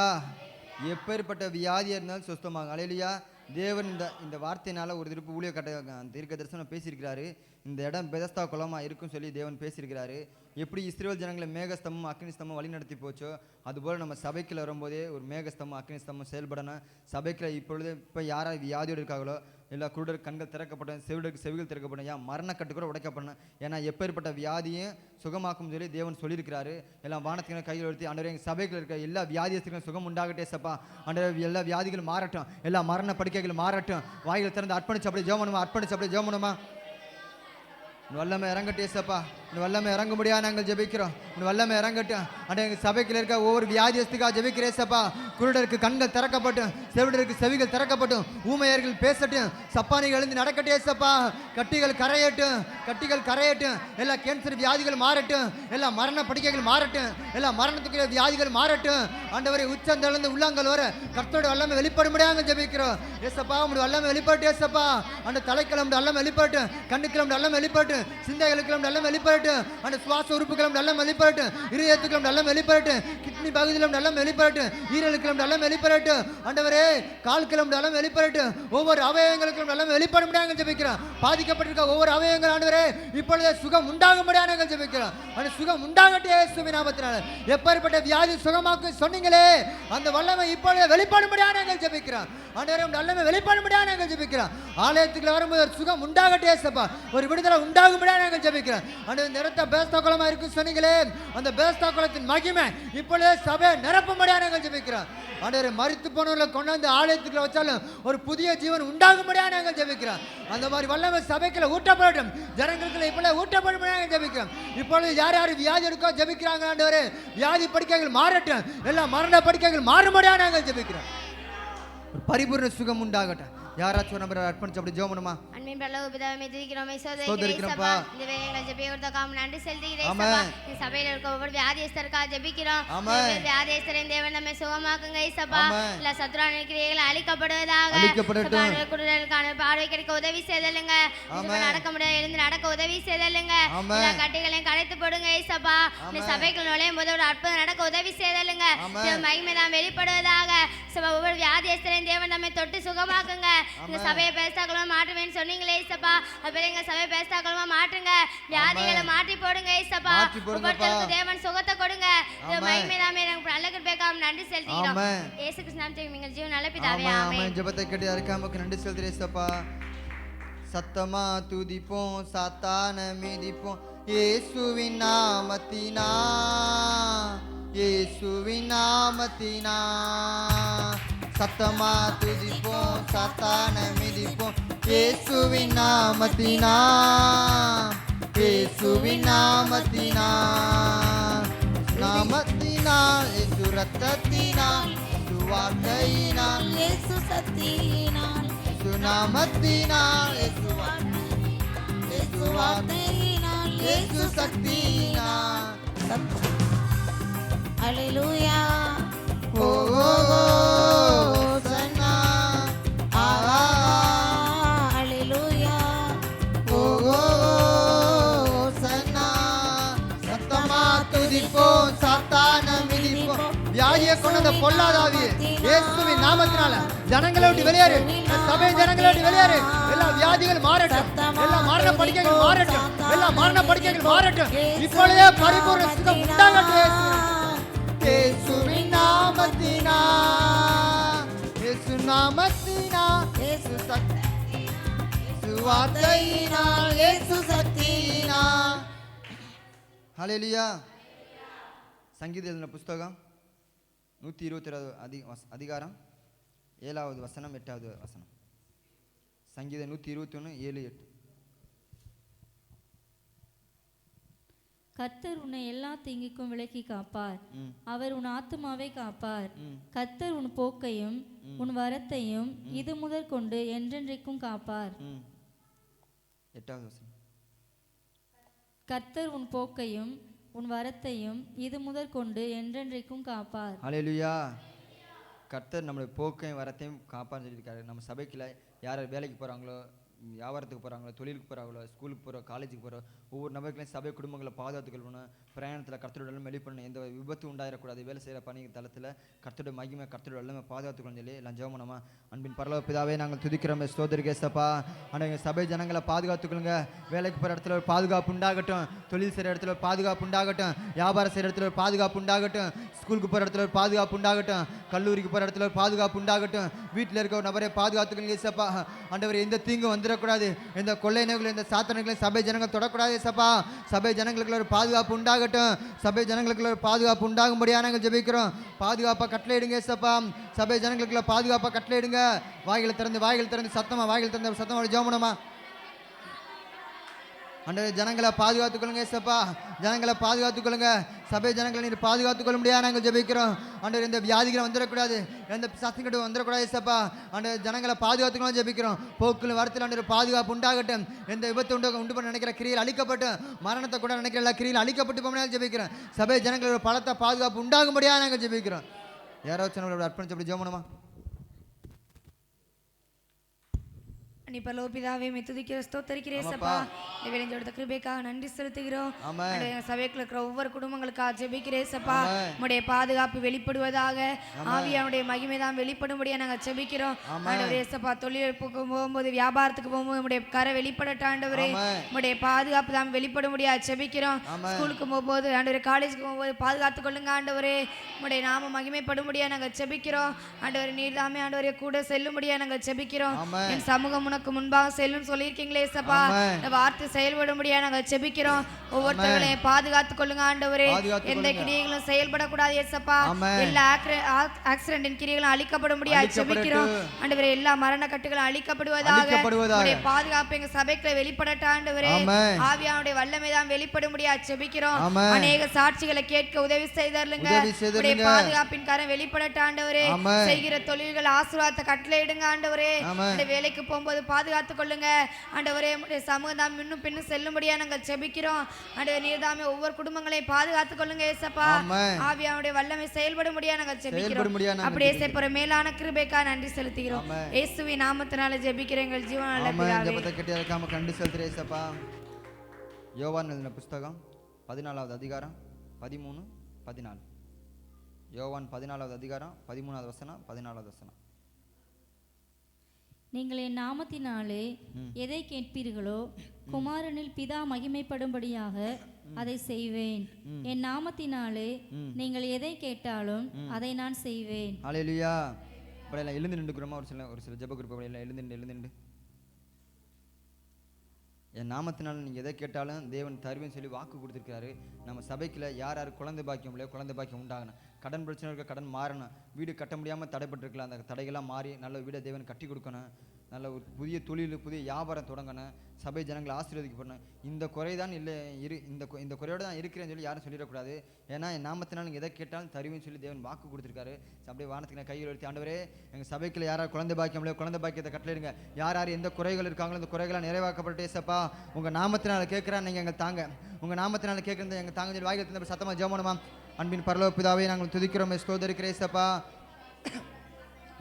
எப்பேற்பட்ட வியாதியா இருந்தாலும் சுஸ்தமாகும். அல்லேலூயா. தேவன் இந்த வார்த்தையினால ஒரு திருப்பு ஊழிய கட்ட தீர்க்க தரிசனம் பேசியிருக்கிறாரு. இந்த இடம் பெதஸ்தா குளமா இருக்கும் சொல்லி தேவன் பேசியிருக்கிறாரு. எப்படி இஸ்ரவேல் ஜனங்களை மேகஸ்தமும் அக்னிஸ்தமும் வழி நடத்தி போச்சோ அதுபோல் நம்ம சபைக்குள்ள வரும்போதே ஒரு மேகஸ்தமும் அக்னிஸ்தமும் செயல்படணும். சபைக்குள்ள இப்போ யாராவது வியாதியோடு இருக்காங்களோ எல்லா குருடர் கண்கள் திறக்கப்படும், செவிகள் திறக்கப்படும், ஏன் மரணக்கட்டு கூட உடைக்கப்படணும். ஏன்னா எப்பேற்பட்ட வியாதியும் சுகமாக்கும் சொல்லி தேவன் சொல்லியிருக்கிறாரு. எல்லாம் வானத்துக்கு கையில் எடுத்து ஆண்டவரே எங்கள் சபைகள் இருக்க எல்லா வியாதியத்துக்கும் சுகம் உண்டாகட்டே சப்பா. ஆண்டவரே எல்லா வியாதிகளும் மாறட்டும், எல்லா மரண படுக்கைகள் மாறட்டும். வாய்கள் திறந்து அர்ப்பணிச்சு அப்படியே ஜெபணுமா? அர்ப்பணிச்சு அப்படியே ஜெபணுமா? வல்லமை இறங்கட்டே சப்பா. வல்லமை இறங்க முடியாது நாங்கள் ஜெபிக்கிறோம். வல்லமை இறங்கட்டும். அண்ட் எங்கள் சபைக்கில் இருக்க ஒவ்வொரு வியாதியஸ்துக்காக ஜெபிக்கிறேன் சப்பா. குருடருக்கு கண்கள் திறக்கப்பட்டும், செவிடருக்கு செவிகள் திறக்கப்பட்டும், ஊமையர்கள் பேசட்டும், சப்பானிகள் எழுந்து நடக்கட்டே சப்பா. கட்டிகள் கரையட்டும், கட்டிகள் கரையட்டும். எல்லா கேன்சர் வியாதிகள் மாறட்டும், எல்லா மரண படுக்கைகள் மாறட்டும், எல்லா மரணத்துக்குரிய வியாதிகள் மாறட்டும். ஆண்டவரை உச்சந்தளந்து உள்ளங்கள் வர கர்த்தரோட வல்லமை வெளிப்பட முடியாங்க ஜெபிக்கிறோம். ஏசப்பா உங்களுடைய வல்லமை வெளிப்பட்டு ஏசப்பா. அந்த தலைக்கிழமை வல்லமை வெளிப்பட்டு, கண்ணுக்கிழமை வல்லமை வெளிப்பட்டு, சிந்தைகளுக்கிழமை வல்லமை வெளிப்பட்டு, அந்த சுவாச உறுப்புகளும் நல்ல வெளிப்படட்டும், இதயத்துக்களும் நல்ல வெளிப்படட்டும், கிட்னி பகுதியிலும் நல்ல வெளிப்படட்டும், ஈரலுக்களும் நல்ல வெளிப்படட்டும். ஆண்டவரே கால்களும் நல்ல வெளிப்படட்டும், ஒவ்வொரு அவயவங்களுக்கும் நல்ல வெளிப்பட முடியாங்க ஜெபிக்கிறோம். பாதிக்கப்பட்டிருக்க ஒவ்வொரு அவயவங்கள் ஆண்டவரே இப்பொழுது சுகம் உண்டாக முடியாத ஜெபிக்கிறோம். அந்த சுகம் உண்டாகட்டே இயேசுவின் நாமத்தினால. எப்பேற்பட்ட வியாதி சுகமாக்கு சொன்னீங்களே அந்த வல்லமை இப்பொழுது வெளிப்பட முடியாத ஜெபிக்கிறோம். ஆண்டவரே வல்லமை வெளிப்பட முடியாத ஜெபிக்கிறோம். ஆலயத்துக்குள்ள வரும்போது ஒரு சுகம் உண்டாகட்டே இயேசுப்பா, ஒரு விடுதலை உண்டாக முடியாத ஜெபிக்கிறோம். அந்த நிறத்த பேஸ்தா குளமா இருக்கு சொன்னீங்களே அந்த பேஸ்தா குளத்தின் மகிமை இப்பொழுது சபை நிரப்ப முடியாத ஜெபிக்கிறோம். ஆண்டவரே மரித்து போனவர்களை கொண்டாந்து ஆலயத்துக்குள்ள வச்சாலும் ஒரு புதிய ஜீவன் உண்டாக முடியாத ஜெபிக்கிறோம். அந்த மாதிரி வல்லமை சபைக்குள்ள ஊட்டப்படட்டும், ஜனங்களுக்குள்ள இப்பொழுது ஊட்டப்பட முடியாத ஜெபிக்கிறோம். இப்பொழுது யார் யார் வியாதி இருக்கோ ஜெபிக்கிறாங்க ஆண்டவரே வியாதி படுக்கைகள் மாறட்டும், எல்லா மரண படுக்கைகள் மாற முடியாத ஜெபிக்கிறோம். பரிபூர்ண சுகம் உண்டாகட்டும். யாராச்சும் ஒரு நபரை அர்ப்பணிச்சு அப்படி ஜெபணுமா? அன்பின் பரலோக பிதாவே துதிக்கிறோம் சோதரிக்கிறோம்ப்பா. இந்த வேளை எங்கள் ஜெபிக்கிறதுக்காக நன்றி செலுத்துகிறேன் சபா. இந்த சபையில இருக்க ஒவ்வொரு வியாதியஸ்தருக்காக ஜெபிக்கிறோம். வியாதியஸ்தரின் தேவன் நம்மை சுகமாக்குங்க சபா. எல்லா சத்துரான கிரியைகள் அழிக்கப்படுவதாக, குருடர்களுக்கான பார்வை கிடைக்க உதவி செய்தலுங்க, நடக்க முடியாது எழுந்து நடக்க உதவி செய்தலுங்க, எல்லா கட்டிகளையும் கடைத்து போடுங்க சபா. இந்த சபைக்குள் நுழையும் போது ஒரு அற்புதம் நடக்க உதவி செய்தலுங்க, மகிமை தான் வெளிப்படுவதாக சபா. ஒவ்வொரு வியாதியஸ்தரின் தேவன் நம்மை தொட்டு சுகமாக்குங்க. எங்க சபையை பேஸ்தாக்களமா மாற்றுவேன்னு சொன்னீங்களே ஏசப்பா. அதுபோல எங்க சபையை பேஸ்தாக்களமா மாற்றுங்க. வியாதிகளை மாற்றி போடுங்க ஏசப்பா. ஒவ்வொருத்தருக்கும் தேவன் சுகத்தை கொடுங்க. மகிமை தாமே எனக்கு நல்ல கிருபைக்காக நன்றி செலுத்துகிறோம். இயேசு கிறிஸ்து நாமத்தில் எங்கள் ஜீவன் நல்ல பிதாவே ஆமென். ஜெபத்தை கேட்டு யாருக்காமக்கு நன்றி செலுத்துறேன் ஏசப்பா. சத்தமா துதிப்போம், சாத்தான மிதிப்போம், இயேசுவின் நாமத்தினா, இயேசுவின் நாமத்தினா. சத்தமா துதிப்போம், சாத்தான மிதிப்போம், இயேசுவின் நாமத்தினா, இயேசுவின் நாமத்தினா. நாமத்தினால், இயேசு ரத்தத்தினால், இயேசு வார்த்தையினால், இயேசு சக்தியினால், இயேசு நாமத்தினால், இயேசு வார்த்தையினால், இயேசு சக்தியினால். அல்லேலூயா. ஓ ஓ சன்னா ஆ அல்லேலூயா. ஓ ஓ சன்னா. சத்தமா துதிப்போம், சாத்தான மிதிப்போம், வியாதியை கொண்ட பொல்லாதாவியே இயேசுவின் நாமத்தினால ஜனங்களை விட்டு வெளியேறு. சபை ஜனங்களை விட்டு வெளியேறு. எல்லா வியாதிகள் மாறட்டும், எல்லா மரண படுக்கைகள் மாறட்டும், எல்லா மரண படுக்கைகள் மாறட்டும். இப்பொழுதே பரிபூர்ண சுகம் உண்டாகட்டும். இயேசுவின் நாமத்தினா, இயேசு நாமத்தினா, இயேசு சக்தி, இயேசு வார்த்தையினால், இயேசு சக்தியினால். ஹல்லேலூயா. சங்கீதம் எழுதின புஸ்தகம் 122 அதிகாரம் 7வது வசனம் 8வது வசனம். சங்கீதம் 121 7 8. கர்த்தர் உன்னை எல்லா தீங்குக்கும் விலக்கி காப்பார். அவர் உன் ஆத்துமாவை காப்பார். கர்த்தர் உன் போக்கையும் உன் வரத்தையும் இது முதற் கொண்டு என்றென்றைக்கும் காப்பார். 8வது வசனம். கர்த்தர் உன் போக்கையும் உன் வரத்தையும் இது முதற் கொண்டு என்றென்றைக்கும் காப்பார். ஹல்லேலூயா. கர்த்தர் நம்மளுடைய போக்கையும் வரத்தையும் காப்பான்னு சொல்லியிருக்காரு. நம்ம சபைக்குள்ள யார் வேலைக்கு போகிறாங்களோ, வியாபாரத்துக்கு போகிறாங்களோ, தொழிலுக்கு போகிறாங்களோ, ஸ்கூலுக்கு போகிறோம், காலேஜுக்கு போகிறோம், ஒவ்வொரு நபர்களையும் சபை குடும்பங்களை பாதுகாத்துக்கொள்ளணும். பிரயாணத்தில் கர்த்தருடைய வல்லமை வெளிப்படணும். எந்த விபத்து உண்டாயிடக்கூடாது. வேலை செய்கிற பணி தளத்தில் கர்த்தருடைய மகிமை, கர்த்தருடைய வல்லமை பாதுகாத்துக்கொள்ளணும் சொல்லி எல்லாம் ஜெபம் பண்ணுமா. அன்பின் பரலோக பிதாவே, நாங்கள் துதிக்கிறோம், ஸ்தோத்திரிக்கேசப்பா. ஆனால் எங்கள் சபை ஜனங்களை பாதுகாத்துக்கொள்ளுங்க. வேலைக்கு போகிற இடத்துல ஒரு பாதுகாப்பு உண்டாகட்டும், தொழில் செய்கிற இடத்துல ஒரு பாதுகாப்பு உண்டாகட்டும், வியாபாரம் செய்கிற இடத்துல ஒரு பாதுகாப்பு உண்டாகட்டும், ஸ்கூலுக்கு போகிற இடத்துல ஒரு பாதுகாப்பு உண்டாகட்டும், கல்லூரிக்கு போகிற இடத்துல ஒரு பாதுகாப்பு உண்டாகட்டும், வீட்டில் இருக்க ஒரு நபரை பாதுகாத்துக்கொள்ளுங்க ஏசப்பா. ஆண்டவர் எந்த தீங்கும் வந்துடக்கூடாது, எந்த கொள்ளை நோய்களும் எந்த சாத்தனைகளையும் சபை ஜனங்கள் தொடக்கூடாது ஏசப்பா. சபை ஜனங்களுக்கு ஒரு பாதுகாப்பு உண்டாகட்டும். சபை ஜனங்களுக்கு ஒரு பாதுகாப்பு உண்டாகும்படியாக நாங்கள் ஜெபிக்கிறோம். பாதுகாப்பாக கட்டளையிடுங்க ஏசப்பா. சபை ஜனங்களுக்கு பாதுகாப்பாக கட்டளையிடுங்க. வாய்களை திறந்து சத்தமா, வாய்கள் திறந்து சத்தமா ஜெபம் பண்ணுமா. ஆண்டவரே, ஜனங்களை பாதுகாத்துக்கொள்ளுங்க ஏசப்பா. ஜனங்களை பாதுகாத்துக்கொள்ளுங்க. சபை ஜனங்களை நீர் பாதுகாத்துக்கொள்ள முடியாது நாங்கள் ஜெபிக்கிறோம். ஆண்டவர் எந்த வியாதிகளை வந்துடக்கூடாது, எந்த சத்துக்கிட்ட வந்துடக்கூடாது ஏசப்பா. ஆண்டவர் ஜனங்களை பாதுகாத்துக்கணும் ஜெபிக்கிறோம். போக்குல வரத்தில் ஆண்டவர் பாதுகாப்பு உண்டாகட்டும். எந்த விபத்து உண்டு பண்ண நினைக்கிற கிரியில் அழிக்கப்பட்டு, மரணத்தை கூட நினைக்கிற எல்லா கிரியில் அழிக்கப்பட்டு போனால் ஜெபிக்கிறோம். சபை ஜனங்களோட பலத்தை பாதுகாப்பு உண்டாகும்படியாக நாங்கள் ஜெபிக்கிறோம். யாராவது சேனலோட அர்ப்பணிச்சபடி ஜெபம் பண்ணுமா. நீ பரலோபிதாவே மெத்துதிக்கிற ஸ்தோத்தரிக்கிறேசப்பா. இந்த வேலையோட கிருபைக்காக நன்றி செலுத்துகிறோம். சபைக்குள்ள இருக்கிற ஒவ்வொரு குடும்பங்களுக்காக ஜெபிக்கிறேசப்பா. உம்முடைய பாதுகாப்பு வெளிப்படுவதாக, ஆவியானுடைய மகிமை தான் வெளிப்படும்படியா நாங்கள் ஜெபிக்கிறோம். ஆண்டவரே ஏசப்பா, தொழிலுக்கு போகும்போது, வியாபாரத்துக்கு போகும்போது உம்முடைய கரை வெளிப்படட்டும் ஆண்டவரே. உம்முடைய பாதுகாப்பு தான் வெளிப்படும்படியா ஜெபிக்கிறோம். ஸ்கூலுக்கு போகும்போது, ஆண்டவரே காலேஜுக்கு போகும்போது பாதுகாத்துக் கொள்ளுங்க ஆண்டவரே. உம்முடைய நாம மகிமைப்படும்படியா நாங்கள் ஜெபிக்கிறோம். ஆண்டவரே நீர் தாமே ஆண்டவரே கூட செல்லும்படியா நாங்கள் ஜெபிக்கிறோம். என் சமூகம் உனக்கு முன்பாக செல்லும் சொல்லியிருக்கீங்களே ஏசப்பா. இந்த வார்த்தை செயல்படும்படியா நாங்கள் ஜெபிக்கிறோம். ஒவ்வொருத்தர்களையும் பாதுகாத்துக் கொள்ளுங்க ஆண்டவரே. எந்த கிரியைகளும் செயல்படக்கூடாது ஏசப்பா. எல்லா ஆக்சிடென்ட் கிரியைகளும் அழிக்கப்படும்படியா ஜெபிக்கிறோம் ஆண்டவரே. எல்லா மரண கட்டுகளும் அழிக்கப்படுவதாக, பாதுகாப்பு எங்க சபைக்குள்ள வெளிப்படட்ட ஆண்டவரே. ஆவியானுடைய வல்லமை தான் வெளிப்படும்படியா ஜெபிக்கிறோம். அநேக சாட்சிகளை கேட்க உதவி செய்தருளுங்க. பாதுகாப்பின் காரம் வெளிப்படட்ட ஆண்டவரே. செய்கிற தொழில்கள் ஆசீர்வாதத்தை கட்டளையிடுங்க ஆண்டவரே. வேலைக்கு போகும்போது பாதுகாத்துக் கொள்ளுங்க ஆண்டவரே. சமூகம் தான் இன்னும் பின்னும் செல்லும்படியா நாங்கள் ஜெபிக்கிறோம் ஆண்டவரே. நீர் தாமே ஒவ்வொரு குடும்பங்களையும் பாதுகாத்துக் கொள்ளுங்க ஏசப்பா. ஆவியானுடைய வல்லமை செயல்படும்படியா நாங்கள் ஜெபிக்கிறோம். அப்படியே ஏசப்பா மேலான கிருபைக்காக நன்றி செலுத்துகிறோம். இயேசுவின் நாமத்தினால ஜெபிக்கிறோம் எங்கள் ஜீவனுள்ள பிதாவே. ஜெபத்தை கேட்டதற்காக நன்றி செலுத்துகிறேன் ஏசப்பா. யோவான் எழுதின புஸ்தகம் 14வது அதிகாரம் 13 14. யோவான் 14வது அதிகாரம் 13வது வசனம் 14வது வசனம். நீங்கள் என் நாமத்தினாலே எதை கேட்பீர்களோ குமாரனில் பிதா மகிமைப்படும்படியாக அதை செய்வேன். என் நாமத்தினாலே நீங்கள் எதை கேட்டாலும் அதை நான் செய்வேன். ஹல்லேலூயா. அப்படியெல்லாம் எழுந்து நின்றுக்கிறோமா? ஒரு சில ஜெப குறிப்பு எல்லாம் எழுந்து என் நாமத்தினால நீங்கள் எதை கேட்டாலும் தேவன் தருவேன்னு சொல்லி வாக்கு கொடுத்துருக்காரு. நம்ம சபைக்குள்ள யார் யார் குழந்தை பாக்கியம் இல்லையோ குழந்தை பாக்கியம் உண்டாகணும். கடன் பிரச்சனை இருக்க கடன் மாறணும். வீடு கட்ட முடியாமல் தடைப்பட்டிருக்கலாம், அந்த தடைகள்லாம் மாறி நல்ல வீடை தேவன் கட்டி கொடுக்கணும். நல்ல ஒரு புதிய தொழில் புதிய வியாபாரம் தொடங்கணும். சபை ஜனங்களை ஆசீர்வதிக்கப்படணும். இந்த குறைதான் இல்லை இந்த குறையோடு தான் இருக்கிறேன்னு சொல்லி யாரும் சொல்லிடக்கூடாது. ஏன்னா என் நாமத்தினால் நீங்கள் எதை கேட்டாலும் தருவேன்னு சொல்லி தேவன் வாக்கு கொடுத்துருக்காரு. அப்படியே வானத்துக்கு நான் கையில் எடுத்து ஆண்டவரே எங்கள் சபைக்குள்ள யாராவது குழந்தை பாக்கியம் இல்லையோ குழந்தை பாக்கியத்தை கட்டளையிடுங்க. யார் யார் எந்த குறைகள் இருக்காங்களோ இந்த குறைகளாக நிறைவாக்கப்பட்டு ஏசப்பா உங்கள் நாமத்தினால கேட்குறான்னு நீங்கள் எங்கள் தாங்க. உங்கள் நாமத்தினால கேட்குறது எங்கள் தாங்க சொல்லி வாய்கள் தந்த சத்தமாக ஜெபணுமா? அன்பின் பரலோக பிதாவே நாங்கள் துதிக்கிறோம், ஸ்தோத்திரிக்கிறோம் ஏசப்பா.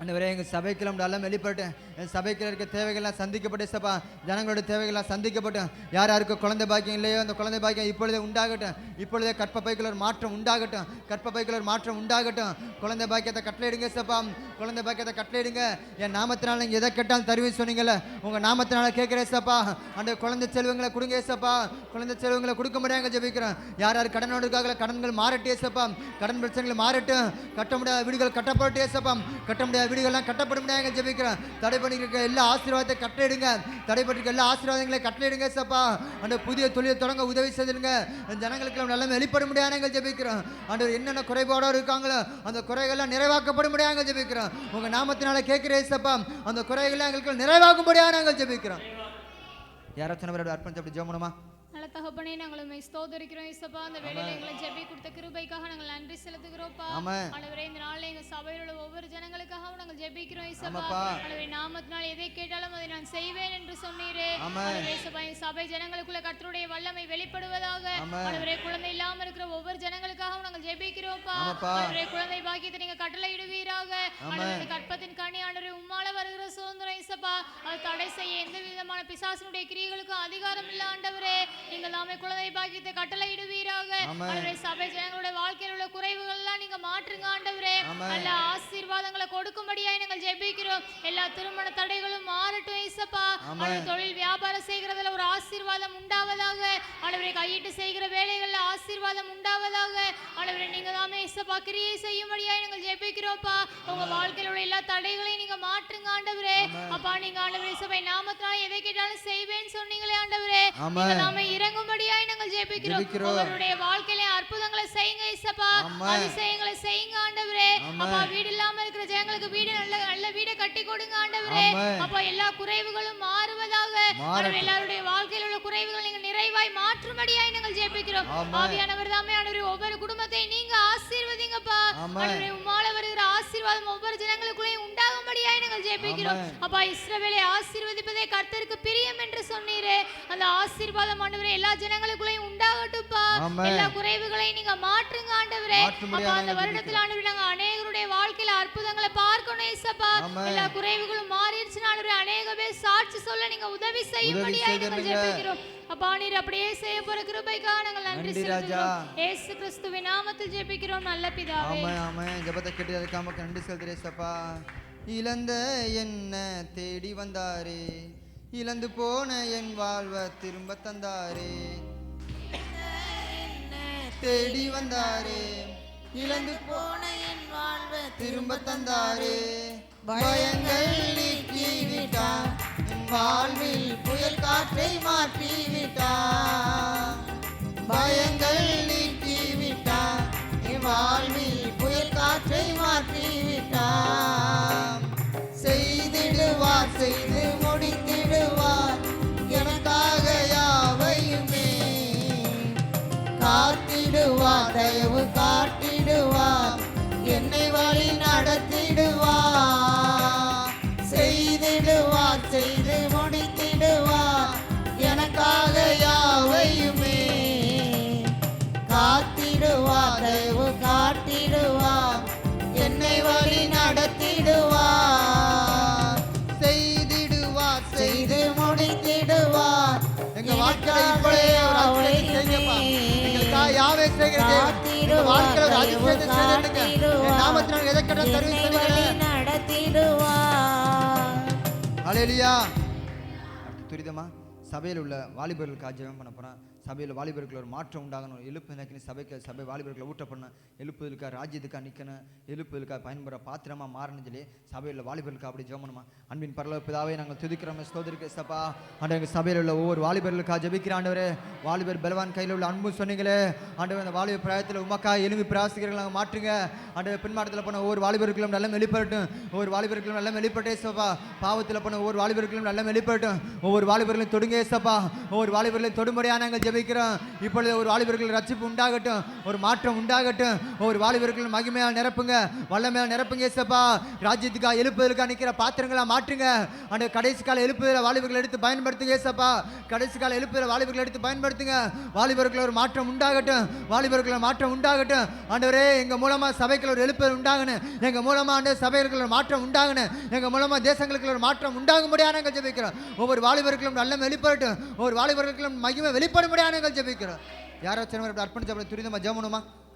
ஆண்டவரே எங்கள் சபைக்குள்ள எல்லாம் வெளிப்பட்டு என் சபைக்குள்ள இருக்க தேவைகள்லாம் சந்திக்கப்பட்டு ஏசப்பா ஜனங்களோட தேவைகள்லாம் சந்திக்கப்பட்டு யார் யாருக்கு குழந்தை பாக்கியம் இல்லையோ அந்த குழந்தை பாக்கியம் இப்பொழுதே உண்டாகட்டும். இப்பொழுதே கற்பப்பைக்குள்ள ஒரு மாற்றம் உண்டாகட்டும். கற்பப்பைக்குள்ள ஒரு மாற்றம் உண்டாகட்டும். குழந்தை பாக்கியத்தை கட்டளையிடுங்க ஏசப்பா. குழந்தை பாக்கியத்தை கட்டளையிடுங்க. என் நாமத்தினால நீங்கள் எதை கேட்டாலும் தருவேன்னு சொன்னீங்கல்ல, உங்கள் நாமத்தினால கேட்குறேன் ஏசப்பா. அந்த குழந்தை செல்வங்களை கொடுங்க ஏசப்பா. குழந்தை செல்வங்களை கொடுக்க முடியாங்க ஜெபிக்கிறேன். யார் யார் கடனோடு இருக்காங்களோ கடன்கள் மாறட்டு ஏசப்பா. கடன் பிரச்சனைகள் மாறட்டும். கட்ட முடியாத வீடுகள் கட்டப்பட்டு ஏசப்பா. கட்ட முடியாத வீடுகள்லாம் கட்டப்பட முடியாங்க ஜெபிக்கிறேன். தடை பண்ணிருக்க எல்லா ஆசீர்வாதத்தை கட்டளையிடுங்க. தடைப்பட்டிருக்க எல்லா ஆசீர்வாதங்களை கட்டளையிடுங்க ஏசப்பா. அந்த புதிய தொழிலை தொடங்க உதவி செய்திருங்க. ஜனங்களுக்கு நல்ல வெளிப்பட முடியாத ஜெபிக்கிறோம். ஆண்டவர் என்னென்ன குறைபாடோ இருக்காங்களோ அந்த குறைகள்லாம் நிறைவாக்கப்பட முடியாத ஜெபிக்கிறோம். உங்க நாமத்தினால கேட்கிற ஏசப்பா அந்த குறைகளை எங்களுக்கு நிறைவாக்கும்படியாக நாங்கள் ஜெபிக்கிறோம். யாராச்சும் நபரோட அர்ப்பணிச்சு அப்படி ஜெபணுமா? நல்ல தகப்பனே நாங்கள் உம்மை ஸ்தோத்திரிக்கிறோம் இயேசுப்பா. அந்த வேளையில எங்களை ஜெபி கொடுத்த கிருபைக்காக நாங்கள் நன்றி செலுத்துகிறோம்ப்பா. ஆண்டவரே இந்த நாள்ல எங்க சபையில் உள்ள ஒவ்வொரு ஜனங்களுக்காக நாங்கள் ஜெபிக்கிறோம் இயேசுப்பா. ஆண்டவரே நாமத்தினால் எதை கேட்டாலும் அதை நான் செய்வேன் என்று சொன்னீரே. ஆண்டவரே இயேசுப்பா என் சபை ஜனங்களுக்குள்ள கர்த்தருடைய வல்லமை வெளிப்படுவதாக. ஆண்டவரே குழந்தை இல்லாம இருக்கிற ஒவ்வொரு ஜனங்களுக்காக நாங்கள் ஜெபிக்கிறோம்ப்பா. ஆண்டவரே குழந்தை பாக்கியத்தை நீங்க கட்டளையிடுவீராக. ஆண்டவரே கற்பத்தின் கனி ஆண்டவரே உம்மால வருகிற சுதந்திரம் இயேசுப்பா அது தடை செய்ய எந்த விதமான பிசாசினுடைய கிரியைகளுக்கும் அதிகாரம் இல்ல ஆண்டவரே. நீங்கள் நாமே குழந்தை பாக்கியத்தை கட்டளையிடுவீராக. ஆண்டவரே சபை ஜனங்களுடைய வாழ்க்கையில் உள்ள குறைவுகள் எல்லாம் நீங்க மாற்றுங்க ஆண்டவரே. நல்ல ஆசீர்வாதங்களை கொடுக்கும்படியாய் நாங்கள் ஜெபிக்கிறோம். எல்லா திருமண தடைகளும் மாறட்டும் இயேசுப்பா. தொழில் வியாபாரம் செய்கிறதுல ஒரு ஆசீர்வாதம் உண்டாவதாக. ஆண்டவரே கையிட்டு செய்கிற வேலைகள்ல ஆசீர்வாதம் உண்டாவதாக. ஆண்டவரே நீங்க நாமே இயேசுப்பா கிரியை செய்யும்படியாய் நாங்கள் ஜெபிக்கிறோம்ப்பா. உங்க வாழ்க்கையில் உள்ள எல்லா தடைகளையும் நீங்க மாற்றுங்க ஆண்டவரே. அப்பா நீங்க ஆண்டவரே சபை நாமத்தினால எதை கேட்டாலும் செய்வேன்னு சொன்னீங்களே ஆண்டவரே. நீங்க நாமே இறங்கும்படியாய் நாங்கள் ஜெபிக்கிறோம். அவருடைய வாழ்க்கையில அற்புதங்களை செய்யுங்க இயேசுப்பா. அதிசயங்களை செய்யுங்க ஆண்டவரே. அப்பா வீடு இல்லாம இருக்கிற ஜனங்களுக்கு வீடு நல்ல வீடை கட்டி கொடுங்க ஆண்டவரே. அப்பா எல்லா குறைவுகளும் மாறுவதாக. எல்லாருடைய வாழ்க்கையில் உள்ள குறைவுகளை நீங்க நிறைவாய் மாற்றும்படியாய் நாங்கள் ஜெபிக்கிறோம். ஆவியானவர் தாமே ஆண்டவரே ஒவ்வொரு குடும்பத்தை நீங்க ஆசீர்வதிங்கப்பா. ஆண்டவரே உம்மால வருகிற ஆசீர்வாதம் ஒவ்வொரு ஜனங்களுக்குள்ளேயும் உண்டாகும்படியாய் நாங்கள் ஜெபிக்கிறோம். அப்பா இஸ்ரவேலை ஆசீர்வதிப்பதே கர்த்தருக்கு பிரியம் என்று சொன்னீரே. அந்த ஆசீர்வாதம் ஆண்டவரே எல்லா ஜனங்களுக்குள்ளேயும் உண்டாகட்டும்பா. எல்லா குறைவுகளையும் நீங்க மாற்றுங்க ஆண்டவரே. அப்பா அந்த வருடத்தில் ஆண்டவரே நாங்க அநேகருடைய வாழ்க்கையில அற்புதங்களை பார்க்கணும் இயேசுப்பா. எல்லா குறைவுகளும் மாறிடுச்சுனா ஆண்டவரே அநேக பேர் சாட்சி சொல்ல நீங்க உதவி செய்யும்படியாய் நாங்கள் ஜெபிக்கிறோம். அப்பா நீர் அப்படியே செய்ய போற கிருபைக்காக நாங்கள் நன்றி செலுத்துகிறோம். இயேசு கிறிஸ்துவின் நாமத்தில் ஜெபிக்கிறோம் நல்ல பிதாவே. ஆமென் ஆமென். ஜெபத்தை கேட்டதுக்காக நன்றி செலுத்துகிறேன் இயேசுப்பா. இழந்த என்ன தேடி வந்தாரே, இழந்து போன என் வாழ்வை திரும்ப தந்தாரே. தேடி வந்தாரே, இழந்து போன என் வாழ்வை திரும்ப தந்தாரே. பயங்கள் நீக்கி விட்டார், என் வாழ்வில் புயல் காற்றை மாற்றி விட்டார். பயங்கள் நீக்கி விட்டார், என் வாழ்வில் புயல் காற்றை மாற்றி விட்டார். செய்திடுவார், செய்து முடித்திடுவார், எனக்காக யாவையுமே. காத்திடுவார், தயவு காட்டிடுவார், என்னை வழி நடத்திடுவார். செய்திடுவார், செய்து முடித்திடுவார், எனக்காக யாவையுமே. காத்திடுவார், தயவு காட்டிடுவார், என்னை வழி நடத்திடுவார். செய்திடுவார், செய்து முடித்திடுவார். எங்க வாழ்க்கையில இப்பொழுதே ஒரு அதிசயத்தை செய்யுங்கப்பா. எங்களுக்காக யாவே செய்கிறது எங்க வாழ்க்கையில ஒரு அதிசயத்தை செய்திடுங்க. என் நாமத்தினால் எதை கேட்டாலும் தருவேன் சொல்லுங்க. நடத்திடுவார். ஹல்லேலூயா. அடுத்து துரிதமா சபையில் உள்ள வாலிபர்களுக்கு ஜெபம் பண்ண போகிறேன். சபையில் வாலிபர்கள் ஒரு மாற்றம் உண்டாகணும். எழுப்பு நினைக்கணும். சபை வாலிபர்களை ஊட்டப்படணும். எழுப்புதலுக்காக ராஜ்யத்துக்காக நிற்கணும். எழுப்புதலுக்காக பயன்படுற பாத்திரமா மாறணும் சொல்லி சபையில் வாலிபர்களுக்கு அப்படி ஜெபம் பண்ணுமா. அன்பின் பரலோக பிதாவே நாங்கள் துதிக்கிறோம், ஸ்தோத்திரிக்க சப்பா. ஆண்டவர் எங்கள் சபையில் உள்ள ஒவ்வொரு வாலிபர்களுக்காக ஜெபிக்கிற ஆண்டவரே. வாலிபர் பலவான் கையில் உள்ள அன்பு சொன்னீங்களே ஆண்டவர், அந்த வாலிபர் பிராயத்தில் உமக்காக எலும்பி பிரயாசிக்கிறவர்கள் நாங்கள் மாற்றுங்க ஆண்டவர். பின்மாட்டத்தில் போன ஒவ்வொரு வாலிபர்களும் நல்ல வெளிப்படட்டும். ஒவ்வொரு வாலிபர்களும் நல்ல வெளிப்பட்டே சப்பா. பாவத்தில் போன ஒவ்வொரு வாலிபர்களும் நல்ல வெளிப்படட்டும். ஒவ்வொரு வாலிபர்களையும் தொடுங்க சப்பா. ஒவ்வொரு வாலிபர்களையும் தொடுமுறையாக நாங்கள் ஜெபிக்கிறோம். இப்பொழுது ஒரு வாலிபர்கள் ரட்சிப்பு உண்டாகட்டும், ஒரு மாற்றம் உண்டாகட்டும். ஒரு வாலிபர்கள் மகிமையால் நிரப்புங்க, வல்லமையால் நிரப்புங்க ஏசப்பா. ராஜ்யத்துக்காக எழுப்புதலுக்காக நிற்கிற பாத்திரங்களா மாற்றுங்க ஆண்டவர். கடைசி கால எழுப்புதல வாலிபர்கள் எடுத்து பயன்படுத்துங்க ஏசப்பா. கடைசி கால எழுப்புதல வாலிபர்கள் எடுத்து பயன்படுத்துங்க. வாலிபர்கள் ஒரு மாற்றம் உண்டாகட்டும், வாலிபர்கள் மாற்றம் உண்டாகட்டும் ஆண்டவரே. எங்க மூலமா சபைக்குள்ள ஒரு எழுப்புதல் உண்டாகணும். எங்க மூலமா ஆண்டவர் சபைகளுக்கு ஒரு மாற்றம் உண்டாகணும். எங்க மூலமா தேசங்களுக்கு ஒரு மாற்றம் உண்டாகும்படியாக நாங்கள் ஜெபிக்கிறோம். ஒவ்வொரு வாலிபர்களும் நல்ல வெளிப்படட்டும். ஒவ்வொரு வாலிபர்களும் மகிமை வெளிப்படும்படியாக நாங்கள் ஜெபிக்கிறோம். யாரோ சில அர்ப்பணிச்ச துரிதமா ஜெபணுமா.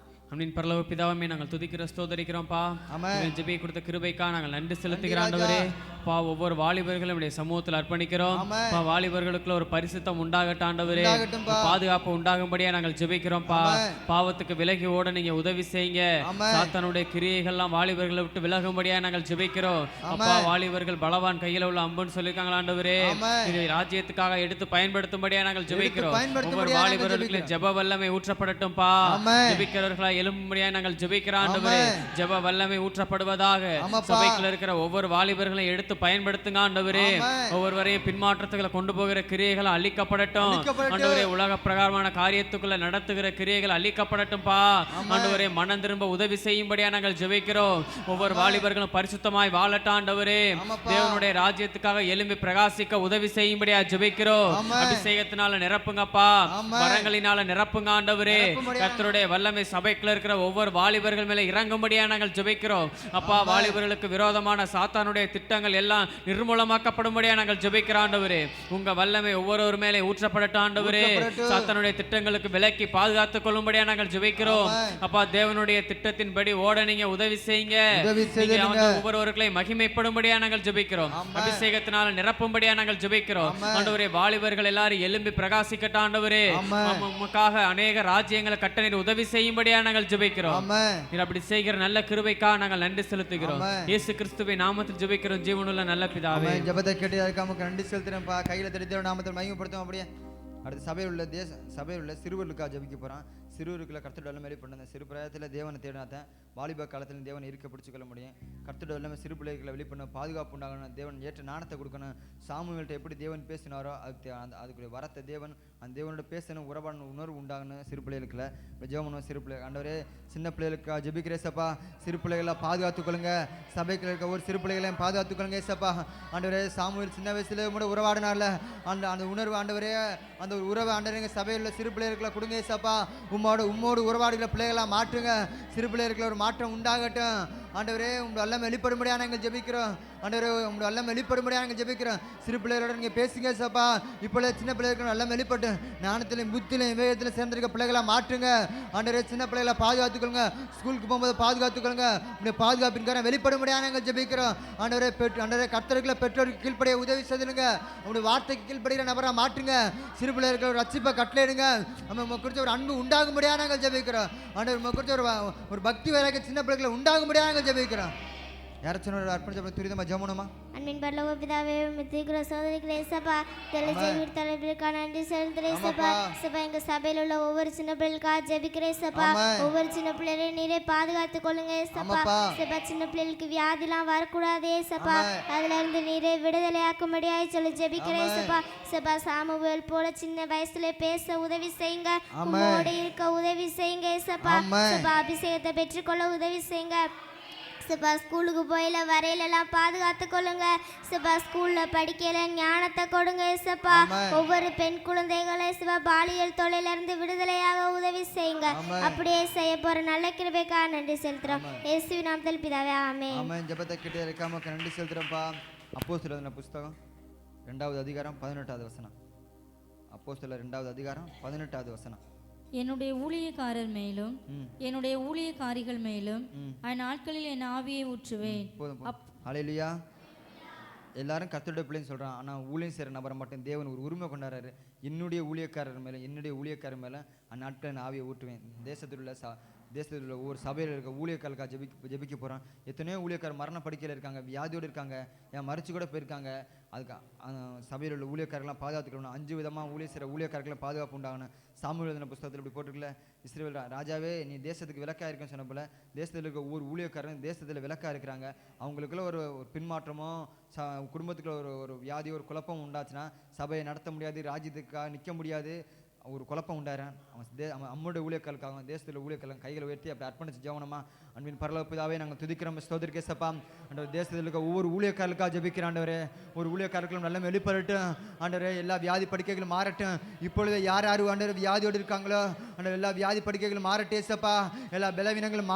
அம்மின் பரலோக பிதாவே நாங்கள் துதிக்கிறோம், ஸ்தோத்தரிக்கிறோம்ப்பா. ஜெபி கொடுத்த கிருபைக்கா நாங்கள் நன்றி செலுத்துகிறோம் ஆண்டவரே. பா ஒவ்வொரு வாலிபர்களும் சமூகத்தில் அர்ப்பணிக்கிறோம். வாலிபர்களுக்குள்ள ஒரு பரிசுத்தம் உண்டாகட்டும் ஆண்டவரே. பாதுகாப்பு உண்டாகும்படியா நாங்கள் ஜெபிக்கிறோம்ப்பா. பாவத்துக்கு விலகி ஓட நீங்க உதவி செய்யுங்க. சாத்தானுடைய கிரியைகள்லாம் வாலிபர்களை விட்டு விலகும்படியா நாங்கள் ஜெபிக்கிறோம். அப்பா வாலிபர்கள் பலவான் கையில உள்ள அம்புன்னு சொல்லியிருக்காங்களா ஆண்டவரே. இதை ராஜ்யத்துக்காக எடுத்து பயன்படுத்தும்படியா நாங்கள் ஜெபிக்கிறோம். ஒவ்வொரு வாலிபர்களுக்கு ஜெப வல்லமை ஊற்றப்படட்டும்பா. ஜெபிக்கிறவர்களா எழும்படியா நாங்கள் ஜெபிக்கிறோம் ஆண்டவரே. ஜெப வல்லமை ஊற்றப்படுவதாக சபைக்குள்ள இருக்கிற ஒவ்வொரு வாலிபர்களையும் எடுத்து பயன்படுத்துங்க ஆண்டவரே. ஒவ்வொருவரையும் பின்மாற்றத்துக்களை கொண்டு போகிற கிரியைகள் அழிக்கப்படட்டும் ஆண்டவரே. உலக பிரகாரமான காரியத்துக்குள்ள நடத்துகிற கிரியைகள் அழிக்கப்படட்டும்பா ஆண்டவரே. மனம் திரும்ப உதவி செய்யும்படியா நாங்கள் ஜெபிக்கிறோம். ஒவ்வொரு வாலிபர்களும் பரிசுத்தமாய் வாழட்டும் ஆண்டவரே. தேவனுடைய ராஜ்யத்துக்காக எழும்பி பிரகாசிக்க உதவி செய்யும்படியா ஜெபிக்கிறோம். அபிஷேகத்தினால நிரப்புங்கப்பா, வரங்களினால நிரப்புங்க ஆண்டவரே. கர்த்தருடைய வல்லமை சபைக்குள்ள இருக்கிற ஒவ்வொரு வாலிபர்கள் மேல இறங்கும்படியா நாங்கள் ஜெபிக்கிறோம். அப்பா வாலிபர்களுக்கு விரோதமான சாத்தானுடைய திட்டங்கள் எல்லாம் நிர்மூலமாக்கப்படும்படியா நாங்கள் ஜெபிக்கிறோம் ஆண்டவரே. உங்க வல்லமை ஒவ்வொரு மேலே ஊற்றப்படட்டும் ஆண்டவரே. சாத்தானுடைய திட்டங்களுக்கு விலக்கி பாதுகாத்துக் கொள்ளும்படியா நாங்கள் ஜெபிக்கிறோம். அப்பா தேவனுடைய திட்டத்தின்படி ஓட நீங்க உதவி செய்யுங்க. ஒவ்வொருவர்களையும் மகிமைப்படும்படியா நாங்கள் ஜெபிக்கிறோம். அபிஷேகத்தினால நிரப்பும்படியா நாங்கள் ஜெபிக்கிறோம் ஆண்டவரே. வாலிபர்கள் எல்லாரும் எழும்பி பிரகாசிக்கட்டும் ஆண்டவரே. உமக்காக அநேக ராஜ்யங்களை கட்ட நீர் உதவி செய்யும்படியா நாங்கள் ஜெபிக்கிறோம். நீர் அப்படி செய்கிற நல்ல கிருபைக்காக நாங்கள் நன்றி செலுத்துகிறோம். இயேசு கிறிஸ்துவின் நாமத்தில் ஜெபிக்கிறோம் ஜீவனுள்ள நல்ல பிதாவே. ஜெபத்தை கேட்டதற்காக நன்றி செலுத்துறேன்ப்பா. கையில தெரிஞ்ச நாமத்தில் மகிமைப்படுத்தும். அப்படியே அடுத்து சபையில் உள்ள சிறுவர்களுக்காக ஜெபிக்க போறான். சிறுவருக்குள்ள கர்த்தருடைய வல்லமை வெளிப்படும். சிறு பிராயத்தில் தேவனை தேடினாத்தான் வாலிப காலத்தில் தேவனை இருக்க பிடிச்சு கொள்ள முடியும். கர்த்தருடைய வல்லமை சிறு பிள்ளைகளை வெளிப்படணும், பாதுகாப்பு உண்டாகணும். தேவன் ஏற்ற நாணத்தை கொடுக்கணும். சாமுவேல்கிட்ட எப்படி தேவன் பேசினாரோ அதுக்குரிய வரத்தை தேவன் அந்த தேவனோட பேசணும், உறவான உணர்வு உண்டாகணும். சிறு பிள்ளைகளுக்குள்ள ஜெபம் சிறு பிள்ளை ஆண்டவரே. சின்ன பிள்ளைகளுக்கு ஜெபிக்கிறே சப்பா. சிறு பிள்ளைகளை பாதுகாத்துக் கொள்ளுங்க. சபைக்குள்ள இருக்க ஒரு சிறு பிள்ளைகளையும் பாதுகாத்துக் கொள்ளுங்க சப்பா. ஆண்டவரே சாமுவேல் சின்ன வயசுல கூட உறவாடினார்ல அந்த உணர்வு ஆண்டவரே, அந்த ஒரு உறவை ஆண்டவரே சபையில் உள்ள சிறு பிள்ளைகளுக்குள்ள கொடுங்க சப்பா. உம்மோடு உறவாடுகிற பிள்ளைகளாக மாற்றுங்க. சிறு பிள்ளைகளுக்குள்ள ஒரு மாற்றம் உண்டாகட்டும் ஆண்டவரே. உங்கள் எல்லாம் வெளிப்படும்படியாக நாங்கள் ஜெபிக்கிறோம் ஆண்டவரே. உங்கள் எல்லாம் வெளிப்படும்படியாக நாங்கள் ஜெபிக்கிறோம். சிறு பிள்ளைகளோட நீங்கள் பேசுங்க சப்பா. இப்பொழுது சின்ன பிள்ளைகளுக்கு எல்லாம் வெளிப்பட்டு ஞானத்திலையும் புத்திலையும் வேகத்திலையும் சேர்ந்திருக்க பிள்ளைகளாக மாற்றுங்க ஆண்டவரே. சின்ன பிள்ளைகளை பாதுகாத்துக்கொள்ளுங்க. ஸ்கூலுக்கு போகும்போது பாதுகாத்துக்கொள்ளுங்க. உடைய பாதுகாப்பின்கார வெளிப்படும்படியாக நாங்கள் ஜெபிக்கிறோம் ஆண்டவரே. ஆண்டவரே கர்த்தருக்குள்ள பெற்றோருக்கு கீழ்ப்படைய உதவி செய்துங்க. உங்களுடைய வார்த்தைக்கு கீழ்ப்படுகிற நபராக மாற்றுங்க. சிறு பிள்ளைகளுக்கு ஒரு ரட்சிப்பை கட்டளையிடுங்க. நம்ம குறித்து ஒரு அன்பு உண்டாகும்படியாக நாங்கள் ஜெபிக்கிறோம் ஆண்டவர். நம்ம குறித்து ஒரு பக்தி வரைக்கும் சின்ன பிள்ளைகளை உண்டாகும்படியாக நாங்கள் ஜெபிக்கிறோம். யாராச்சும் அர்ப்பணிச்ச துரிதமா ஜெபணுமா. அன்பின் பரலோக பிதாவே மித்திக்கிற சோதரிகளே சபா தெளிவு தலைப்பிற்கான நன்றி செலுத்துகிறேன் சபா. சபா எங்க சபையில் உள்ள ஒவ்வொரு சின்ன பிள்ளைகளுக்காக ஜெபிக்கிறேன் சபா. ஒவ்வொரு சின்ன பிள்ளைகளையும் நீரே பாதுகாத்துக் கொள்ளுங்க சபா. சபா சின்ன பிள்ளைகளுக்கு வியாதிலாம் வரக்கூடாதே சபா. அதுல இருந்து நீரே விடுதலையாக்கும்படியாய் சொல்லி ஜெபிக்கிறேன் சபா. சபா சாமுவேல் போல சின்ன வயசுல பேச உதவி செய்யுங்க. உம்மோடு இருக்க உதவி செய்யுங்க சபா. சபா அபிஷேகத்தை பெற்றுக்கொள்ள உதவி செய்யுங்க சபா. ஸ்கூலுக்கு போயில வரையிலெல்லாம் பாதுகாத்து கொள்ளுங்க சபா. ஸ்கூல்ல படிக்கல ஞானத்தை கொடுங்க சபா. ஒவ்வொரு பெண் குழந்தைகளை சபா பாலியல் தொழிலிருந்து விடுதலையாக உதவி செய்யுங்க. அப்படியே செய்ய போற நல்ல கிருபைக்காக நன்றி செலுத்துறோம். இயேசுவின் நாமத்தில் பிதாவே ஆமென். ஆமென். ஜெபத்தை கேட்டு இருக்காம நன்றி செலுத்துறோம்ப்பா. அப்போஸ்தலர் புத்தகம் 2வது அதிகாரம் 18வது வசனம். அப்போஸ்தலர் 2வது அதிகாரம் 18வது வசனம். என்னுடைய ஊழியக்காரர் மேலும் என்னுடைய ஊழியக்காரிகள் மேலும் அந்நாட்களில் என் ஆவியை ஊற்றுவேன். ஹல்லேலூயா. எல்லாரும் கர்த்தருடைய பிள்ளைன்னு சொல்கிறான், ஆனால் ஊழியம் செய்கிற நபரை மட்டும் தேவன் ஒரு உரிமை கொண்டாடுறாரு. என்னுடைய ஊழியக்காரர் மேலே அந்நாட்கள் நான் ஆவியை ஊட்டுவேன். தேசத்தில் உள்ள ஒவ்வொரு சபையில் இருக்க ஊழியக்காரருக்காக ஜெபிக்க போகிறான். எத்தனையோ ஊழியக்காரர் மரண படுக்கையில் இருக்காங்க, வியாதியோடு இருக்காங்க, ஏன் மறிச்சு கூட போயிருக்காங்க. அதுக்கு சபையில் உள்ள ஊழியக்காரர்கள்லாம் பாதுகாத்துக்கணும். 5 விதமாக ஊழிய செய்கிற ஊழியக்காரர்களை பாதுகாப்பு உண்டாகணும். சாமுவேல் எழுதின புத்தகத்தில் இப்படி போட்டுருக்கல, இஸ்ரவேல் ராஜாவே நீ தேசத்துக்கு விளக்காக இருக்குன்னு சொன்ன போல தேசத்தில் இருக்க ஒவ்வொரு ஊழியக்காரரும் தேசத்தில் விளக்காக இருக்கிறாங்க. அவங்களுக்குள்ள ஒரு பின்மாற்றமோ குடும்பத்துக்குள்ள ஒரு வியாதி ஒரு குழப்பம் உண்டாச்சுன்னா சபையை நடத்த முடியாது, ராஜ்யத்துக்காக நிற்க முடியாது, ஒரு குழப்பம் உண்டாயிறான். அவன் அம்முடைய ஊழியக்காரருக்காக தேசத்தில் ஊழியக்காரங்க கைகளை உயர்த்தி அப்படி அர்ப்பணிச்சு ஜெபனமா. அன்பின் பரலோக பிதாவே நாங்கள் துதிக்கிறோம், ஸ்தோத்திரிக்க சப்பா. ஆண்டவர் தேசத்தில் இருக்க ஒவ்வொரு ஊழியக்காரருக்காக ஜெபிக்கிற ஆண்டவரே, ஒரு ஊழியக்காரர்களும் நல்ல வெளிப்படட்டும் ஆண்டவரே. எல்லா வியாதி படுக்கைகளும் மாறட்டும். இப்பொழுது யார் ஆண்டவர் வியாதியோடு இருக்காங்களோ ஆண்டவர் எல்லா வியாதி படுக்கைகளும் மாறட்டே சப்பா. எல்லா பலவீனங்களும்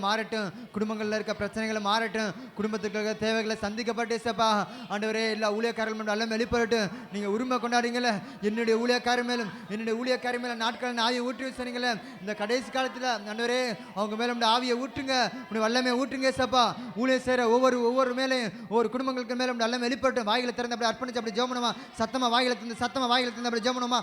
மாறட்டும். குடும்பங்களில் இருக்க பிரச்சனைகளை மாறட்டும். குடும்பத்துக்கு தேவைகளை சந்திக்கப்பட்டே சப்பா. ஆண்டவரே எல்லா ஊழியக்காரர்களும் நல்ல வெளிப்படட்டும். நீங்கள் உரிமை கொண்டாடுங்களே, என்னுடைய ஊழியக்கார மேலும் நாட்கள் ஆவியை ஊற்றி சொன்னீங்களே, இந்த கடைசி காலத்தில் ஆண்டவரே அவங்க மேலும் ஆவியை ஊற்றுங்க, வல்லமே ஊற்றுங்க சப்பா. ஊழியம் செய்கிற ஒவ்வொரு மேலையும் ஒவ்வொரு குடும்பங்களுக்கு மேலும் நல்ல வெளிப்பட்டும். வாயில திறந்து அப்படி அர்ப்பணிச்சு அப்படி ஜெபணுமா, சத்தமா வாயில திறந்து அப்படி ஜெபணுமா.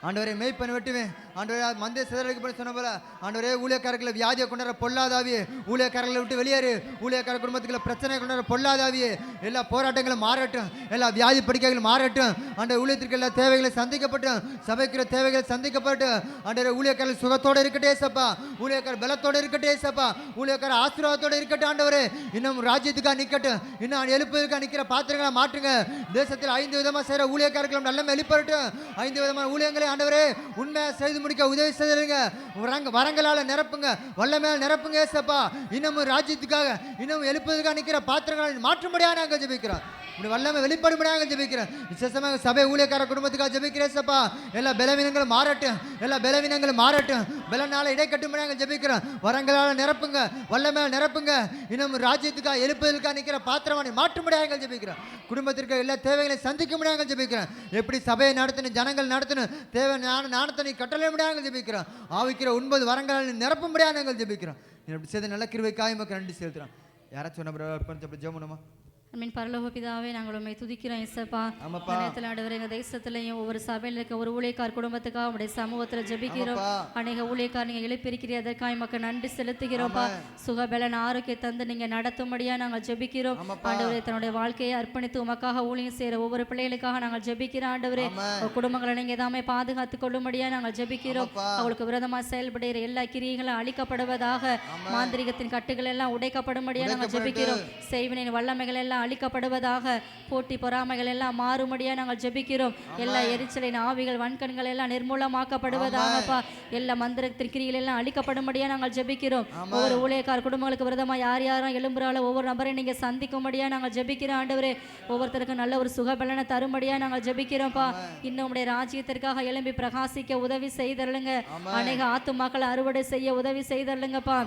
ஆண்டவரே மெய்ப்பன் வெட்டுவேன் ஆண்டவரே, மந்திர சிதறலுக்கு பண்ணி சொன்ன போல ஆண்டவரே ஊழியக்காரர்களை வியாதியை கொண்டாட பொல்லாதாவியே, ஊழியக்காரர்களை விட்டு வெளியேறு, ஊழியக்கார குடும்பத்துக்குள்ள பிரச்சனை கொண்டாட பொல்லாதாவியே, எல்லா போராட்டங்களும் மாறட்டும், எல்லா வியாதி படுக்கைகளும் மாறட்டும். ஆண்டவர் ஊழியத்திற்கு எல்லா தேவைகளை சந்திக்கப்பட்டும், சபைக்கிற தேவைகளை சந்திக்கப்பட்டும். ஆண்டவரே ஊழியக்காரர்கள் சுகத்தோடு இருக்கட்டே சப்பா, ஊழியக்கார பலத்தோடு இருக்கட்டே சப்பா, ஊழியக்கார ஆசீர்வாதத்தோடு இருக்கட்டும். ஆண்டவரே இன்னும் ராஜ்யத்துக்காக நிற்கட்டும், இன்னும் எழுப்பதுக்காக நிற்கிற பாத்திரங்களை மாற்றுங்க. தேசத்தில் 5 விதமாக செய்கிற ஊழியக்காரர்களும் நல்ல எழுப்பட்டும். 5 விதமான ஊழியங்களை ஆண்டவரே உண்மையா செய்து முடிக்க உதவி செய்யுங்க. வரங்களால நிரப்புங்க, வல்லமையால் நிரப்புங்க ஏசப்பா. இன்னும் ராஜ்யத்துக்காக இன்னும் எழுப்பதுக்காக நிற்கிற பாத்திரங்களை மாற்றும்படியாக நாங்கள் ஜெபிக்கிறோம். இப்படி வல்லமை வெளிப்படும்படியாக ஜெபிக்கிறேன். விசேஷமாக சபை ஊழியக்கார குடும்பத்துக்காக ஜெபிக்கிறேன் சப்பா. எல்லா பலவீனங்களும் மாறட்டும், பலனால இடைக்கட்டும்படியாக ஜெபிக்கிறேன். வரங்களால் நிரப்புங்க, வல்லமையால் நிரப்புங்க. இன்னும் ராஜ்யத்துக்காக எழுப்பதற்காக நிற்கிற பாத்திரங்களை மாற்றும்படியாக ஜெபிக்கிறேன். குடும்பத்திற்கு எல்லா தேவைகளை சந்திக்கும்படியாக ஜெபிக்கிறேன். எப்படி சபையை நடத்தணும், ஜனங்கள் நடத்தணும், தேவை ஞானத்தை கட்டளை முடியாங்க ஜெபிக்கிறோம். ஆவிக்கிற 9 வரங்களால் நிரப்பும்படியாக நாங்கள் ஜெபிக்கிறோம். இப்படி செய்த நல்ல கிருபைக்காக நமக்கு நன்றி செலுத்துறோம். யாராச்சும் சொன்ன ஜெபணுமா? அன்பின் பரலோக பிதாவே நாங்கள் உண்மை துதிக்கிறோம் இயேசப்பா. நேரத்தில் ஆண்டவரே எங்கள் தேசத்திலையும் ஒவ்வொரு சபையில் இருக்க ஒரு ஊழியக்கார் குடும்பத்துக்காக உடைய சமூகத்தில் ஜெபிக்கிறோம். அநேக ஊழியக்கார் நீங்கள் எழுப்பியிருக்கிறீர், அதற்காக மக்கள் நன்றி செலுத்துகிறோம்ப்பா. சுகபலன் ஆரோக்கியம் தந்து நீங்கள் நடத்தும்படியாக நாங்கள் ஜெபிக்கிறோம். ஆண்டவரே தன்னுடைய வாழ்க்கையை அர்ப்பணித்து உமக்காக ஊழியம் செய்கிற ஒவ்வொரு பிள்ளைகளுக்காக நாங்கள் ஜெபிக்கிறோம். ஆண்டவரே குடும்பங்களை நீங்கள் தாமே பாதுகாத்து கொள்ளும்படியாக நாங்கள் ஜெபிக்கிறோம். அவளுக்கு விரோதமாக செயல்படுகிற எல்லா கிரியைகளும் அழிக்கப்படுவதாக, மாந்திரிகத்தின் கட்டுகள் எல்லாம் உடைக்கப்படும்படியாக நாங்கள் ஜெபிக்கிறோம். செய்வினின் வல்லமைகள் எல்லாம் அழிக்கப்படுவதாக, போட்டி பொறாமைகள் எல்லாம் மாறும்படியா நாங்கள் ஜெபிக்கிறோம். எல்லா எரிச்சலின் ஆவிகள் வன்கண்கள் எல்லாம் நிர்மூலமாக்கப்படுவதாகப்பா. எல்லா மந்திரத்தின் கிரிகள் எல்லாம் அழிக்கப்படும்படியா நாங்கள் ஜெபிக்கிறோம். ஒவ்வொரு ஊழியக்கார குடும்பங்களுக்கு விரதமாக யாரும் எழும்புறாலும் ஒவ்வொரு நபரையும் நீங்க சந்திக்கும்படியா நாங்கள் ஜெபிக்கிறோம். ஆண்டவரே ஒவ்வொருத்தருக்கும் நல்ல ஒரு சுகபலனை தரும்படியா நாங்கள் ஜெபிக்கிறோம்ப்பா. இன்னும் உடைய ராஜ்யத்திற்காக எழும்பி பிரகாசிக்க உதவி செய்தருளுங்க. அநேக ஆத்துமாக்களை அறுவடை செய்ய உதவி செய்தருளுங்கப்பா.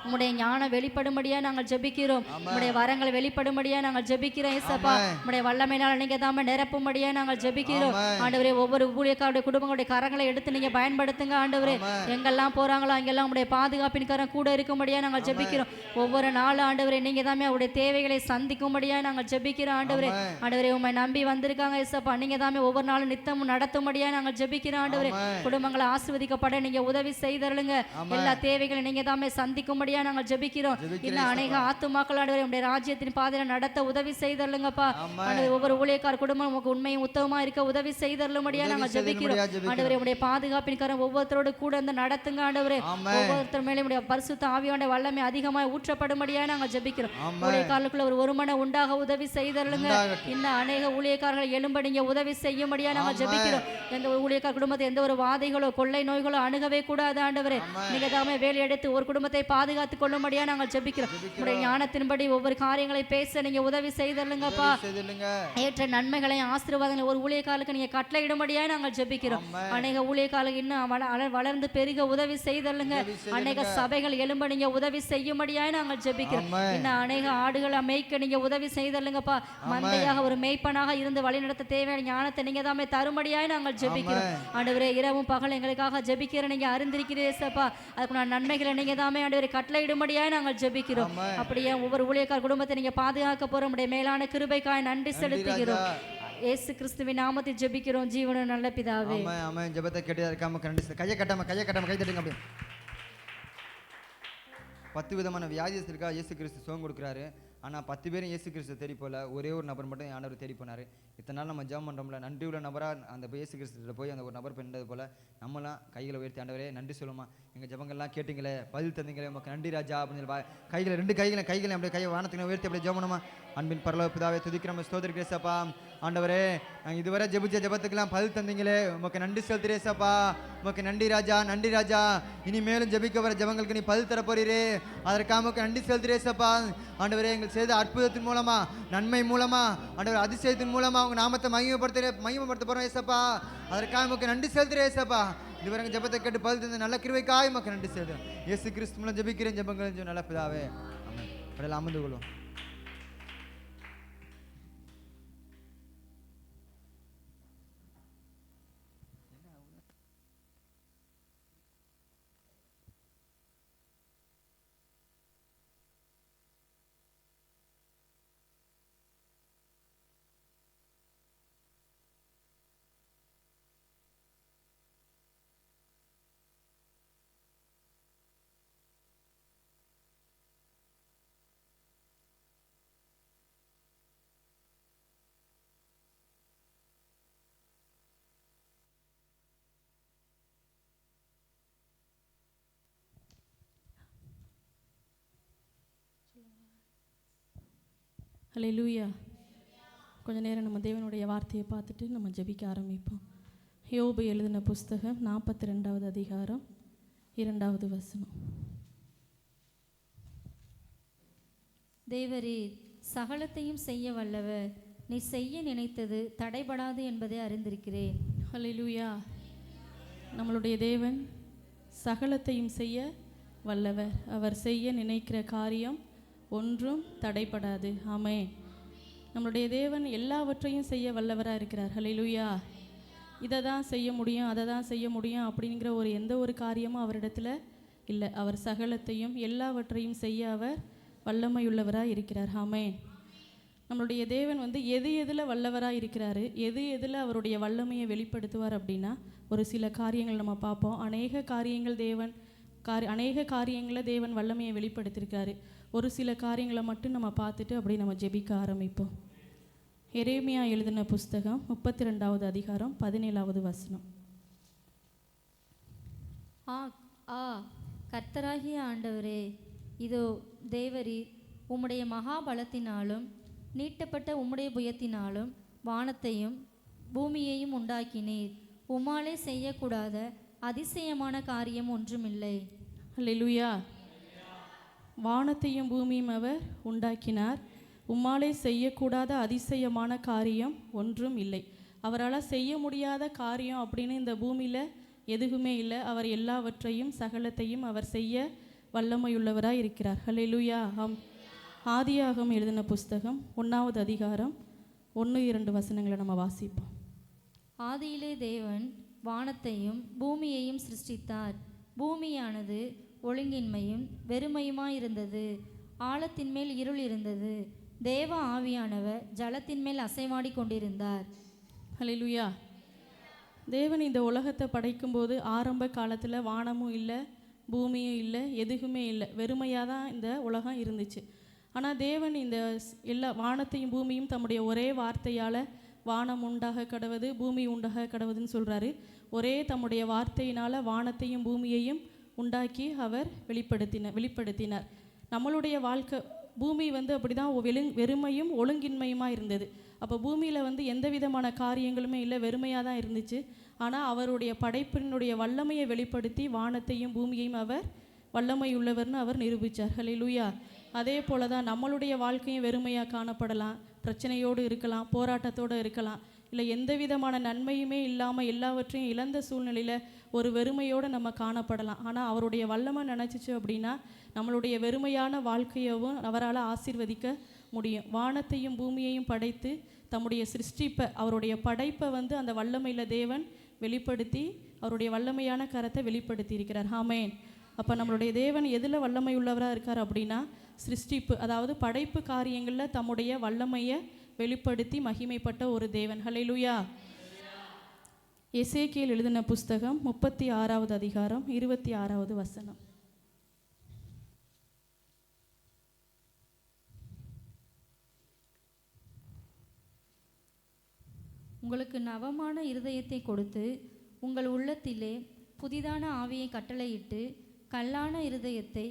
உம்முடைய ஞானம் வெளிப்படும்படியா நாங்கள் ஜெபிக்கிறோம். உம்முடைய வரங்கள் வெளிப்படும்படியா நாங்கள் ஜெபிக்கிறோம் ஏசப்பா. உம்முடைய வல்லமையினால நீங்க தாம நிரப்பும்படியா நாங்கள் ஜெபிக்கிறோம். ஆண்டவரே ஒவ்வொரு ஊழியக்காருடைய குடும்பங்களுடைய கரங்களை எடுத்து நீங்க பயன்படுத்துங்க. ஆண்டவரே எங்கெல்லாம் போறாங்களோ அங்கெல்லாம் உம்முடைய பாதுகாப்பின் கரம் கூட இருக்கும்படியா நாங்கள் ஜெபிக்கிறோம். ஒவ்வொரு நாளும் ஆண்டவரே நீங்க தாமே அவருடைய தேவைகளை சந்திக்கும்படியா நாங்கள் ஜெபிக்கிறோம். ஆண்டவரே ஆண்டவரே உம்மை நம்பி வந்திருக்காங்க ஏசப்பா. நீங்க தாமே ஒவ்வொரு நாளும் நித்தமும் நடத்தும்படியா நாங்கள் ஜெபிக்கிறோம். ஆண்டவரே குடும்பங்களை ஆசீர்வதிக்கப்பட நீங்க உதவி செய்தருளுங்க. எல்லா தேவைகளை நீங்க தாமே சந்திக்கும்படியா நாங்கள் ஜெபிக்கிறோம். இன்னும் அநேக ஆத்துமாக்கள் ஆண்டவரே உம்முடைய ராஜ்யத்தின் பாதையில நடத்த உதவி செய்தருளுங்கப்பா. ஆண்டவரே ஒவ்வொரு ஊழியக்கார குடும்பம் உங்களுக்கு உண்மையும் உத்தமமா இருக்க உதவி செய்தருளும்படியா நாங்கள் ஜெபிக்கிறோம். ஆண்டவரே உம்முடைய பாதுகாப்பின் கரம் ஒவ்வொருத்தரோடு கூட இருந்து நடத்துங்க. ஆண்டவரே ஒவ்வொருத்தர் மேலே உம்முடைய பரிசுத்த ஆவியோட வல்லமை அதிகமாக ஊற்றப்படும்படியா நாங்கள் ஜெபிக்கிறோம். ஊழியக்காரர்களுக்குள்ள ஒரு ஒருமனை உண்டாக உதவி செய்தருளுங்க. இன்னும் அநேக ஊழியக்காரர்கள் எழும்ப நீங்க உதவி செய்யும்படியா நாங்கள் ஜெபிக்கிறோம். எந்த ஊழியக்கார குடும்பத்தை எந்த ஒரு வாதைகளோ கொள்ளை நோய்களோ அணுகவே கூடாது. ஆண்டவரே நீங்க தாமே வேலை எடுத்து ஒரு குடும்பத்தை பாதுகாத்து கொள்ளும்படியா நாங்கள் ஜெபிக்கிறோம். உடைய ஞானத்தின்படி ஒவ்வொரு காரியங்களை பேச நீங்க உதவி செய்தருளுங்கப்பா. ஏற்ற நன்மைகளை ஆசீர்வாதங்களை ஒரு ஊழியக்காரருக்கு நீங்க கட்டளையிடும்படியா நாங்கள் ஜெபிக்கிறோம். அநேக ஊழியக்காரர்கள் இன்னும் வளர்ந்து பெருக உதவி செய்தருளுங்க. அநேக சபைகள் எழும்ப நீங்க உதவி செய்யும்படியா நாங்கள் ஜெபிக்கிறோம். இன்னும் அநேக ஆடுகளை மேய்க்க நீங்க உதவி செய்தருளுங்கப்பா. மந்தையாக ஒரு மேய்ப்பனாக இருந்து வழிநடத்த தேவையான ஞானத்தை நீங்க தாமே தரும்படியா நாங்கள் ஜெபிக்கிறோம். ஆண்டவரே இரவும் பகல் எங்களுக்காக ஜெபிக்கிற நீங்க அறிந்திருக்கிறீசப்பா. அதுக்கு நன்மைகளை நீங்க தாமே ஆண்டவரே கட்டளையிடும்படியாய் நாங்கள் ஜெபிக்கிறோம். அப்படியே ஒவ்வொரு ஊழியக்கார குடும்பத்தை நீங்க பாதுகாக்க போற உடைய மேலான கிருபைக்காய் நன்றி செலுத்துகிறோம். இயேசு கிறிஸ்துவின் நாமத்தில் ஜெபிக்கிறோம் ஜீவன நல்ல பிதாவே. ஆமென் ஆமென். ஜெபத்தை கேட்டதா இருக்காம நன்றி. கையை கட்டாம கை தட்டுங்க. அப்படியே 10 விதமான வியாதியத்திற்காக இயேசு கிறிஸ்து சுகம் கொடுக்குறாரு. ஆனால் 10 பேரும் இயேசு கிறிஸ்து தேடி போல, ஒரே ஒரு நபர் மட்டும் ஆண்டவர் தேடி போனார். இத்தனை நாள் நம்ம ஜெபம் பண்ணுறோம்ல, நன்றி உள்ள நபராக அந்த இயேசு கிறிஸ்துல போய் அந்த ஒரு நபர் பண்ணது போல் நம்மளாம் கைகளை உயர்த்தி ஆண்டவரே நன்றி சொல்லுமா, எங்கள் ஜெபங்கள்லாம் கேட்டீங்களே, பதில் தந்தீங்களே, உமக்கு நன்றி ராஜா அப்படின்னு சொல்லி கைகளை 2 கைகளை அப்படியே கையை வானத்துக்கு உயர்த்தி அப்படியே ஜெபம் பண்ணுமா. அன்பின் பரலோக பிதாவே துதிக்கிறோம் ஸ்தோத்திரிக்கிறேசப்பா. ஆண்டவரே நாங்கள் இதுவரை ஜெபிச்ச ஜெபத்துக்கெல்லாம் பதில் தந்தீங்களே, உமக்கு நன்றி செலுத்துறேசப்பா. உமக்கு நன்றி ராஜா. இனிமேலும் ஜெபிக்க வர ஜெபங்களுக்கு நீ பதில் தர போறீரே, அதற்காக உமக்கு நன்றி செலுத்துறேசப்பா. ஆண்டவரே எங்கள் செய்த அற்புதத்தின் மூலமா, நன்மை மூலமா, ஆண்டவர் அதிசயத்தின் மூலமா உங்க நாமத்தை மகிமைப்படுத்த போறோம் ஏசப்பா. அதற்காக உமக்கு நன்றி செலுத்துறேன் ஏசப்பா. இதுவரை ஜெபத்தை கேட்டு பதில் தந்த நல்ல கிருபைக்காய் உமக்கு நன்றி செலுத்துறேன். இயேசு கிறிஸ்து மூலம் ஜெபிக்கிறேன் ஜெபங்கள் நல்ல பிதாவே. ஆமென். கடல் அமர்ந்து கொள்வோம். ஹல்லேலூயா. கொஞ்ச நேரம் நம்ம தேவனுடைய வார்த்தையை பார்த்துட்டு நம்ம ஜெபிக்க ஆரம்பிப்போம். யோபு எழுதின புஸ்தகம் 42வது அதிகாரம் 2வது வசனம். தேவரீர் சகலத்தையும் செய்ய வல்லவர், நீ செய்ய நினைத்தது தடைபடாது என்பதை அறிந்திருக்கிறேன். ஹல்லேலூயா. நம்மளுடைய தேவன் சகலத்தையும் செய்ய வல்லவர். அவர் செய்ய நினைக்கிற காரியம் ஒன்றும் தடைபடாது. ஆமென். நம்மளுடைய தேவன் எல்லாவற்றையும் செய்ய வல்லவராக இருக்கிறார். ஹல்லேலூயா. இதை தான் செய்ய முடியும், அதை தான் செய்ய முடியும் அப்படிங்கிற எந்த ஒரு காரியமும் அவரிடத்துல இல்லை. அவர் சகலத்தையும் எல்லாவற்றையும் செய்ய அவர் வல்லமையுள்ளவராக இருக்கிறார். ஆமென். நம்மளுடைய தேவன் எதில் வல்லவராக இருக்கிறாரு, எதில் அவருடைய வல்லமையை வெளிப்படுத்துவார் அப்படின்னா ஒரு சில காரியங்கள் நம்ம பார்ப்போம். அநேக காரியங்களை தேவன் வல்லமையை வெளிப்படுத்தியிருக்காரு. ஒரு சில காரியங்களை மட்டும் நம்ம பார்த்துட்டு அப்படியே நம்ம ஜெபிக்க ஆரம்பிப்போம். எரேமியா எழுதின புஸ்தகம் 32வது அதிகாரம் 17வது வசனம். கர்த்தராகிய ஆண்டவரே, இதோ தேவரீர் உம்முடைய மகாபலத்தினாலும் நீட்டப்பட்ட உம்முடைய புயத்தினாலும் வானத்தையும் பூமியையும் உண்டாக்கினீர். உம்மாலே செய்யக்கூடாத அதிசயமான காரியம் ஒன்றுமில்லை. ஹல்லேலூயா. வானத்தையும் பூமியும் அவர் உண்டாக்கினார். உம்மாலே செய்யக்கூடாத அதிசயமான காரியம் ஒன்றும் இல்லை. அவரால் செய்ய முடியாத காரியம் அப்படின்னு இந்த பூமியில் எதுவுமே இல்லை. அவர் எல்லாவற்றையும் சகலத்தையும் அவர் செய்ய வல்லமையுள்ளவராக இருக்கிறார். ஹல்லேலூயா. ஆதியாகமம் எழுதின புஸ்தகம் 1வது அதிகாரம் 1-2 வசனங்களை நம்ம வாசிப்போம். ஆதியிலே தேவன் வானத்தையும் பூமியையும் சிருஷ்டித்தார். பூமியானது ஒழுங்கின்மையும் வெறுமையுமாயிருந்தது. ஆழத்தின் மேல் இருள் இருந்தது. தேவ ஆவியானவர் ஜலத்தின் மேல் அசைவாடி கொண்டிருந்தார். ஹல்லேலூயா. தேவன் இந்த உலகத்தை படைக்கும்போது ஆரம்ப காலத்தில் வானமும் இல்லை, பூமியும் இல்லை, எதுவுமே இல்லை, வெறுமையாக தான் இந்த உலகம் இருந்துச்சு. ஆனால் தேவன் இந்த எல்லா வானத்தையும் பூமியும் தம்முடைய ஒரே வார்த்தையால் வானம் உண்டாக கடவது, பூமி உண்டாக கடவுதுன்னு சொல்கிறாரு. ஒரே தம்முடைய வார்த்தையினால் வானத்தையும் பூமியையும் உண்டாக்கி அவர் வெளிப்படுத்தினார். நம்மளுடைய வாழ்க்கை பூமி அப்படி தான் வெறுமையும் ஒழுங்கின்மையுமாக இருந்தது. அப்போ பூமியில் எந்த விதமான காரியங்களுமே இல்லை, வெறுமையாக தான் இருந்துச்சு. ஆனால் அவருடைய படைப்பினுடைய வல்லமையை வெளிப்படுத்தி வானத்தையும் பூமியையும் அவர் வல்லமை உள்ளவர்னு அவர் நிரூபித்தார். ஹல்லேலூயா. அதே போல தான் நம்மளுடைய வாழ்க்கையும் வெறுமையாக காணப்படலாம், பிரச்சனையோடு இருக்கலாம், போராட்டத்தோடு இருக்கலாம், இல்லை எந்த விதமான நன்மையுமே இல்லாமல் எல்லாவற்றையும் இழந்த சூழ்நிலையில் ஒரு வெறுமையோடு நம்ம காணப்படலாம். ஆனால் அவருடைய வல்லமை நினச்சிச்சு அப்படின்னா நம்மளுடைய வெறுமையான வாழ்க்கையவும் அவரால் ஆசீர்வதிக்க முடியும். வானத்தையும் பூமியையும் படைத்து தம்முடைய சிருஷ்டிப்பை, அவருடைய படைப்பை அந்த வல்லமையில் தேவன் வெளிப்படுத்தி அவருடைய வல்லமையான கரத்தை வெளிப்படுத்தி இருக்கிறார். ஆமென். அப்போ நம்மளுடைய தேவன் எதில் வல்லமை உள்ளவராக இருக்கார் அப்படின்னா சிருஷ்டிப்பு, அதாவது படைப்பு காரியங்களில் தம்முடைய வல்லமையை வெளிப்படுத்தி மகிமைப்பட்ட ஒரு தேவன். ஹல்லேலூயா. எசேக்கியேல் எழுதின புஸ்தகம் 36வது அதிகாரம் 26வது வசனம். உங்களுக்கு நவமான இருதயத்தை கொடுத்து உங்கள் உள்ளத்திலே புதிதான ஆவியை கட்டளையிட்டு கல்லான இருதயத்தை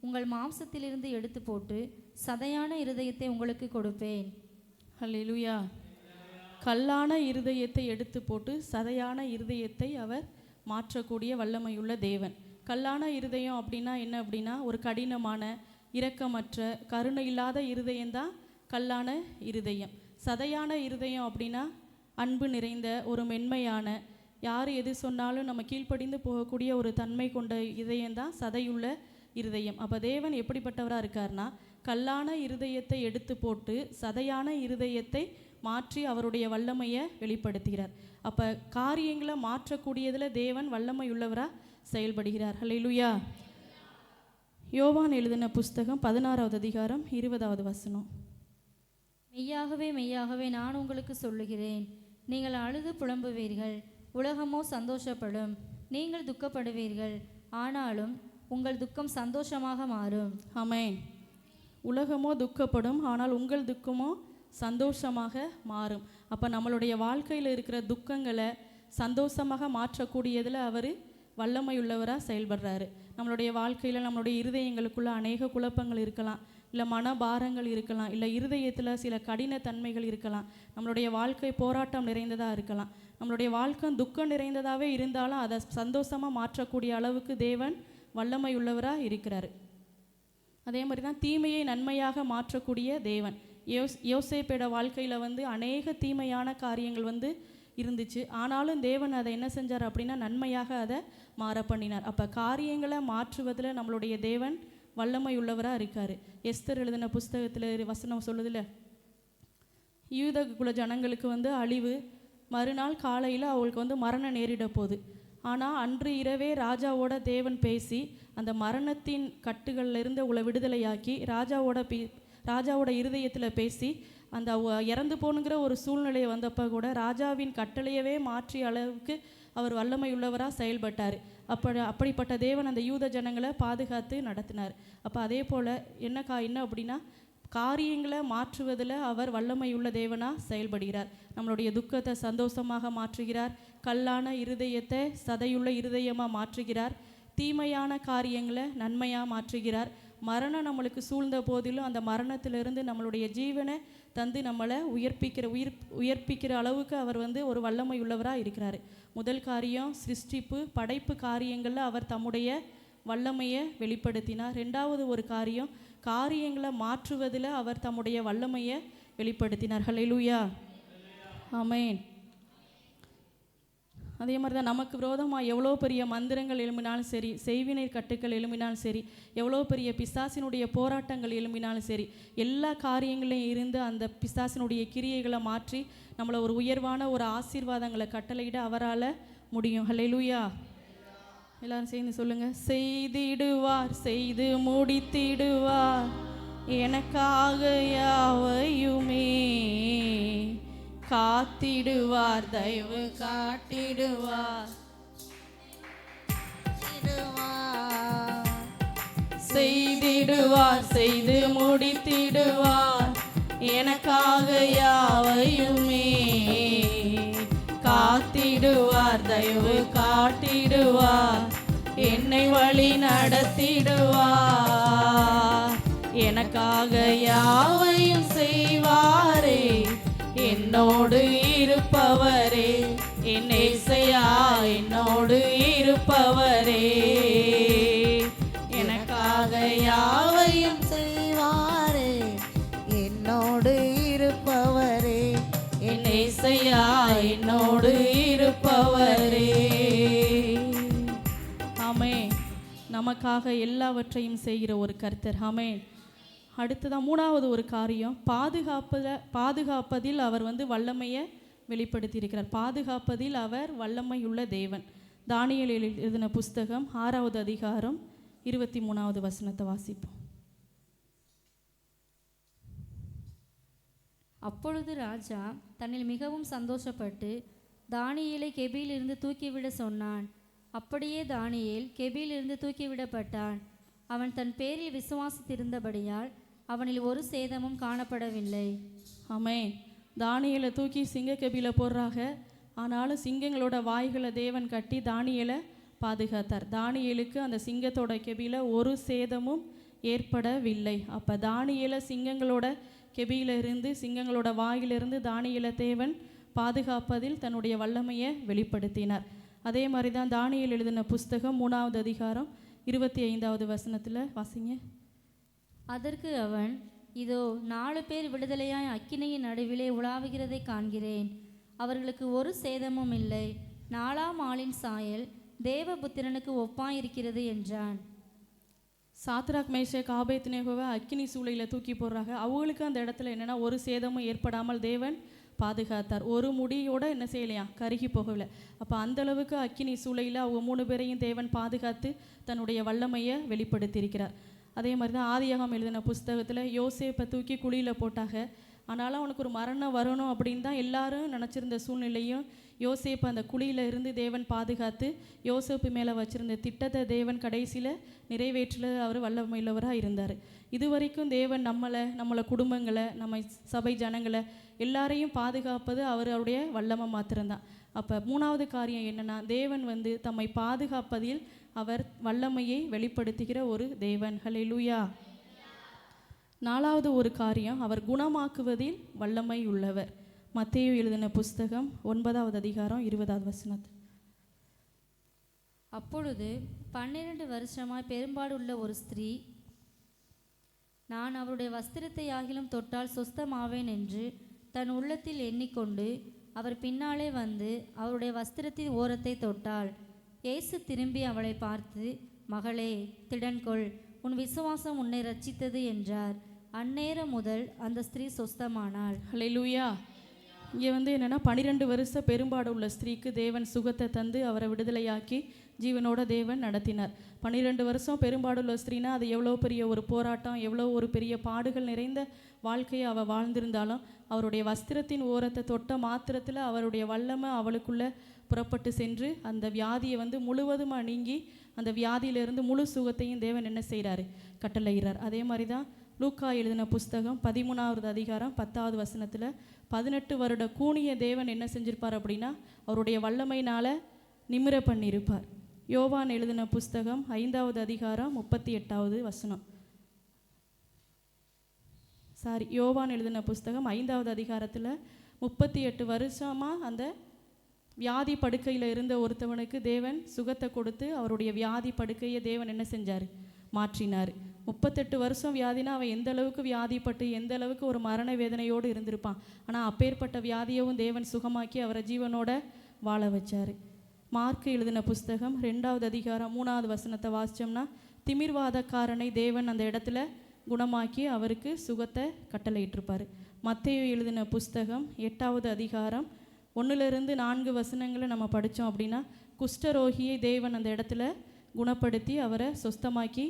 உங்கள் மாம்சத்திலிருந்து எடுத்து போட்டு சதையான இருதயத்தை உங்களுக்கு கொடுப்பேன். ஹல்லேலூயா. கல்லான இருதயத்தை எடுத்து போட்டு சதையான இருதயத்தை அவர் மாற்றக்கூடிய வல்லமையுள்ள தேவன். கல்லான இருதயம் அப்படின்னா என்ன அப்படின்னா ஒரு கடினமான இரக்கமற்ற கருணை இல்லாத இருதயம்தான் கல்லான இருதயம். சதையான இருதயம் அப்படின்னா அன்பு நிறைந்த ஒரு மென்மையான, யார் எது சொன்னாலும் நம்ம கீழ்ப்படிந்து போகக்கூடிய ஒரு தன்மை கொண்ட இதயம்தான் சதையுள்ள இருதயம். அப்போ தேவன் எப்படிப்பட்டவராக இருக்கார்னா கல்லான இருதயத்தை எடுத்து போட்டு சதையான இருதயத்தை மாற்றி அவருடைய வல்லமையை வெளிப்படுத்துகிறார். அப்போ காரியங்களை மாற்றக்கூடியதில் தேவன் வல்லமை உள்ளவராக செயல்படுகிறார். ஹல்லேலூயா. யோவான் எழுதின புஸ்தகம் 16வது அதிகாரம் 20வது வசனம். மெய்யாகவே மெய்யாகவே நான் உங்களுக்கு சொல்லுகிறேன், நீங்கள் அழுது புலம்புவீர்கள், உலகமோ சந்தோஷப்படும். நீங்கள் துக்கப்படுவீர்கள், ஆனாலும் உங்கள் துக்கம் சந்தோஷமாக மாறும். ஆமென். உலகமோ துக்கப்படும், ஆனால் உங்கள் துக்கமோ சந்தோஷமாக மாறும். அப்போ நம்மளுடைய வாழ்க்கையில் இருக்கிற துக்கங்களை சந்தோஷமாக மாற்றக்கூடியதில் அவர் வல்லமையுள்ளவராக செயல்படுறாரு. நம்மளுடைய வாழ்க்கையில் நம்மளுடைய இருதயங்களுக்குள்ள அநேக குழப்பங்கள் இருக்கலாம், இல்லை மனபாரங்கள் இருக்கலாம், இல்லை இருதயத்தில் சில கடின தன்மைகள் இருக்கலாம், நம்மளுடைய வாழ்க்கை போராட்டம் நிறைந்ததாக இருக்கலாம். நம்மளுடைய வாழ்க்கை துக்கம் நிறைந்ததாகவே இருந்தாலும் அதை சந்தோஷமாக மாற்றக்கூடிய அளவுக்கு தேவன் வல்லமை உள்ளவராக இருக்கிறார். அதே மாதிரி தான் தீமையை நன்மையாக மாற்றக்கூடிய தேவன். யோசேப்போட வாழ்க்கையில் அநேக தீமையான காரியங்கள் இருந்துச்சு. ஆனாலும் தேவன் அதை என்ன செஞ்சார் அப்படின்னா நன்மையாக அதை மாற பண்ணினார். அப்போ காரியங்களை மாற்றுவதில் நம்மளுடைய தேவன் வல்லமை உள்ளவராக இருக்கார். எஸ்தர் எழுதின புஸ்தகத்தில் வசனம் சொல்லுதில்ல, யூத குல ஜனங்களுக்கு அழிவு, மறுநாள் காலையில் அவளுக்கு மரணம் நேரிட போகுது. ஆனால் அன்று இரவே ராஜாவோட தேவன் பேசி அந்த மரணத்தின் கட்டுகளிலிருந்து அவளை விடுதலையாக்கி ராஜாவோட இருதயத்தில் பேசி அந்த இறந்து போனுங்கிற ஒரு சூழ்நிலையை வந்தப்போ கூட ராஜாவின் கட்டளையவே மாற்றிய அளவுக்கு அவர் வல்லமை உள்ளவராக செயல்பட்டார். அப்படிப்பட்ட தேவன் அந்த யூத ஜனங்களை பாதுகாத்து நடத்தினார். அப்போ அதே போல் என்ன அப்படின்னா காரியங்களை மாற்றுவதில் அவர் வல்லமையுள்ள தேவனாக செயல்படுகிறார். நம்மளுடைய துக்கத்தை சந்தோஷமாக மாற்றுகிறார், கல்லான இருதயத்தை சதையுள்ள இருதயமாக மாற்றுகிறார், தீமையான காரியங்களை நன்மையாக மாற்றுகிறார். மரணம் நம்மளுக்கு சூழ்ந்த போதிலும் அந்த மரணத்திலிருந்து நம்மளுடைய ஜீவனை தந்து நம்மளை உயிர்ப்பிக்கிற அளவுக்கு அவர் ஒரு வல்லமை உள்ளவராக இருக்கிறார். முதல் காரியம் சிருஷ்டிப்பு, படைப்பு காரியங்களில் அவர் தம்முடைய வல்லமையை வெளிப்படுத்தினார். ரெண்டாவது ஒரு காரியங்களை மாற்றுவதில் அவர் தம்முடைய வல்லமையை வெளிப்படுத்தினார். ஹல்லேலூயா. ஆமென். அதே மாதிரி தான் நமக்கு விரோதமாக எவ்வளோ பெரிய மந்திரங்கள் எழும்பினாலும் சரி, செய்வினை கட்டுக்கள் எழும்பினாலும் சரி, எவ்வளோ பெரிய பிசாசினுடைய போராட்டங்கள் எழும்பினாலும் சரி, எல்லா காரியங்களையும் இருந்து அந்த பிசாசினுடைய கிரியைகளை மாற்றி நம்மளை ஒரு உயர்வான ஒரு ஆசீர்வாதங்களை கட்டளையிட அவரால் முடியும். ஹல்லேலூயா. எல்லாரும் சேர்ந்து சொல்லுங்க. செய்திடுவார், செய்து முடித்திடுவார், எனக்காக யாவையுமே காத்திடுவார், தயவு காட்டிடுவார், செய்திடுவார், செய்து முடித்திடுவார், எனக்காக யாவையுமே காத்திடுவார், தயவு காட்டிடுவார், என்னை வழி நடத்திடுவார், எனக்காக யாவையும் செய்வாரே, என்னோடு இருப்பவரே, என் இயேசையா என்னோடு இருப்பவரே, எனக்காக யாவையும் செய்வாரே, என்னோடு இருப்பவரே, என் இயேசையா என்னோடு இருப்பவரே. ஆமென். நமக்காக எல்லாவற்றையும் செய்கிற ஒரு கர்த்தர். ஆமென். அடுத்ததான் மூணாவது ஒரு காரியம், பாதுகாப்பதில் அவர் வல்லமையை வெளிப்படுத்தியிருக்கிறார். பாதுகாப்பதில் அவர் வல்லமையுள்ள தேவன். தானியேல் எழுதின புஸ்தகம் 6வது அதிகாரம் 23வது வசனத்தை வாசிப்போம். அப்பொழுது ராஜா தன்னில் மிகவும் சந்தோஷப்பட்டு தானியேலை கெபியிலிருந்து தூக்கிவிட சொன்னான். அப்படியே தானியேல் கெபியிலிருந்து தூக்கிவிடப்பட்டான். அவன் தன் பேரில் விசுவாசித்திருந்தபடியால் அவனில் ஒரு சேதமும் காணப்படவில்லை. ஆமென். தானியேலை தூக்கி சிங்கக்கெபியில் போடுறாங்க. ஆனாலும் சிங்கங்களோட வாய்களை தேவன் கட்டி தானியேலை பாதுகாத்தார். தானியேலுக்கு அந்த சிங்கத்தோட கெபியில் ஒரு சேதமும் ஏற்படவில்லை. அப்போ தானியேலை சிங்கங்களோட கெபியில இருந்து, சிங்கங்களோட வாயிலிருந்து தானியேலை தேவன் பாதுகாப்பதில் தன்னுடைய வல்லமையை வெளிப்படுத்தினார். அதே மாதிரி தான் தானியேல் எழுதின புஸ்தகம் 3வது அதிகாரம் 25வது வசனத்தில் வாசிங்க. அதற்கு அவன், இதோ 4 பேர் விடுதலையாய் அக்கினியின் நடுவிலே உலாவுகிறதை காண்கிறேன். அவர்களுக்கு ஒரு சேதமும் இல்லை. 4ஆம் ஆளின் சாயல் தேவபுத்திரனுக்கு ஒப்பாயிருக்கிறது என்றான். சாத்ராக் மேஷக் ஆபேத்நேகோவை அக்கினி சூளையில் தூக்கி போடுறாங்க. அவங்களுக்கு அந்த இடத்துல என்னென்னா ஒரு சேதமும் ஏற்படாமல் தேவன் பாதுகாத்தார். ஒரு முடியோட என்ன செய்யலையா, கருகி போகவில்லை. அப்போ அந்தளவுக்கு அக்கினி சூளையில் அவங்க 3 பேரையும் தேவன் பாதுகாத்து தன்னுடைய வல்லமையை வெளிப்படுத்தியிருக்கிறார். அதே மாதிரி தான் ஆதியாகமம் எழுதின புஸ்தகத்தில் யோசேப்பை தூக்கி குழியில் போட்டாங்க. ஆனாலும் அவனுக்கு ஒரு மரணம் வரணும் அப்படின்னு தான் எல்லாரும் நினச்சிருந்த சூழ்நிலையும் யோசேப்பு அந்த குழியில் இருந்து தேவன் பாதுகாத்து யோசேப்பு மேலே வச்சுருந்த திட்டத்தை தேவன் கடைசியில் நிறைவேற்றல அவர் வல்லமையுள்ளவராக இருந்தார். இதுவரைக்கும் தேவன் நம்மளை குடும்பங்களை, நம்ம சபை ஜனங்களை எல்லாரையும் பாதுகாப்பது அவருடைய வல்லமை மாத்திரம்தான். அப்போ 3வது காரியம் என்னென்னா, தேவன் தம்மை பாதுகாப்பதில் அவர் வல்லமையை வெளிப்படுத்துகிற ஒரு தேவன். ஹல்லேலூயா. 4வது ஒரு காரியம், அவர் குணமாக்குவதில் வல்லமை உள்ளவர். மத்தேயு எழுதின புஸ்தகம் 9வது அதிகாரம் 20வது வசனத்தில், அப்பொழுது 12 வருஷமாய் பெரும்பாடுள்ள ஒரு ஸ்திரீ, நான் அவருடைய வஸ்திரத்தை ஆகிலும் தொட்டால் சொஸ்தமாவேன் என்று தன் உள்ளத்தில் எண்ணிக்கொண்டு அவர் பின்னாலே வந்து அவருடைய வஸ்திரத்தின் ஓரத்தை தொட்டாள். இயேசு திரும்பி அவளை பார்த்து, மகளே, திடன்கொள், உன் விசுவாசம் உன்னை ரட்சித்தது என்றார். அந்நேரம் முதல் அந்த ஸ்திரீ சொஸ்தமானாள். ஹல்லேலூயா. இங்கே என்னென்னா 12 வருஷம் பெரும்பாடு உள்ள ஸ்திரீக்கு தேவன் சுகத்தை தந்து அவரை விடுதலையாக்கி ஜீவனோட தேவன் நடத்தினார். 12 வருஷம் பெரும்பாடுள்ள ஸ்திரீனா அது எவ்வளோ பெரிய ஒரு போராட்டம், எவ்வளோ ஒரு பெரிய பாடுகள் நிறைந்த வாழ்க்கையை அவள் வாழ்ந்திருந்தாலும் அவருடைய வஸ்திரத்தின் ஓரத்தை தொட்ட மாத்திரத்தில் அவருடைய வல்லமை அவளுக்குள்ளே புறப்பட்டு சென்று அந்த வியாதியை முழுவதுமாக நீங்கி அந்த வியாதியிலிருந்து முழு சுகத்தையும் தேவன் என்ன செய்கிறாரு, கட்டளையிறார். அதே மாதிரி தான் லூக்கா எழுதின புஸ்தகம் 13வது அதிகாரம் 10வது வசனத்தில் 18 வருட கூனிய தேவன் என்ன செஞ்சிருப்பார் அப்படின்னா அவருடைய வல்லமையினால் நிமிர பண்ணியிருப்பார். யோவான் எழுதின புஸ்தகம் 5வது அதிகாரம் 38வது வசனம். யோவான் எழுதின புஸ்தகம் 5வது அதிகாரத்தில் 38 வருஷமாக அந்த வியாதி படுக்கையில் இருந்த ஒருத்தவனுக்கு தேவன் சுகத்தை கொடுத்து அவருடைய வியாதி படுக்கையை தேவன் என்ன செஞ்சார், மாற்றினார். 38 வருஷம் வியாதினா அவன் எந்த அளவுக்கு வியாதிப்பட்டு எந்த அளவுக்கு ஒரு மரண வேதனையோடு இருந்திருப்பான். ஆனால் அப்பேற்பட்ட வியாதியவும் தேவன் சுகமாக்கி அவரை ஜீவனோட வாழ வச்சார். மார்க் எழுதின புஸ்தகம் 2வது அதிகாரம் 3வது வசனத்தை வாசித்தோம்னா திமிர்வாதக்காரனை தேவன் அந்த இடத்துல குணமாக்கி அவருக்கு சுகத்தை கட்டளையிட்டிருப்பார். மத்தேயு எழுதின புஸ்தகம் 8வது அதிகாரம் 1லிருந்து 4 வசனங்களை நம்ம படித்தோம் அப்படின்னா குஷ்டரோகியை தேவன் அந்த இடத்துல குணப்படுத்தி அவரை சொஸ்தமாக்கி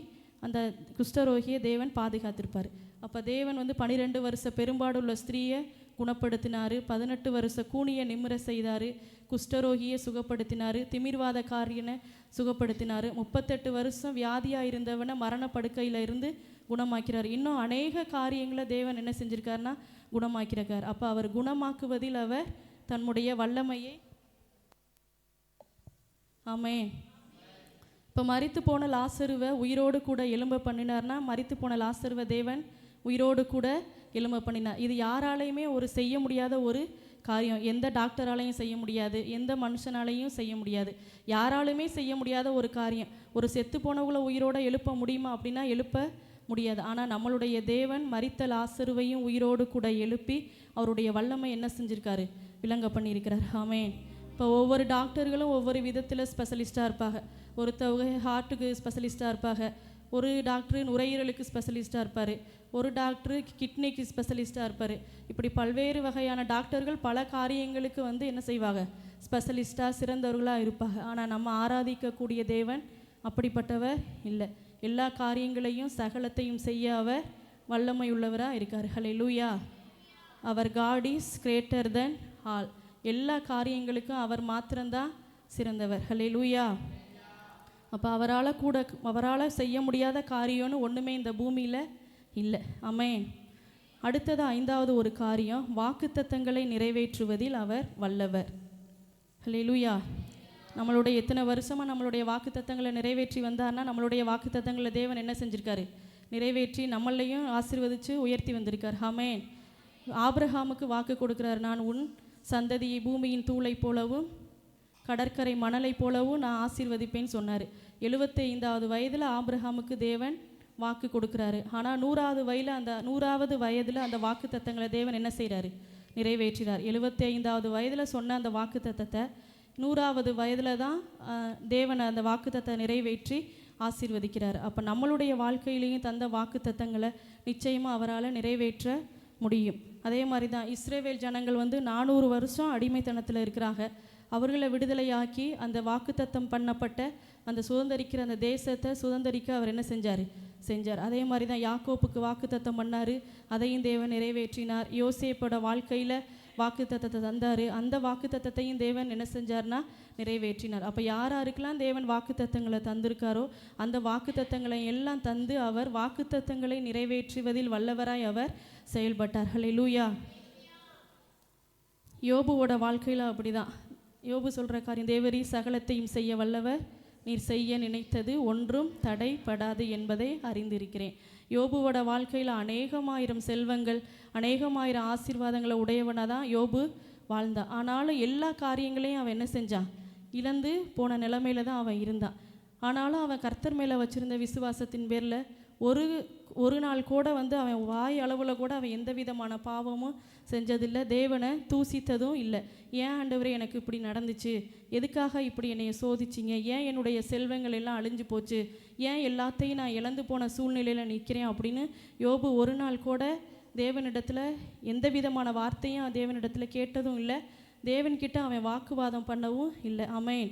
அந்த குஷ்டரோகியை தேவன் பாதுகாத்திருப்பார். அப்போ தேவன் 12 வருஷ பெரும்பாடுள்ள ஸ்திரீயை குணப்படுத்தினார், 18 வருஷ கூனியை நிமிர செய்தார், குஷ்டரோகியை சுகப்படுத்தினார், திமிர்வாதக்காரியனை சுகப்படுத்தினார், 38 வருஷம் வியாதியாக இருந்தவனை மரணப்படுக்கையில் இருந்து குணமாக்கிறார். இன்னும் அநேக காரியங்களை தேவன் என்ன செஞ்சிருக்காருன்னா குணமாக்கிறார். அப்போ அவர் குணமாக்குவதில் அவர் தன்னுடைய வல்லமையை ஆமென். இப்போ மரித்து போன லாசருவை உயிரோடு கூட எழும்ப பண்ணினார்னா மரித்து போன லாசருவை தேவன் உயிரோடு கூட எழும்ப பண்ணினார். இது யாராலையுமே செய்ய முடியாத ஒரு காரியம். எந்த டாக்டராலையும் செய்ய முடியாது, எந்த மனுஷனாலையும் செய்ய முடியாது, யாராலுமே செய்ய முடியாத ஒரு காரியம். ஒரு செத்து போனவங்களை உயிரோடு எழுப்ப முடியுமா அப்படின்னா எழுப்ப முடியாது. ஆனால் நம்மளுடைய தேவன் மரித்த லாசருவையும் உயிரோடு கூட எழுப்பி அவருடைய வல்லமை என்ன செஞ்சுருக்காரு, விளங்க பண்ணியிருக்கிறார். ஆமென். இப்போ ஒவ்வொரு டாக்டர்களும் ஒவ்வொரு விதத்தில் ஸ்பெஷலிஸ்ட்டாக இருப்பாங்க. ஒருத்தவங்க ஹார்ட்டுக்கு ஸ்பெஷலிஸ்ட்டாக இருப்பாங்க, ஒரு டாக்டரு நுரையீரலுக்கு ஸ்பெஷலிஸ்ட்டாக இருப்பார், ஒரு டாக்டரு கிட்னிக்கு ஸ்பெஷலிஸ்ட்டாக இருப்பார். இப்படி பல்வேறு வகையான டாக்டர்கள் பல காரியங்களுக்கு என்ன செய்வாங்க, ஸ்பெஷலிஸ்ட்டாக சிறந்தவர்களாக இருப்பாங்க. ஆனால் நம்ம ஆராதிக்கக்கூடிய தேவன் அப்படிப்பட்டவர் இல்லை. எல்லா காரியங்களையும் சகலத்தையும் செய்ய அவர் வல்லமையுள்ளவராக இருக்கார். ஹல்லேலூயா. அவர் God is greater than all. எல்லா காரியங்களுக்கும் அவர் மாத்திரம்தான் சிறந்தவர். ஹல்லேலூயா. அப்போ அவரால் செய்ய முடியாத காரியம்னு ஒன்றுமே இந்த பூமியில் இல்லை. ஆமென். அடுத்தது 5வது ஒரு காரியம், வாக்குத்தத்தங்களை நிறைவேற்றுவதில் அவர் வல்லவர். ஹல்லேலூயா. நம்மளுடைய எத்தனை வருஷமாக நம்மளுடைய வாக்குத்தத்தங்களை நிறைவேற்றி வந்தார்னா, நம்மளுடைய வாக்குத்தத்தங்களை தேவன் என்ன செஞ்சுருக்காரு? நிறைவேற்றி நம்மளையும் ஆசீர்வதித்து உயர்த்தி வந்திருக்கார். ஆமென். ஆபிரகாமுக்கு வாக்கு கொடுக்குறார், நான் உன் சந்ததியை பூமியின் தூளை போலவும் கடற்கரை மணலை போலவும் நான் ஆசீர்வதிப்பேன்னு சொன்னார். 75வது வயதில் ஆபிரகாமுக்கு தேவன் வாக்கு கொடுக்குறாரு. ஆனால் 100வது வயதில் அந்த வாக்கு தத்தங்களை தேவன் என்ன செய்கிறாரு? நிறைவேற்றுகிறார். 75வது வயதில் சொன்ன அந்த வாக்கு தத்தத்தை 100வது வயதில் தான் தேவன் அந்த வாக்கு தத்தை நிறைவேற்றி ஆசீர்வதிக்கிறார். அப்போ நம்மளுடைய வாழ்க்கையிலையும் தந்த வாக்கு தத்தங்களை நிச்சயமாக அவரால் நிறைவேற்ற முடியும். அதே மாதிரி தான் இஸ்ரவேல் ஜனங்கள் 400 வருஷம் அடிமைத்தனத்தில் இருக்கிறாங்க. அவர்களை விடுதலையாக்கி அந்த வாக்குத்தத்தம் பண்ணப்பட்ட அந்த சுதந்திரிக்கிற அந்த தேசத்தை சுதந்திரிக்க அவர் என்ன செஞ்சார். அதே மாதிரி தான் யாக்கோப்புக்கு வாக்குத்தத்தம் பண்ணார், அதையும் தேவன் நிறைவேற்றினார். யோசேப்போட வாழ்க்கையில் வாக்குத்தத்தத்தை தந்தார், அந்த வாக்குத்தத்தத்தையும் தேவன் என்ன செஞ்சார்னா நிறைவேற்றினார். அப்போ யாருக்கெல்லாம் தேவன் வாக்குத்தத்தங்களை தந்திருக்காரோ அந்த வாக்குத்தத்தங்களை எல்லாம் தந்து அவர் வாக்குத்தத்தங்களை நிறைவேற்றுவதில் வல்லவராய் அவர் செயல்பட்டார். ஹல்லேலூயா. யோபுவோட வாழ்க்கையில் அப்படிதான். யோபு சொல்கிற காரியம், தேவரீ சகலத்தையும் செய்ய வல்லவர், நீர் செய்ய நினைத்தது ஒன்றும் தடைப்படாது என்பதை அறிந்திருக்கிறேன். யோபுவோட வாழ்க்கையில் அநேகமாயிரம் செல்வங்கள், அநேகமாயிரம் ஆசீர்வாதங்களை உடையவனாக தான் யோபு வாழ்ந்தான். ஆனாலும் எல்லா காரியங்களையும் அவன் என்ன செஞ்சான்? இழந்து போன நிலைமையில தான் அவன் இருந்தான். ஆனாலும் அவன் கர்த்தர் மேலே வச்சுருந்த விசுவாசத்தின் பேரில் ஒரு நாள் கூட அவன் வாய் அளவில் கூட அவன் எந்த விதமான பாவமும் செஞ்சதில்லை, தேவனை தூசித்ததும் இல்லை. ஏன் ஆண்டவரே எனக்கு இப்படி நடந்துச்சு, எதுக்காக இப்படி என்னைய சோதிச்சிங்க, ஏன் என்னுடைய செல்வங்கள் எல்லாம் அழிஞ்சு போச்சு, ஏன் எல்லாத்தையும் நான் இழந்து போன சூழ்நிலையில் நிற்கிறேன் அப்படின்னு யோபு ஒரு நாள் கூட தேவனிடத்தில் எந்த விதமான வார்த்தையும் தேவனிடத்தில் கேட்டதும் இல்லை, தேவன்கிட்ட அவன் வாக்குவாதம் பண்ணவும் இல்லை. ஆமென்.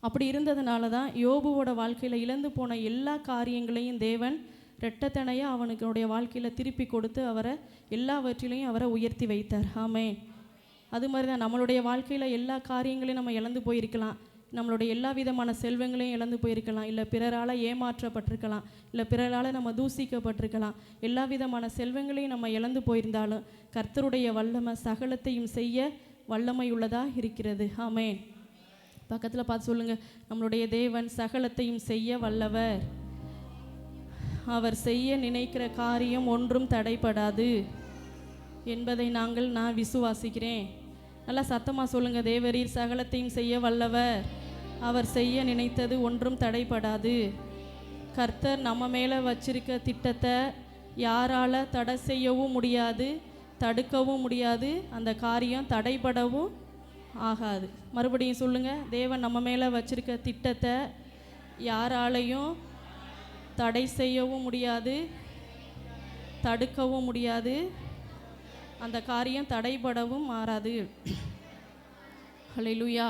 அப்படி இருந்ததுனால தான் யோபுவோட வாழ்க்கையில் இழந்து போன எல்லா காரியங்களையும் தேவன் ரெட்டத்தனையாக அவனுடைய வாழ்க்கையில் திருப்பி கொடுத்து அவரை எல்லாவற்றிலையும் அவரை உயர்த்தி வைத்தார். ஆமென். அது மாதிரி தான் நம்மளுடைய வாழ்க்கையில் எல்லா காரியங்களையும் நம்ம இழந்து போயிருக்கலாம், நம்மளுடைய எல்லா விதமான செல்வங்களையும் இழந்து போயிருக்கலாம், இல்லை பிறரால் ஏமாற்றப்பட்டிருக்கலாம், இல்லை பிறரால் நம்ம தூசிக்கப்பட்டிருக்கலாம். எல்லா விதமான செல்வங்களையும் நம்ம இழந்து போயிருந்தாலும் கர்த்தருடைய வல்லமை சகலத்தையும் செய்ய வல்லமை உள்ளதாக இருக்கிறது. ஆமென். பக்கத்தில் பார்த்து சொல்லுங்கள், நம்மளுடைய தேவன் சகலத்தையும் செய்ய வல்லவர், அவர் செய்ய நினைக்கிற காரியம் ஒன்றும் தடைப்படாது என்பதை நான் விசுவாசிக்கிறேன். நல்லா சத்தமாக சொல்லுங்கள், தேவரீர் சகலத்தையும் செய்ய வல்லவர், அவர் செய்ய நினைத்தது ஒன்றும் தடைப்படாது. கர்த்தர் நம்ம மேலே வச்சிருக்க திட்டத்தை யாரால் தடை செய்யவும் முடியாது, தடுக்கவும் முடியாது, அந்த காரியம் தடைபடவும் ஆகாது. மறுபடியும் சொல்லுங்கள், தேவன் நம்ம மேலே வச்சிருக்க திட்டத்தை யாராலையும் தடை செய்யவும் முடியாது, தடுக்கவும் முடியாது, அந்த காரியம் தடைபடவும் மாறாது. ஹல்லேலூயா.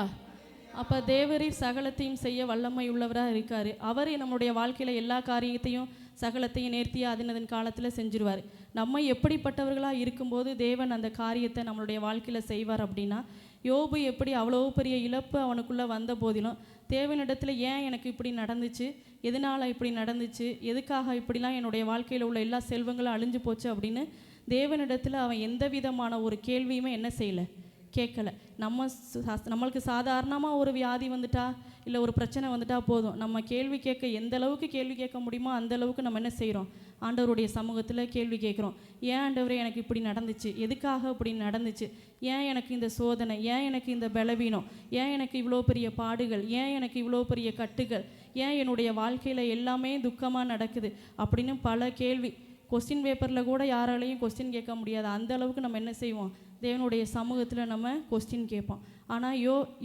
அப்போ தேவரீர் சகலத்தையும் செய்ய வல்லமை உள்ளவராக இருக்கார். அவர் நம்மளுடைய வாழ்க்கையில் எல்லா காரியத்தையும் சகலத்தையும் நேர்த்தியாக அதன் காலத்தில் செஞ்சுருவார். நம்ம எப்படிப்பட்டவர்களாக இருக்கும்போது தேவன் அந்த காரியத்தை நம்மளுடைய வாழ்க்கையில் செய்வார் அப்படின்னா, யோபு எப்படி அவ்வளோ பெரிய இழப்பு அவனுக்குள்ளே வந்த போதிலும் தேவனிடத்தில் ஏன் எனக்கு இப்படி நடந்துச்சு, எதனால் இப்படி நடந்துச்சு, எதுக்காக இப்படிலாம் என்னுடைய வாழ்க்கையில் உள்ள எல்லா செல்வங்களும் அழிஞ்சு போச்சு அப்படின்னு தேவனிடத்தில் அவன் எந்த விதமான ஒரு கேள்வியுமே என்ன செய்யலை, கேட்கலை. நம்மளுக்கு சாதாரணமாக ஒரு வியாதி வந்துட்டா இல்லை ஒரு பிரச்சனை வந்துட்டா போதும், நம்ம கேள்வி கேட்க எந்த அளவுக்கு கேள்வி கேட்க முடியுமோ அந்த அளவுக்கு நம்ம என்ன செய்கிறோம், ஆண்டவருடைய சமூகத்தில் கேள்வி கேட்குறோம். ஏன் ஆண்டவரே எனக்கு இப்படி நடந்துச்சு, எதுக்காக இப்படி நடந்துச்சு, ஏன் எனக்கு இந்த சோதனை, ஏன் எனக்கு இந்த பலவீனம், ஏன் எனக்கு இவ்வளோ பெரிய பாடுகள், ஏன் எனக்கு இவ்வளோ பெரிய கட்டுகள், ஏன் என்னுடைய வாழ்க்கையில் எல்லாமே துக்கமாக நடக்குது அப்படின்னு பல கேள்வி. கொஸ்டின் பேப்பரில் கூட யாராலையும் கொஸ்டின் கேட்க முடியாது, அந்த அளவுக்கு நம்ம என்ன செய்வோம், தேவனுடைய சமூகத்தில் நம்ம கொஸ்டின் கேட்போம். ஆனால்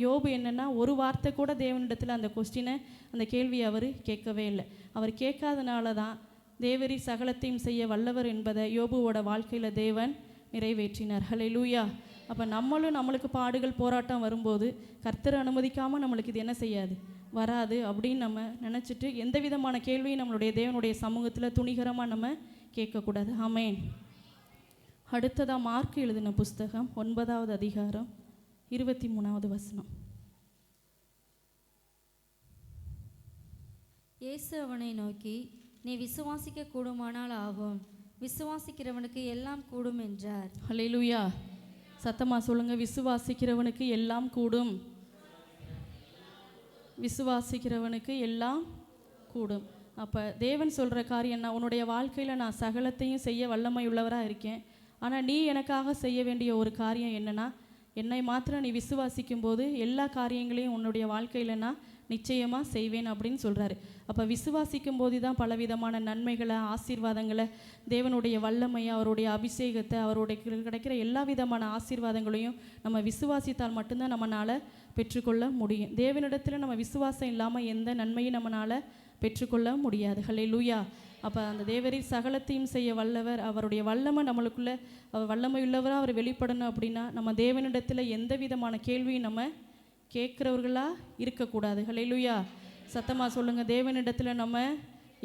யோபு என்னென்னா ஒரு வார்த்தை கூட தேவனிடத்தில் அந்த கொஸ்டினை அந்த கேள்வியை அவர் கேட்கவே இல்லை. அவர் கேட்காதனால தான் தேவரி சகலத்தையும் செய்ய வல்லவர் என்பதை யோபுவோட வாழ்க்கையில் தேவன் நிறைவேற்றினார். ஹல்லேலூயா. அப்போ நம்மளுக்கு பாடுகள் போராட்டம் வரும்போது கர்த்தர் அனுமதிக்காமல் நம்மளுக்கு இது என்ன செய்யாது, வராது அப்படின்னு நம்ம நினச்சிட்டு எந்த விதமான கேள்வியும் நம்மளுடைய தேவனுடைய சமூகத்தில் துணிகரமாக நம்ம கேட்கக்கூடாது. ஆமென். அடுத்ததாக மார்க் எழுதின புஸ்தகம் 9வது அதிகாரம் 23வது வசனம். இயேசு அவனை நோக்கி, நீ விசுவாசிக்க கூடுமானால் ஆகும், விசுவாசிக்கிறவனுக்கு எல்லாம் கூடும் என்றார். ஹல்லேலூயா. சத்தமா சொல்லுங்க, விசுவாசிக்கிறவனுக்கு எல்லாம் கூடும். விசுவாசிக்கிறவனுக்கு எல்லாம் கூடும். அப்போ தேவன் சொல்கிற காரியம் என்ன? உன்னுடைய வாழ்க்கையில் நான் சகலத்தையும் செய்ய வல்லமை உள்ளவராக இருக்கேன், ஆனால் நீ எனக்காக செய்ய வேண்டிய ஒரு காரியம் என்னென்னா, என்னை மாத்திரம் நீ விசுவாசிக்கும் போது எல்லா காரியங்களையும் உன்னுடைய வாழ்க்கையில் நான் நிச்சயமாக செய்வேன் அப்படின்னு சொல்கிறாரு. அப்போ விசுவாசிக்கும் போது தான் பலவிதமான நன்மைகளை, ஆசீர்வாதங்களை, தேவனுடைய வல்லமையை, அவருடைய அபிஷேகத்தை, அவருடைய கிடைக்கிற எல்லா விதமான ஆசீர்வாதங்களையும் நம்ம விசுவாசித்தால் மட்டும்தான் நம்மளால் பெற்றுக்கொள்ள முடியும். தேவனிடத்தில் நம்ம விசுவாசம் இல்லாமல் எந்த நன்மையும் நம்மளால் பெற்றுக்கொள்ள முடியாது. ஹல்லேலூயா. அப்போ அந்த தேவரில் சகலத்தையும் செய்ய வல்லவர், அவருடைய வல்லமை நம்மளுக்குள்ளே, அவர் வல்லமையுள்ளவராக அவர் வெளிப்படணும் அப்படின்னா நம்ம தேவனிடத்தில் எந்த விதமான கேள்வியும் நம்ம கேட்குறவர்களாக இருக்கக்கூடாது. ஹல்லேலூயா. சத்தமாக சொல்லுங்கள், தேவனிடத்தில் நம்ம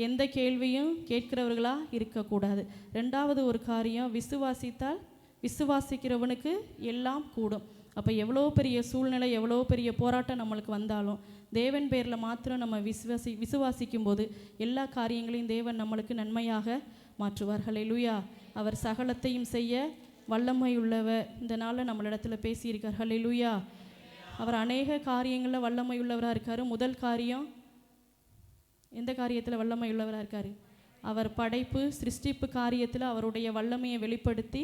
எந்த கேள்வியும் கேட்கிறவர்களாக இருக்கக்கூடாது. ரெண்டாவது ஒரு காரியம், விசுவாசித்தால் விசுவாசிக்கிறவனுக்கு எல்லாம் கூடும். அப்போ எவ்வளோ பெரிய சூழ்நிலை, எவ்வளோ பெரிய போராட்டம் நம்மளுக்கு வந்தாலும் தேவன் பேரில் மாத்திரம் நம்ம விசுவாசிக்கும் போது எல்லா காரியங்களையும் தேவன் நம்மளுக்கு நன்மையாக மாற்றுவார். ஹல்லேலூயா. அவர் சகலத்தையும் செய்ய வல்லமை உள்ளவர். இந்த நாளில் நம்மளிடத்தில் பேசியிருக்கார். ஹல்லேலூயா. அவர் அநேக காரியங்களில் வல்லமை உள்ளவராக இருக்கார். முதல் காரியம், எந்த காரியத்தில் வல்லமை உள்ளவராக இருக்கார்? அவர் படைப்பு, சிருஷ்டிப்பு காரியத்தில் அவருடைய வல்லமையை வெளிப்படுத்தி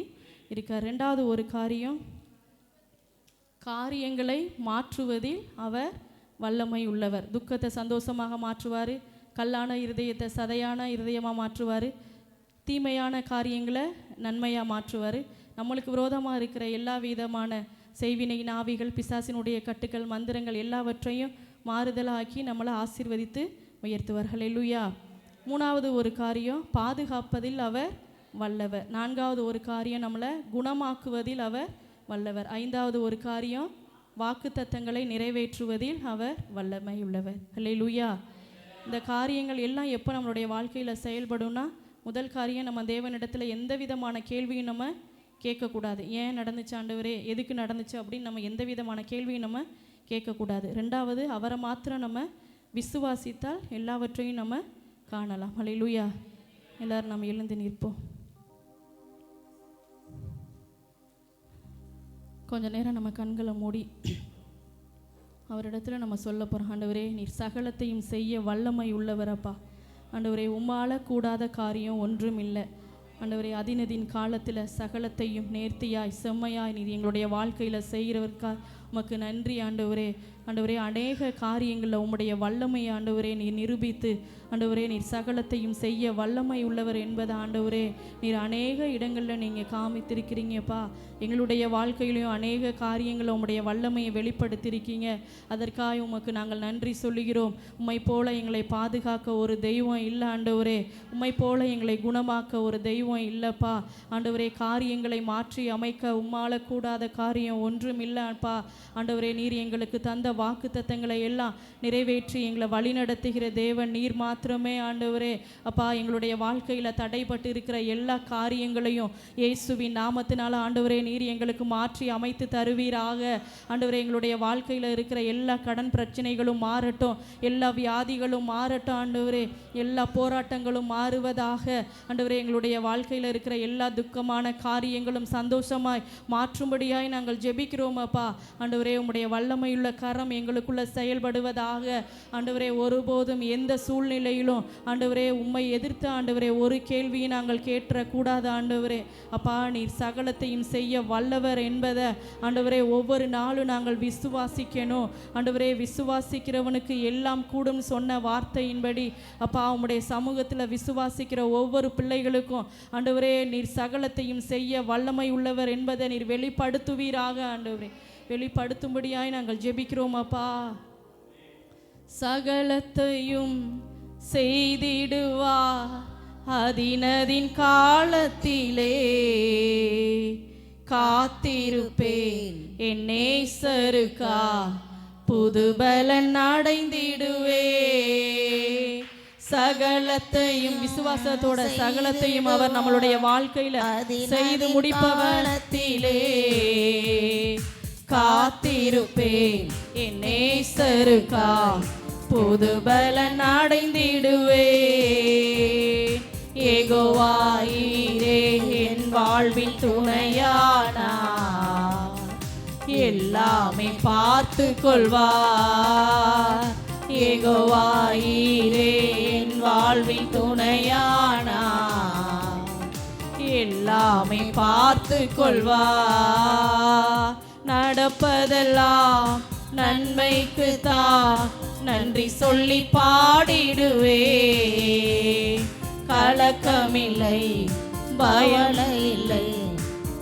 இருக்கார். ரெண்டாவது ஒரு காரியம், காரியங்களை மாற்றுவதில் அவர் வல்லமை உள்ளவர். துக்கத்தை சந்தோஷமாக மாற்றுவார், கல்லான இருதயத்தை சதையான இருதயமாக மாற்றுவார், தீமையான காரியங்களை நன்மையாக மாற்றுவார். நம்மளுக்கு விரோதமாக இருக்கிற எல்லா விதமான செய்வினை நாவிகள், பிசாசினுடைய கட்டுக்கள், மந்திரங்கள் எல்லாவற்றையும் மாறுதலாக்கி நம்மளை ஆசீர்வதித்து உயர்த்துவார். ஹல்லேலூயா. மூணாவது ஒரு காரியம், பாதுகாப்பதில் அவர் வல்லவர். நான்காவது ஒரு காரியம், நம்மளை குணமாக்குவதில் அவர் வல்லவர். ஐந்தாவது ஒரு காரியம், வாக்குத்தத்தங்களை நிறைவேற்றுவதில் அவர் வல்லமை உள்ளவர். ஹல்லேலூயா. இந்த காரியங்கள் எல்லாம் எப்போ நம்மளுடைய வாழ்க்கையில் செயல்படும்னா, முதல் காரியம், நம்ம தேவனிடத்தில் எந்த விதமான கேள்வியும் நம்ம கேட்கக்கூடாது. ஏன் நடந்துச்சு ஆண்டவரே, எதுக்கு நடந்துச்சு அப்படின்னு நம்ம எந்த விதமான கேள்வியும் நம்ம கேட்கக்கூடாது. ரெண்டாவது, அவரை மாத்திரம் நம்ம விசுவாசித்தால் எல்லாவற்றையும் நம்ம காணலாம். ஹல்லேலூயா. எல்லாரும் நம்ம எழுந்து நிற்போம். கொஞ்ச நேரம் நம்ம கண்களை மூடி அவரிடத்துல நம்ம சொல்ல போகிறோம், ஆண்டவரே நீர் சகலத்தையும் செய்ய வல்லமை உள்ளவரப்பா. ஆண்டவரே, உம்மால கூடாத காரியம் ஒன்றும் இல்லை. ஆண்டவரே, அதினதின் காலத்தில் சகலத்தையும் நேர்த்தியாய் செம்மையாய் நீர் எங்களுடைய வாழ்க்கையில் செய்கிறவர்க்கா உமக்கு நன்றி ஆண்டவரே. ஆண்டவரே, அநேக காரியங்களில் உம்முடைய வல்லமையை ஆண்டவரே நீர் நிரூபித்து ஆண்டவரே நீர் சகலத்தையும் செய்ய வல்லமை உள்ளவர் என்பதை ஆண்டவரே நீர் அநேக இடங்களில் நீங்கள் காமித்திருக்கிறீங்கப்பா. எங்களுடைய வாழ்க்கையிலையும் அநேக காரியங்களை உம்முடைய வல்லமையை வெளிப்படுத்தியிருக்கீங்க. அதற்காக உமக்கு நாங்கள் நன்றி சொல்லுகிறோம். உம்மை போல எங்களை பாதுகாக்க ஒரு தெய்வம் இல்லை ஆண்டவரே. உம்மை போல எங்களை குணமாக்க ஒரு தெய்வம் இல்லைப்பா. ஆண்டவரே, காரியங்களை மாற்றி அமைக்க உம்மால கூடாத காரியம் ஒன்றும் இல்லைப்பா. ஆண்டவரே, நீர் எங்களுக்கு தந்த வாக்குத்தத்தங்களை எல்லாம் நிறைவேற்றி எங்களை வழிநடத்துகிற தேவன் நீர் மாத்திரமே ஆண்டவரே. அப்பா, எங்களுடைய வாழ்க்கையில் தடைப்பட்டு இருக்கிற எல்லா காரியங்களையும் இயேசுவின் நாமத்தினால ஆண்டவரே நீர் எங்களுக்கு மாற்றி அமைத்து தருவீராக. ஆண்டவரே, எங்களுடைய வாழ்க்கையில் இருக்கிற எல்லா கடன் பிரச்சனைகளும் மாறட்டும், எல்லா வியாதிகளும் மாறட்டும் ஆண்டவரே, எல்லா போராட்டங்களும் மாறுவதாக. ஆண்டவரே, எங்களுடைய வாழ்க்கையில் இருக்கிற எல்லா துக்கமான காரியங்களும் சந்தோஷமாய் மாற்றும்படியாய் நாங்கள் ஜெபிக்கிறோம் அப்பா. ஆண்டவரே, உம்முடைய வல்லமையுள்ள கரம் எங்களுக்குள்ள செயல்படுவதாக. ஆண்டவரே, ஒருபோதும் எந்த சூழ்நிலையிலும் ஆண்டவரே உம்மை எதிர்த்து ஆண்டவரே ஒரு கேள்வியை நாங்கள் கேட்டக்கூடாது ஆண்டவரே. அப்பா, நீர் சகலத்தையும் செய்ய வல்லவர் என்பதை ஆண்டவரே ஒவ்வொரு நாளும் நாங்கள் விசுவாசிக்கணும். ஆண்டவரே, விசுவாசிக்கிறவனுக்கு எல்லாம் கூடும் சொன்ன வார்த்தையின்படி அப்பா உம்முடைய சமூகத்தில் விசுவாசிக்கிற ஒவ்வொரு பிள்ளைகளுக்கும் ஆண்டவரே நீர் சகலத்தையும் செய்ய வல்லமை உள்ளவர் என்பதை நீர் வெளிப்படுத்துவீராக. ஆண்டவரே, வெளிப்படுத்தும்படியாய் நாங்கள் ஜெபிக்கிறோம் அப்பா. சகலத்தையும் செய்திடுவா அதினதின் காலத்திலே காத்திருப்பேன் என் நேசருக்கா புது பலன் அடைந்திடுவே. சகலத்தையும் விசுவாசத்தோட சகலத்தையும் அவர் நம்மளுடைய வாழ்க்கையில செய்து முடிப்பவனத்திலே காத்திருப்பேன் என் நேசருக்கா. புது பலன் அடைந்திடுவே. யெகோவாயீரே என் வாழ்வில் துணையானா, எல்லாமே பார்த்து கொள்வார். யெகோவாயீரே என் வாழ்வில் துணையானா, எல்லாமே பார்த்து கொள்வார். நடப்பதெல்லாம் நன்மைக்கு தான் நன்றி சொல்லி பாடிடுவே. கலக்கமில்லை பயம் இல்லை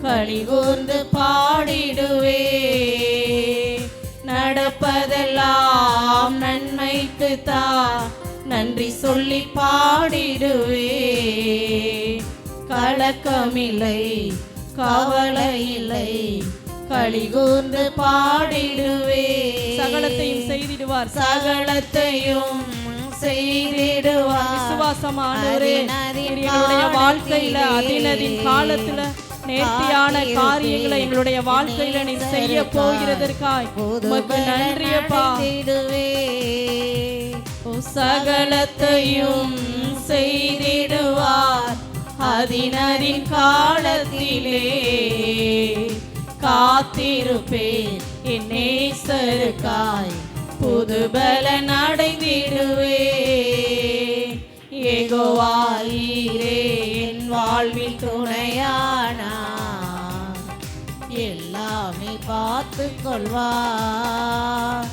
களிகூர்ந்து பாடிடுவே. நடப்பதெல்லாம் நன்மைக்கு தான் நன்றி சொல்லி பாடிடுவே. கலக்கமில்லை கவலை இல்லை களிகூர்ந்து பாடிடுவே. சகலத்தையும் செய்திடுவார், சகலத்தையும் செய்திடுவார். விசுவாசமானவரே, எங்களுடைய வாழ்க்கையில அதினதின் காலத்துல நேர்த்தியான காரியங்களை எங்களுடைய வாழ்க்கையில நீ செய்ய போகிறதற்காய் உமக்கு நன்றியப்பா. சகலத்தையும் செய்திடுவார் அதினதின் காலத்திலே காத்திருப்பேன் என் நேசருக்காய். புது பலன் அடைந்திடுவே. யெகோவாயீரே என் வாழ்வில் துணையானா, எல்லாமே பார்த்து கொள்வார்.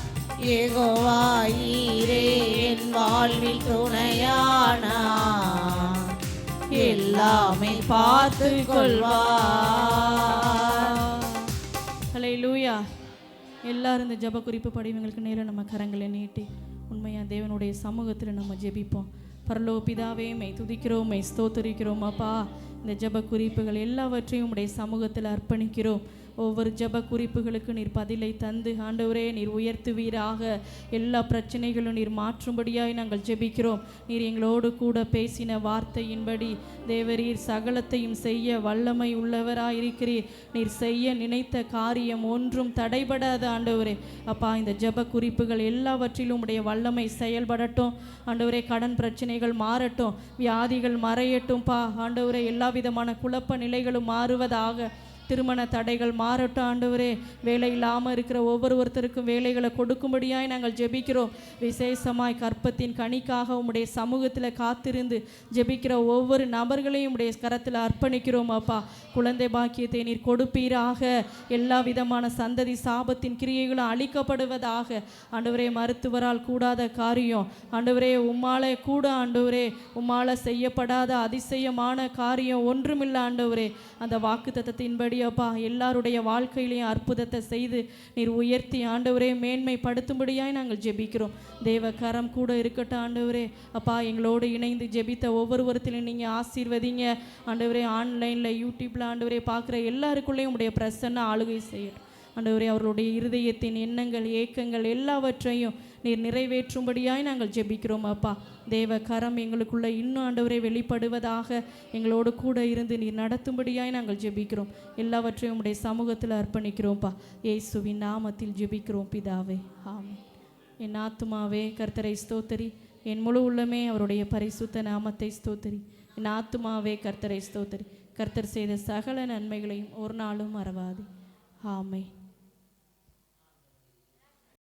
யெகோவாயீரே என் வாழ்வில் துணையானா, எல்லாமே பார்த்து கொள்வார். ஹல்லேலூயா. எல்லாரும் இந்த ஜெப குறிப்பு படிவங்களுக்கு நேரம் நம்ம கரங்களை நீட்டி உண்மையா தேவனுடைய சமூகத்தில் நம்ம ஜெபிப்போம். பரலோக பிதாவே, மை துதிக்கிறோம், மை ஸ்தோத்தரிக்கிறோம் அப்பா. இந்த ஜெப குறிப்புகள் எல்லாவற்றையும் உடைய சமூகத்தில் அர்ப்பணிக்கிறோம். ஒவ்வொரு ஜெப குறிப்புகளுக்கு நீர் பதிலை தந்து ஆண்டவரே நீர் உயர்த்துவீராக. எல்லா பிரச்சனைகளும் நீர் மாற்றும்படியாய் நாங்கள் ஜெபிக்கிறோம். நீர் எங்களோடு கூட பேசின வார்த்தையின்படி தேவரீர் சகலத்தையும் செய்ய வல்லமை உள்ளவராயிருக்கிறீர். நீர் செய்ய நினைத்த காரியம் ஒன்றும் தடைபடாத ஆண்டவரே அப்பா. இந்த ஜெப குறிப்புகள் எல்லாவற்றிலும் உடைய வல்லமை செயல்படட்டும் ஆண்டவரே. கடன் பிரச்சனைகள் மாறட்டும், வியாதிகள் மறையட்டும் பா ஆண்டவரே. எல்லா விதமான குழப்ப நிலைகளும் மாறுவதாக. திருமண தடைகள் மாறட்டும் ஆண்டவரே. வேலை இல்லாமல் இருக்கிற ஒவ்வொருத்தருக்கும் வேலைகளை கொடுக்கும்படியாய் நாங்கள் ஜெபிக்கிறோம். விசேஷமாய் கற்பத்தின் கனிக்காக உம்முடைய சமூகத்தில் காத்திருந்து ஜெபிக்கிற ஒவ்வொரு நபர்களையும் உடைய கரத்தில் அர்ப்பணிக்கிறோம் அப்பா. குழந்தை பாக்கியத்தை நீர் கொடுப்பீராக. எல்லா விதமான சந்ததி சாபத்தின் கிரியைகளும் அழிக்கப்படுவதாக ஆண்டவரே. மருத்துவரால் கூடாத காரியம் ஆண்டவரே உம்மாலே கூட ஆண்டவரே. உம்மால செய்யப்படாத அதிசயமான காரியம் ஒன்றுமில்லை ஆண்டவரே. அந்த வாக்கு தத்தத்தின்படி அப்பா எல்லாருடைய வாழ்க்கையிலையும் அற்புதத்தை செய்து நீர் உயர்த்தி ஆண்டவரே மேன்மைப்படுத்தும்படியாய் நாங்கள் ஜெபிக்கிறோம். தேவ கரம் கூட இருக்கட்டும் ஆண்டவரே அப்பா. எங்களோடு இணைந்து ஜெபித்த ஒவ்வொருவரத்திலும் நீங்கள் ஆசீர்வதிங்க ஆண்டவரே. ஆன்லைனில் யூடியூப்பில் ஆண்டவரே பார்க்குற எல்லாருக்குள்ளேயும் உடைய பிரசன்ன ஆளுகை செய்யட்டும் ஆண்டவரே. அவர்களுடைய இருதயத்தின் எண்ணங்கள் ஏக்கங்கள் எல்லாவற்றையும் நீர் நிறைவேற்றும்படியாய் நாங்கள் ஜெபிக்கிறோம் அப்பா. தேவ கரம் எங்களுக்குள்ள இன்னும் ஆண்டவரே வெளிப்படுவதாக. எங்களோடு கூட இருந்து நீர் நடத்தும்படியாய் நாங்கள் ஜெபிக்கிறோம். எல்லாவற்றையும் உடைய சமூகத்தில் அர்ப்பணிக்கிறோம்ப்பா. இயேசுவின் நாமத்தில் ஜெபிக்கிறோம் பிதாவே, ஆமென். என் ஆத்துமாவே கர்த்தரை ஸ்தோத்தரி, என் முழு உள்ளமே அவருடைய பரிசுத்த நாமத்தை ஸ்தோத்தரி. என் ஆத்துமாவே கர்த்தரை ஸ்தோத்தரி, கர்த்தர் செய்த சகல நன்மைகளையும் ஒரு நாளும் மறவாது. ஆமென்.